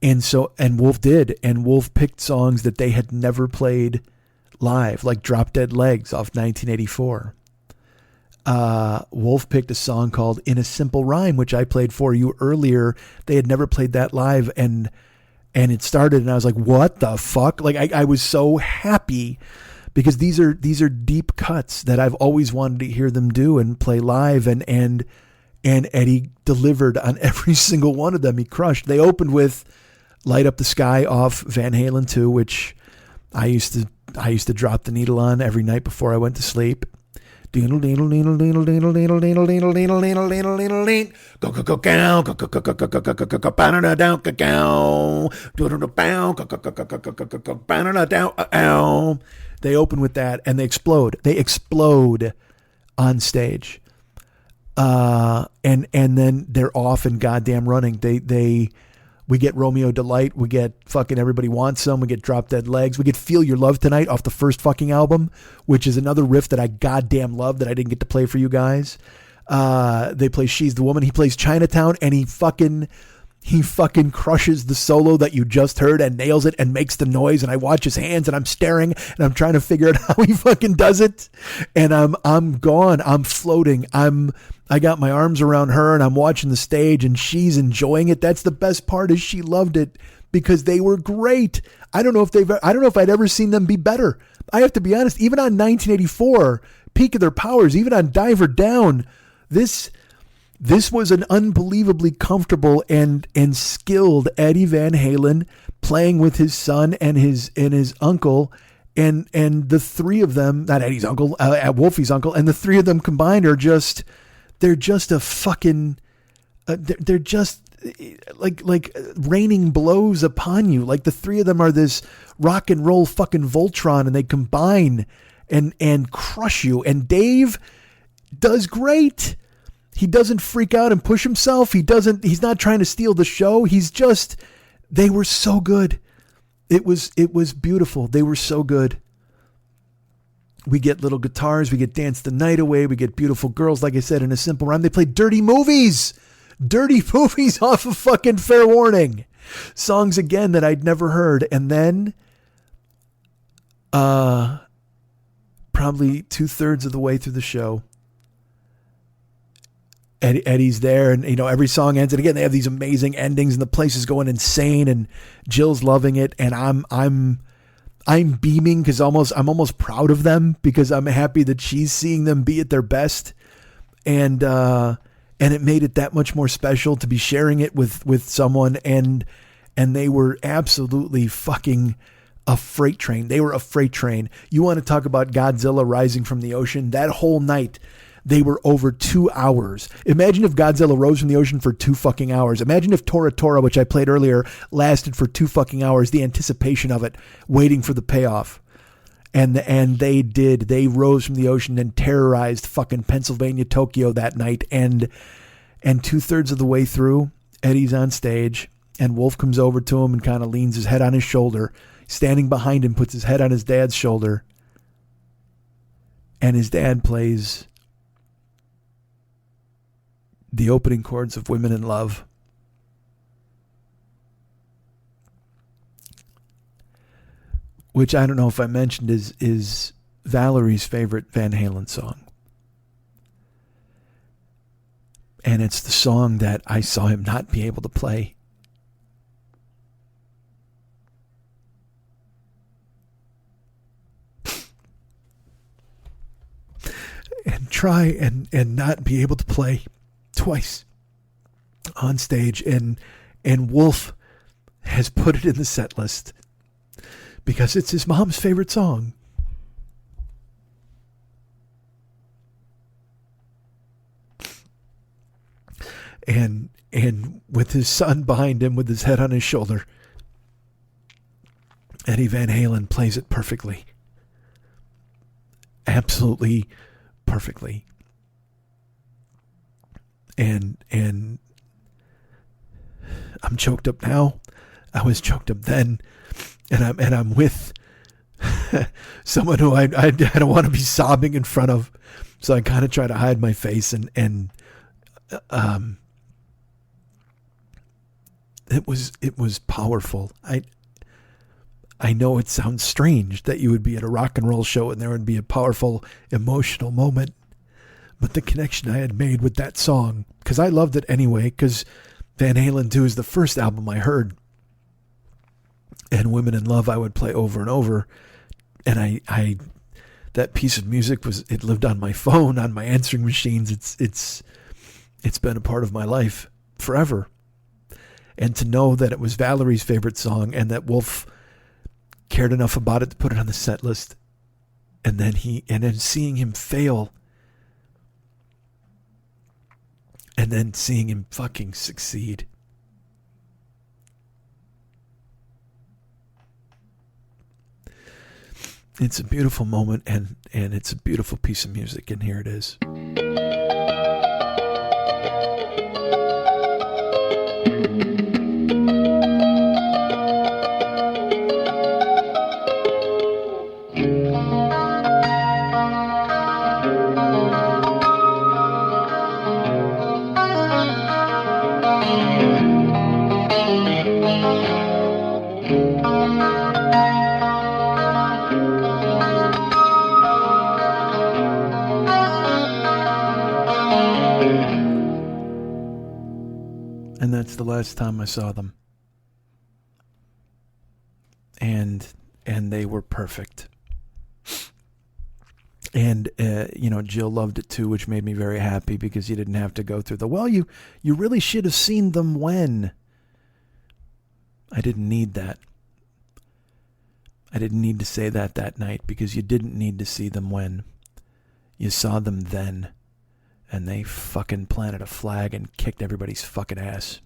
And Wolf did, and Wolf picked songs that they had never played live, like Drop Dead Legs off 1984. Wolf picked a song called In a Simple Rhyme, which I played for you earlier. They had never played that live, and it started, and I was like, what the fuck? Like, I was so happy, because these are deep cuts that I've always wanted to hear them do and play live, and Eddie delivered on every single one of them. He crushed. They opened with Light Up the Sky off Van Halen 2, which I used to drop the needle on every night before I went to sleep. Go go go go. They open with that, and they explode. They explode on stage. And then they're off and goddamn running. We get Romeo Delight. We get fucking Everybody Wants Some. We get Drop Dead Legs. We get Feel Your Love Tonight off the first fucking album, which is another riff that I goddamn love that I didn't get to play for you guys. They play She's the Woman. He plays Chinatown, and he fucking crushes the solo that you just heard and nails it and makes the noise. And I watch his hands, and I'm staring, and I'm trying to figure out how he fucking does it. And I'm gone. I'm floating. I got my arms around her, and I'm watching the stage, and she's enjoying it. That's the best part, is she loved it, because they were great. I don't know if I'd ever seen them be better. I have to be honest, even on 1984, peak of their powers, even on Diver Down, this was an unbelievably comfortable and skilled Eddie Van Halen playing with his son and his uncle, and the three of them, not Eddie's uncle, Wolfie's uncle, and the three of them combined are just. They're just a fucking, they're just like raining blows upon you. Like the three of them are this rock and roll fucking Voltron, and they combine and crush you. And Dave does great. He doesn't freak out and push himself. He's not trying to steal the show. They were so good. It was beautiful. They were so good. We get little guitars. We get Dance the Night Away. We get Beautiful Girls, like I said, In a Simple Rhyme. They play Dirty Movies off of fucking Fair Warning. Songs, again, that I'd never heard. And then, probably 2/3 of the way through the show, Eddie's there, and every song ends, and again they have these amazing endings, and the place is going insane, and Jill's loving it, and I'm beaming because I'm almost proud of them, because I'm happy that she's seeing them be at their best, and it made it that much more special to be sharing it with someone, and they were absolutely fucking a freight train. They were a freight train. You want to talk about Godzilla rising from the ocean? That whole night, they were over 2 hours. Imagine if Godzilla rose from the ocean for 2 fucking hours. Imagine if Tora Tora, which I played earlier, lasted for 2 fucking hours. The anticipation of it, waiting for the payoff. And they did. They rose from the ocean and terrorized fucking Pennsylvania, Tokyo that night. And 2/3 of the way through, Eddie's on stage, and Wolf comes over to him and kind of leans his head on his shoulder. Standing behind him, puts his head on his dad's shoulder. And his dad plays the opening chords of Women in Love. Which I don't know if I mentioned is Valerie's favorite Van Halen song. And it's the song that I saw him not be able to play. And try and not be able to play twice on stage. And Wolf has put it in the set list because it's his mom's favorite song. And with his son behind him with his head on his shoulder, Eddie Van Halen plays it perfectly. Absolutely perfectly. And I'm choked up now. I was choked up then. And I'm with someone who I don't want to be sobbing in front of. So I kind of try to hide my face and it was powerful. I know it sounds strange that you would be at a rock and roll show and there would be a powerful emotional moment, but the connection I had made with that song, because I loved it anyway, because Van Halen 2 is the first album I heard, and Women in Love I would play over and over, and I that piece of music it lived on my phone, on my answering machines. It's been a part of my life forever. And to know that it was Valerie's favorite song and that Wolf cared enough about it to put it on the set list, and then seeing him fail, and then seeing him fucking succeed. It's a beautiful moment, and it's a beautiful piece of music, and here it is. And that's the last time I saw them. And they were perfect. And, Jill loved it too, which made me very happy because you didn't have to go through you really should have seen them when. I didn't need that. I didn't need to say that night because you didn't need to see them when. You saw them then. And they fucking planted a flag and kicked everybody's fucking ass.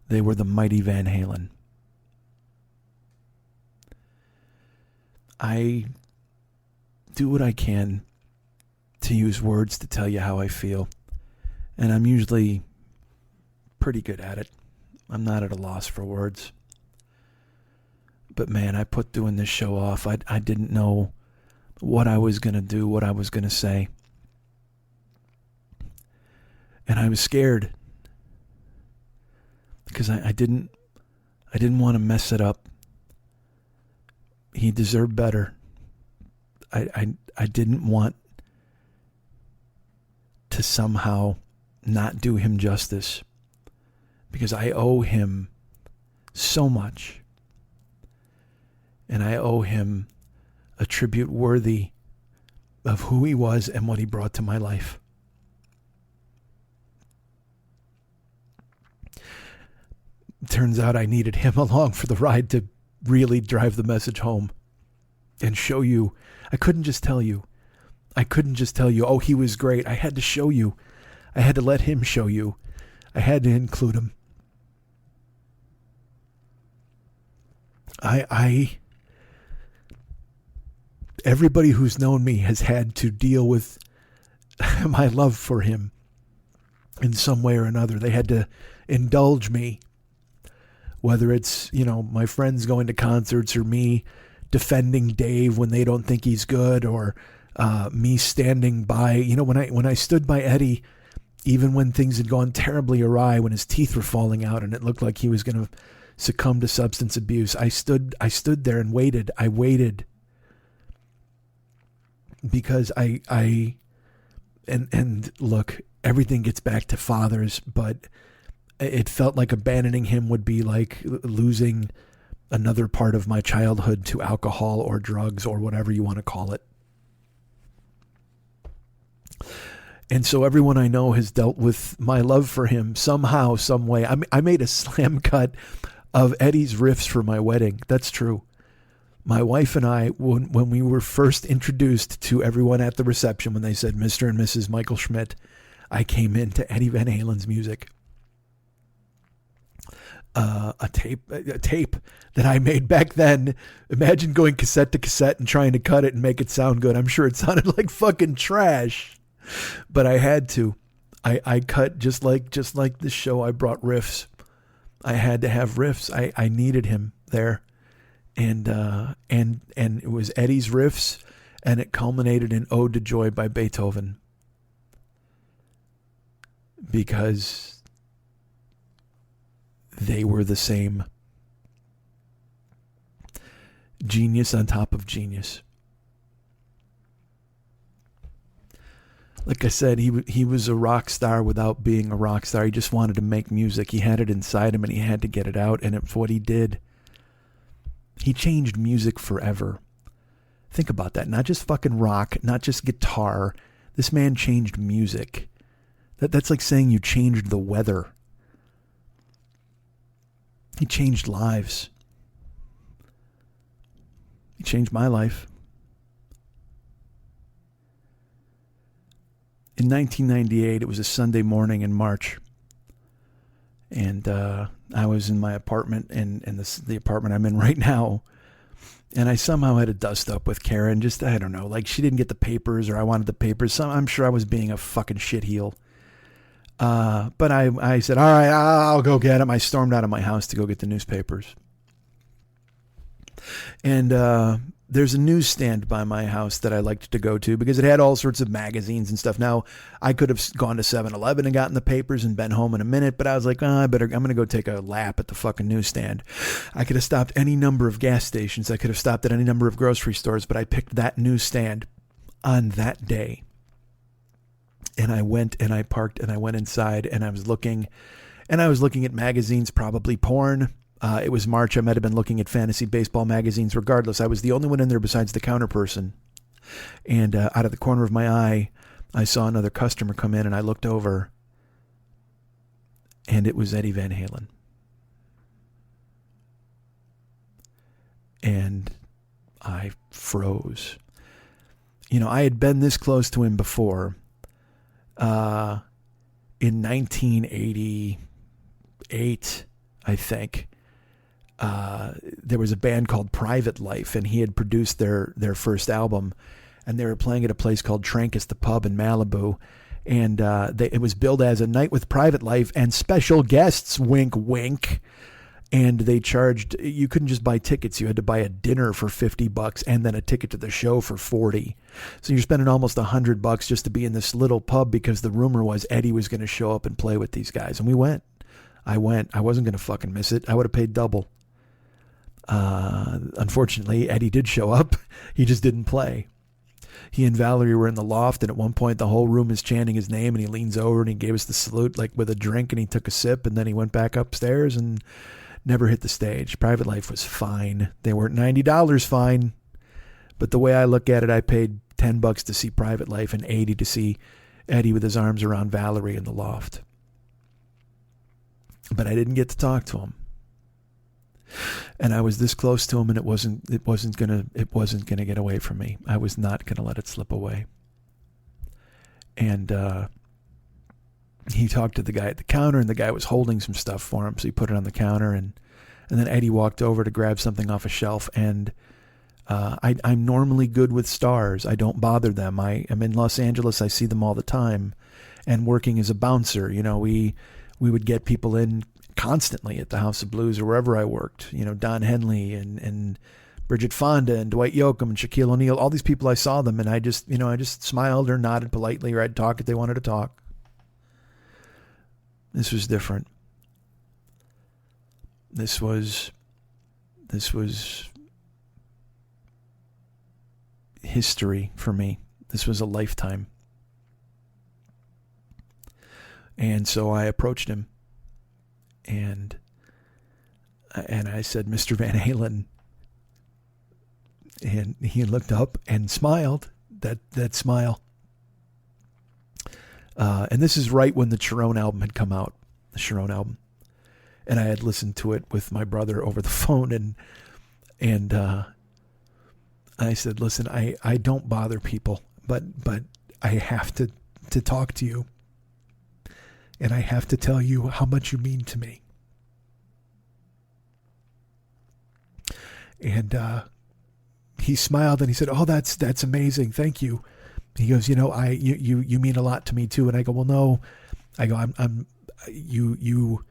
They were the mighty Van Halen. I do what I can to use words to tell you how I feel. And I'm usually pretty good at it. I'm not at a loss for words. But man, I put doing this show off. I didn't know what I was going to do, what I was going to say. And I was scared because I didn't want to mess it up. He deserved better. I didn't want to somehow not do him justice because I owe him so much. And I owe him a tribute worthy of who he was and what he brought to my life. turns out I needed him along for the ride to really drive the message home and show you. I couldn't just tell you, oh, he was great. I had to show you. I had to let him show you. I had to include him. Everybody who's known me has had to deal with my love for him in some way or another. They had to indulge me, whether it's, my friends going to concerts or me defending Dave when they don't think he's good, or me standing by, when I stood by Eddie, even when things had gone terribly awry, when his teeth were falling out and it looked like he was going to succumb to substance abuse, I stood there and waited. I waited because and look, everything gets back to fathers, but it felt like abandoning him would be like losing another part of my childhood to alcohol or drugs or whatever you want to call it. And so everyone I know has dealt with my love for him somehow, some way. I made a slam cut of Eddie's riffs for my wedding. That's true. My wife and I, when we were first introduced to everyone at the reception, when they said Mr. and Mrs. Michael Schmidt, I came into Eddie Van Halen's music. A tape that I made back then. Imagine going cassette to cassette and trying to cut it and make it sound good. I'm sure it sounded like fucking trash, but I had to. I cut just like this show. I brought riffs. I had to have riffs. I needed him there, and it was Eddie's riffs, and it culminated in "Ode to Joy" by Beethoven, because they were the same. Genius on top of genius. Like I said, he was a rock star without being a rock star. He just wanted to make music. He had it inside him and he had to get it out. And it's what he did. He changed music forever. Think about that. Not just fucking rock, not just guitar. This man changed music. That's like saying you changed the weather. He changed lives. He changed my life. In 1998, it was a Sunday morning in March. And I was in my apartment, and the apartment I'm in right now. And I somehow had a dust up with Karen. Just, I don't know, like she didn't get the papers or I wanted the papers. I'm sure I was being a fucking shitheel. But I said, all right, I'll go get them. I stormed out of my house to go get the newspapers. And there's a newsstand by my house that I liked to go to because it had all sorts of magazines and stuff. Now, I could have gone to 7-Eleven and gotten the papers and been home in a minute, but I was like, I'm going to go take a lap at the fucking newsstand. I could have stopped any number of gas stations. I could have stopped at any number of grocery stores, but I picked that newsstand on that day. And I went and I parked and I went inside and I was looking at magazines, probably porn. It was March. I might have been looking at fantasy baseball magazines. Regardless, I was the only one in there besides the counter person. And out of the corner of my eye, I saw another customer come in and I looked over and it was Eddie Van Halen. And I froze. I had been this close to him before. In 1988, I think, there was a band called Private Life, and he had produced their first album, and they were playing at a place called Trancas the Pub in Malibu, and it was billed as a night with Private Life and special guests, wink, wink. And they charged, you couldn't just buy tickets. You had to buy a dinner for $50 and then a ticket to the show for $40. So you're spending almost $100 just to be in this little pub because the rumor was Eddie was going to show up and play with these guys. And we went. I went. I wasn't going to fucking miss it. I would have paid double. Unfortunately, Eddie did show up. He just didn't play. He and Valerie were in the loft, and at one point the whole room is chanting his name, and he leans over and he gave us the salute like with a drink, and he took a sip, and then he went back upstairs and never hit the stage. Private Life was fine. They weren't $90 fine, but the way I look at it, I paid $10 to see Private Life and $80 to see Eddie with his arms around Valerie in the loft. But I didn't get to talk to him. And I was this close to him, and it wasn't gonna get away from me. I was not gonna let it slip away. And he talked to the guy at the counter, and the guy was holding some stuff for him, so he put it on the counter, and then Eddie walked over to grab something off a shelf, and I'm normally good with stars. I don't bother them. I am in Los Angeles. I see them all the time, and working as a bouncer, we would get people in constantly at the House of Blues or wherever I worked. Don Henley and Bridget Fonda and Dwight Yoakam and Shaquille O'Neal. All these people, I saw them, and I just smiled or nodded politely, or I'd talk if they wanted to talk. This was different. This was history for me. This was a lifetime. And so I approached him, and I said, "Mr. Van Halen." And he looked up and smiled, that smile. And this is right when the Cherone album had come out, the Cherone album. And I had listened to it with my brother over the phone, and I said, "Listen, I don't bother people, but I have to talk to you. And I have to tell you how much you mean to me." And he smiled and he said, "Oh, that's amazing. Thank you." He goes, you mean a lot to me too. And I go, "Well, no." I go, you've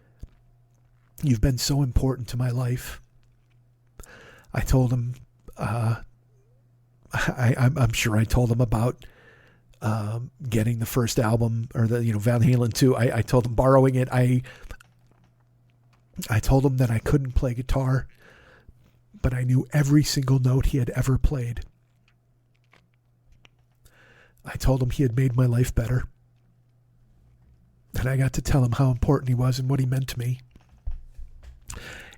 been so important to my life." I told him, I'm sure I told him about getting the first album, or the Van Halen 2. I told him borrowing it. I told him that I couldn't play guitar, but I knew every single note he had ever played. I told him he had made my life better. And I got to tell him how important he was and what he meant to me.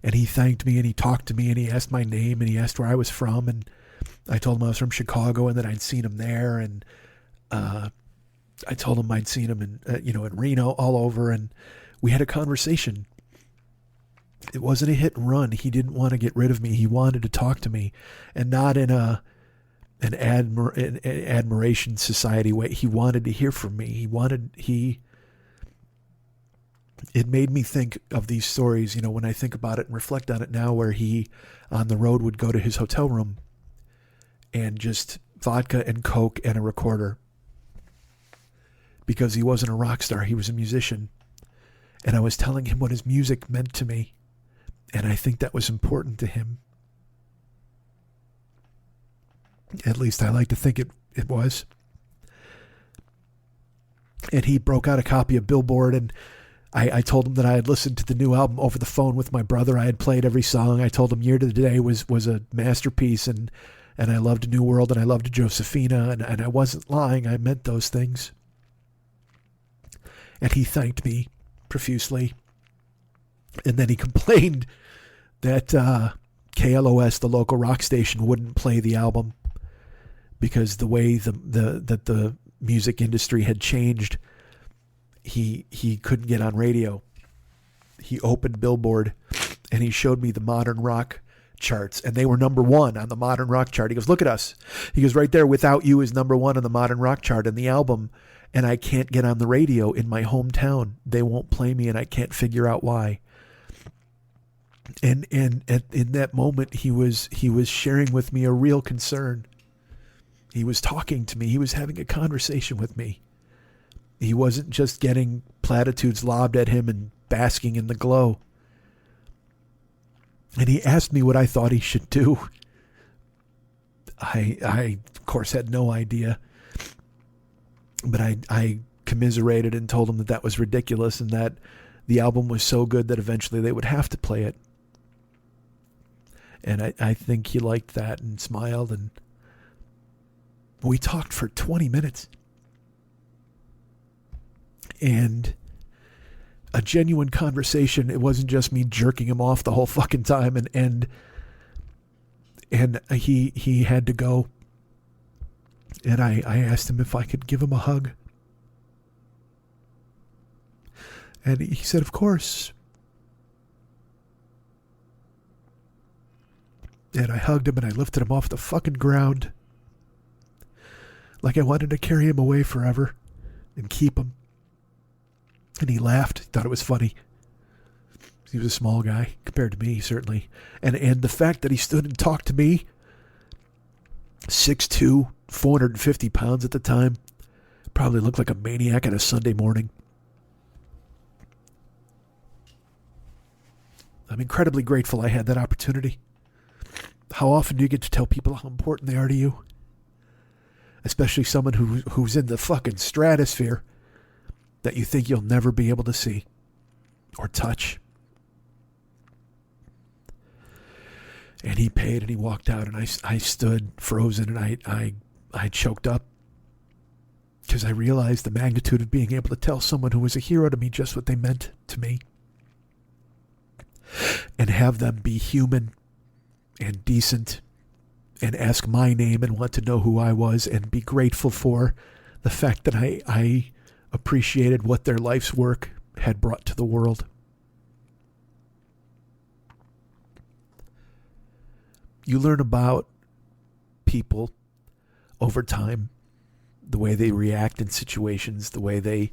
And he thanked me, and he talked to me, and he asked my name, and he asked where I was from. And I told him I was from Chicago and that I'd seen him there. And I told him I'd seen him in Reno, all over. And we had a conversation. It wasn't a hit and run. He didn't want to get rid of me. He wanted to talk to me, and not in an admiration society way. He wanted to hear from me. It made me think of these stories, when I think about it and reflect on it now, where he on the road would go to his hotel room and just vodka and Coke and a recorder, because he wasn't a rock star. He was a musician. And I was telling him what his music meant to me. And I think that was important to him. At least I like to think it was. And he broke out a copy of Billboard, and I told him that I had listened to the new album over the phone with my brother. I had played every song. I told him Year to the Day was a masterpiece, and I loved New World, and I loved Josephina, and I wasn't lying. I meant those things. And he thanked me profusely. And then he complained that KLOS, the local rock station, wouldn't play the album because the way that the music industry had changed, he couldn't get on radio. He opened Billboard and he showed me the modern rock charts, and they were number one on the modern rock chart. He goes, "Look at us." He goes, "Right there, Without You is number one on the modern rock chart and the album, and I can't get on the radio in my hometown. They won't play me, and I can't figure out why." And in that moment, he was sharing with me a real concern. He was talking to me. He was having a conversation with me. He wasn't just getting platitudes lobbed at him and basking in the glow. And he asked me what I thought he should do. I of course, had no idea. But I commiserated and told him that was ridiculous, and that the album was so good that eventually they would have to play it. And I think he liked that and smiled, and we talked for 20 minutes. And a genuine conversation. It wasn't just me jerking him off the whole fucking time, and he had to go. And I asked him if I could give him a hug. And he said, "Of course." And I hugged him and I lifted him off the fucking ground. Like I wanted to carry him away forever and keep him. And he laughed. He thought it was funny. He was a small guy compared to me, certainly. And the fact that he stood and talked to me, 6'2", 450 pounds at the time, probably looked like a maniac on a Sunday morning. I'm incredibly grateful I had that opportunity. How often do you get to tell people how important they are to you? Especially someone who's in the fucking stratosphere that you think you'll never be able to see or touch. And he paid and he walked out, and I stood frozen, and I choked up because I realized the magnitude of being able to tell someone who was a hero to me just what they meant to me, and have them be human and decent and ask my name and want to know who I was and be grateful for the fact that I appreciated what their life's work had brought to the world. You learn about people over time, the way they react in situations, the way they,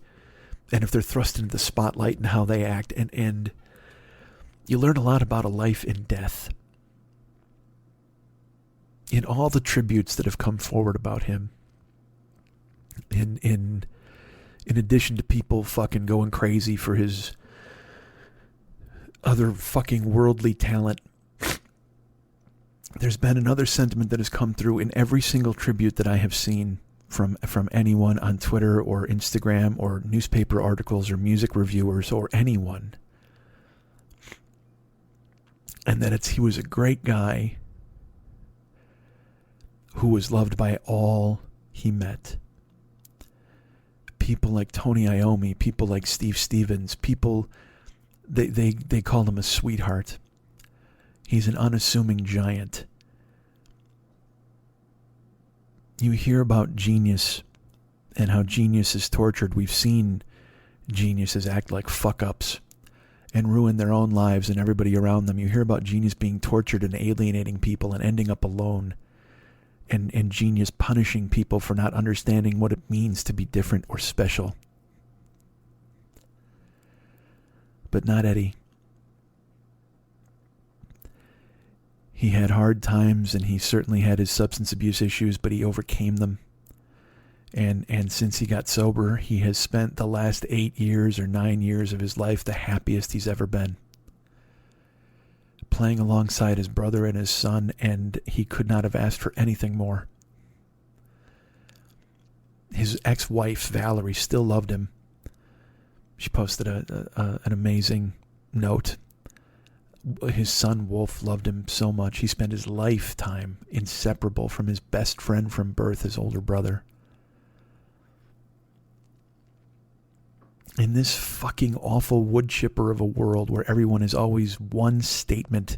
and if they're thrust into the spotlight and how they act, and you learn a lot about a life in death. In all the tributes that have come forward about him, in addition to people fucking going crazy for his other fucking worldly talent, there's been another sentiment that has come through in every single tribute that I have seen from anyone on Twitter or Instagram or newspaper articles or music reviewers or anyone. And that he was a great guy who was loved by all he met. People like Tony Iommi, people like Steve Stevens, people, they called him a sweetheart. He's an unassuming giant. You hear about genius and how genius is tortured. We've seen geniuses act like fuck-ups and ruin their own lives and everybody around them. You hear about genius being tortured and alienating people and ending up alone. And genius punishing people for not understanding what it means to be different or special. But not Eddie. He had hard times, and he certainly had his substance abuse issues, but he overcame them. And since he got sober, he has spent the last 8 years or 9 years of his life the happiest he's ever been. Playing alongside his brother and his son, and he could not have asked for anything more. His ex-wife, Valerie, still loved him. She posted an amazing note. His son, Wolf, loved him so much. He spent his lifetime inseparable from his best friend from birth, his older brother. In this fucking awful wood chipper of a world where everyone is always one statement,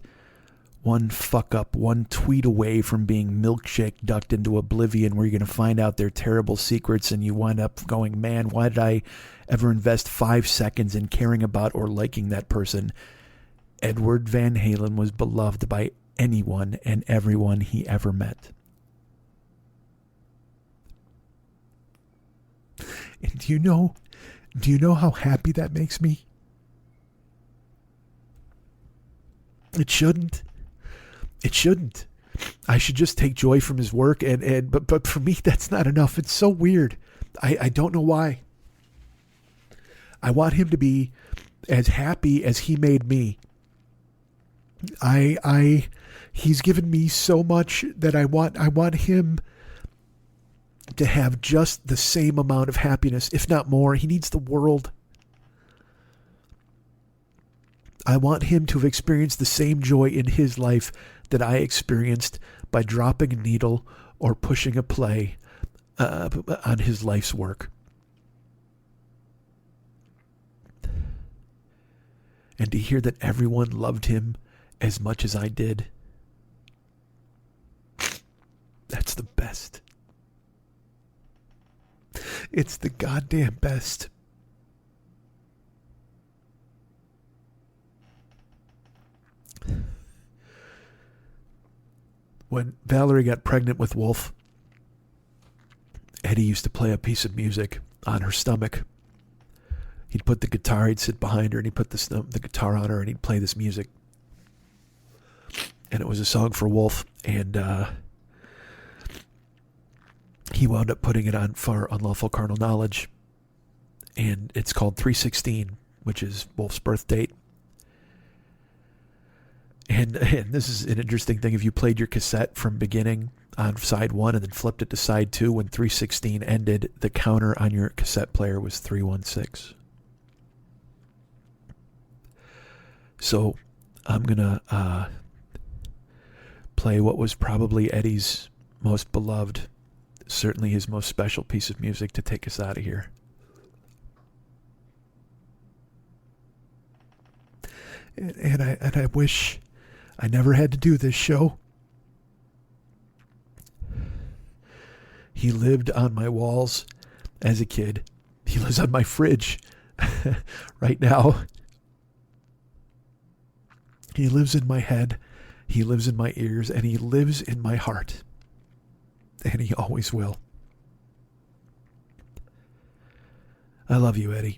one fuck up, one tweet away from being milkshake ducked into oblivion, where you're going to find out their terrible secrets and you wind up going, man, why did I ever invest 5 seconds in caring about or liking that person? Edward Van Halen was beloved by anyone and everyone he ever met. And do you know how happy that makes me? It shouldn't. It shouldn't. I should just take joy from his work, but for me that's not enough. It's so weird. I don't know why. I want him to be as happy as he made me. He's given me so much that I want him to have just the same amount of happiness, if not more. He needs the world. I want him to have experienced the same joy in his life that I experienced by dropping a needle or pushing a play on his life's work. And to hear that everyone loved him as much as I did, that's the best. It's the goddamn best. When Valerie got pregnant with Wolf, Eddie used to play a piece of music on her stomach. He'd put the guitar, he'd sit behind her, and he'd put the guitar on her, and he'd play this music. And it was a song for Wolf, and he wound up putting it on for Unlawful Carnal Knowledge. And it's called 316, which is Wolf's birth date. And this is an interesting thing. If you played your cassette from beginning on side 1 and then flipped it to side 2, when 316 ended, the counter on your cassette player was 316. So I'm going to play what was probably Eddie's most beloved, certainly his most special piece of music to take us out of here. And I wish I never had to do this show. He lived on my walls as a kid. He lives on my fridge right now. He lives in my head. He lives in my ears. And he lives in my heart. And he always will. I love you, Eddie.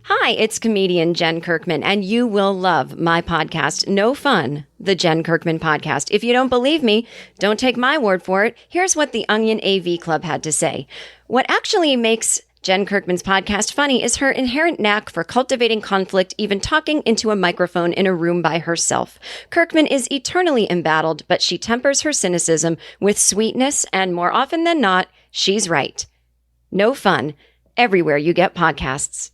Hi, it's comedian Jen Kirkman, and you will love my podcast, No Fun, the Jen Kirkman Podcast. If you don't believe me, don't take my word for it. Here's what the Onion AV Club had to say. What actually makes Jen Kirkman's podcast funny is her inherent knack for cultivating conflict, even talking into a microphone in a room by herself. Kirkman is eternally embattled, but she tempers her cynicism with sweetness, and more often than not, she's right. No Fun, everywhere you get podcasts.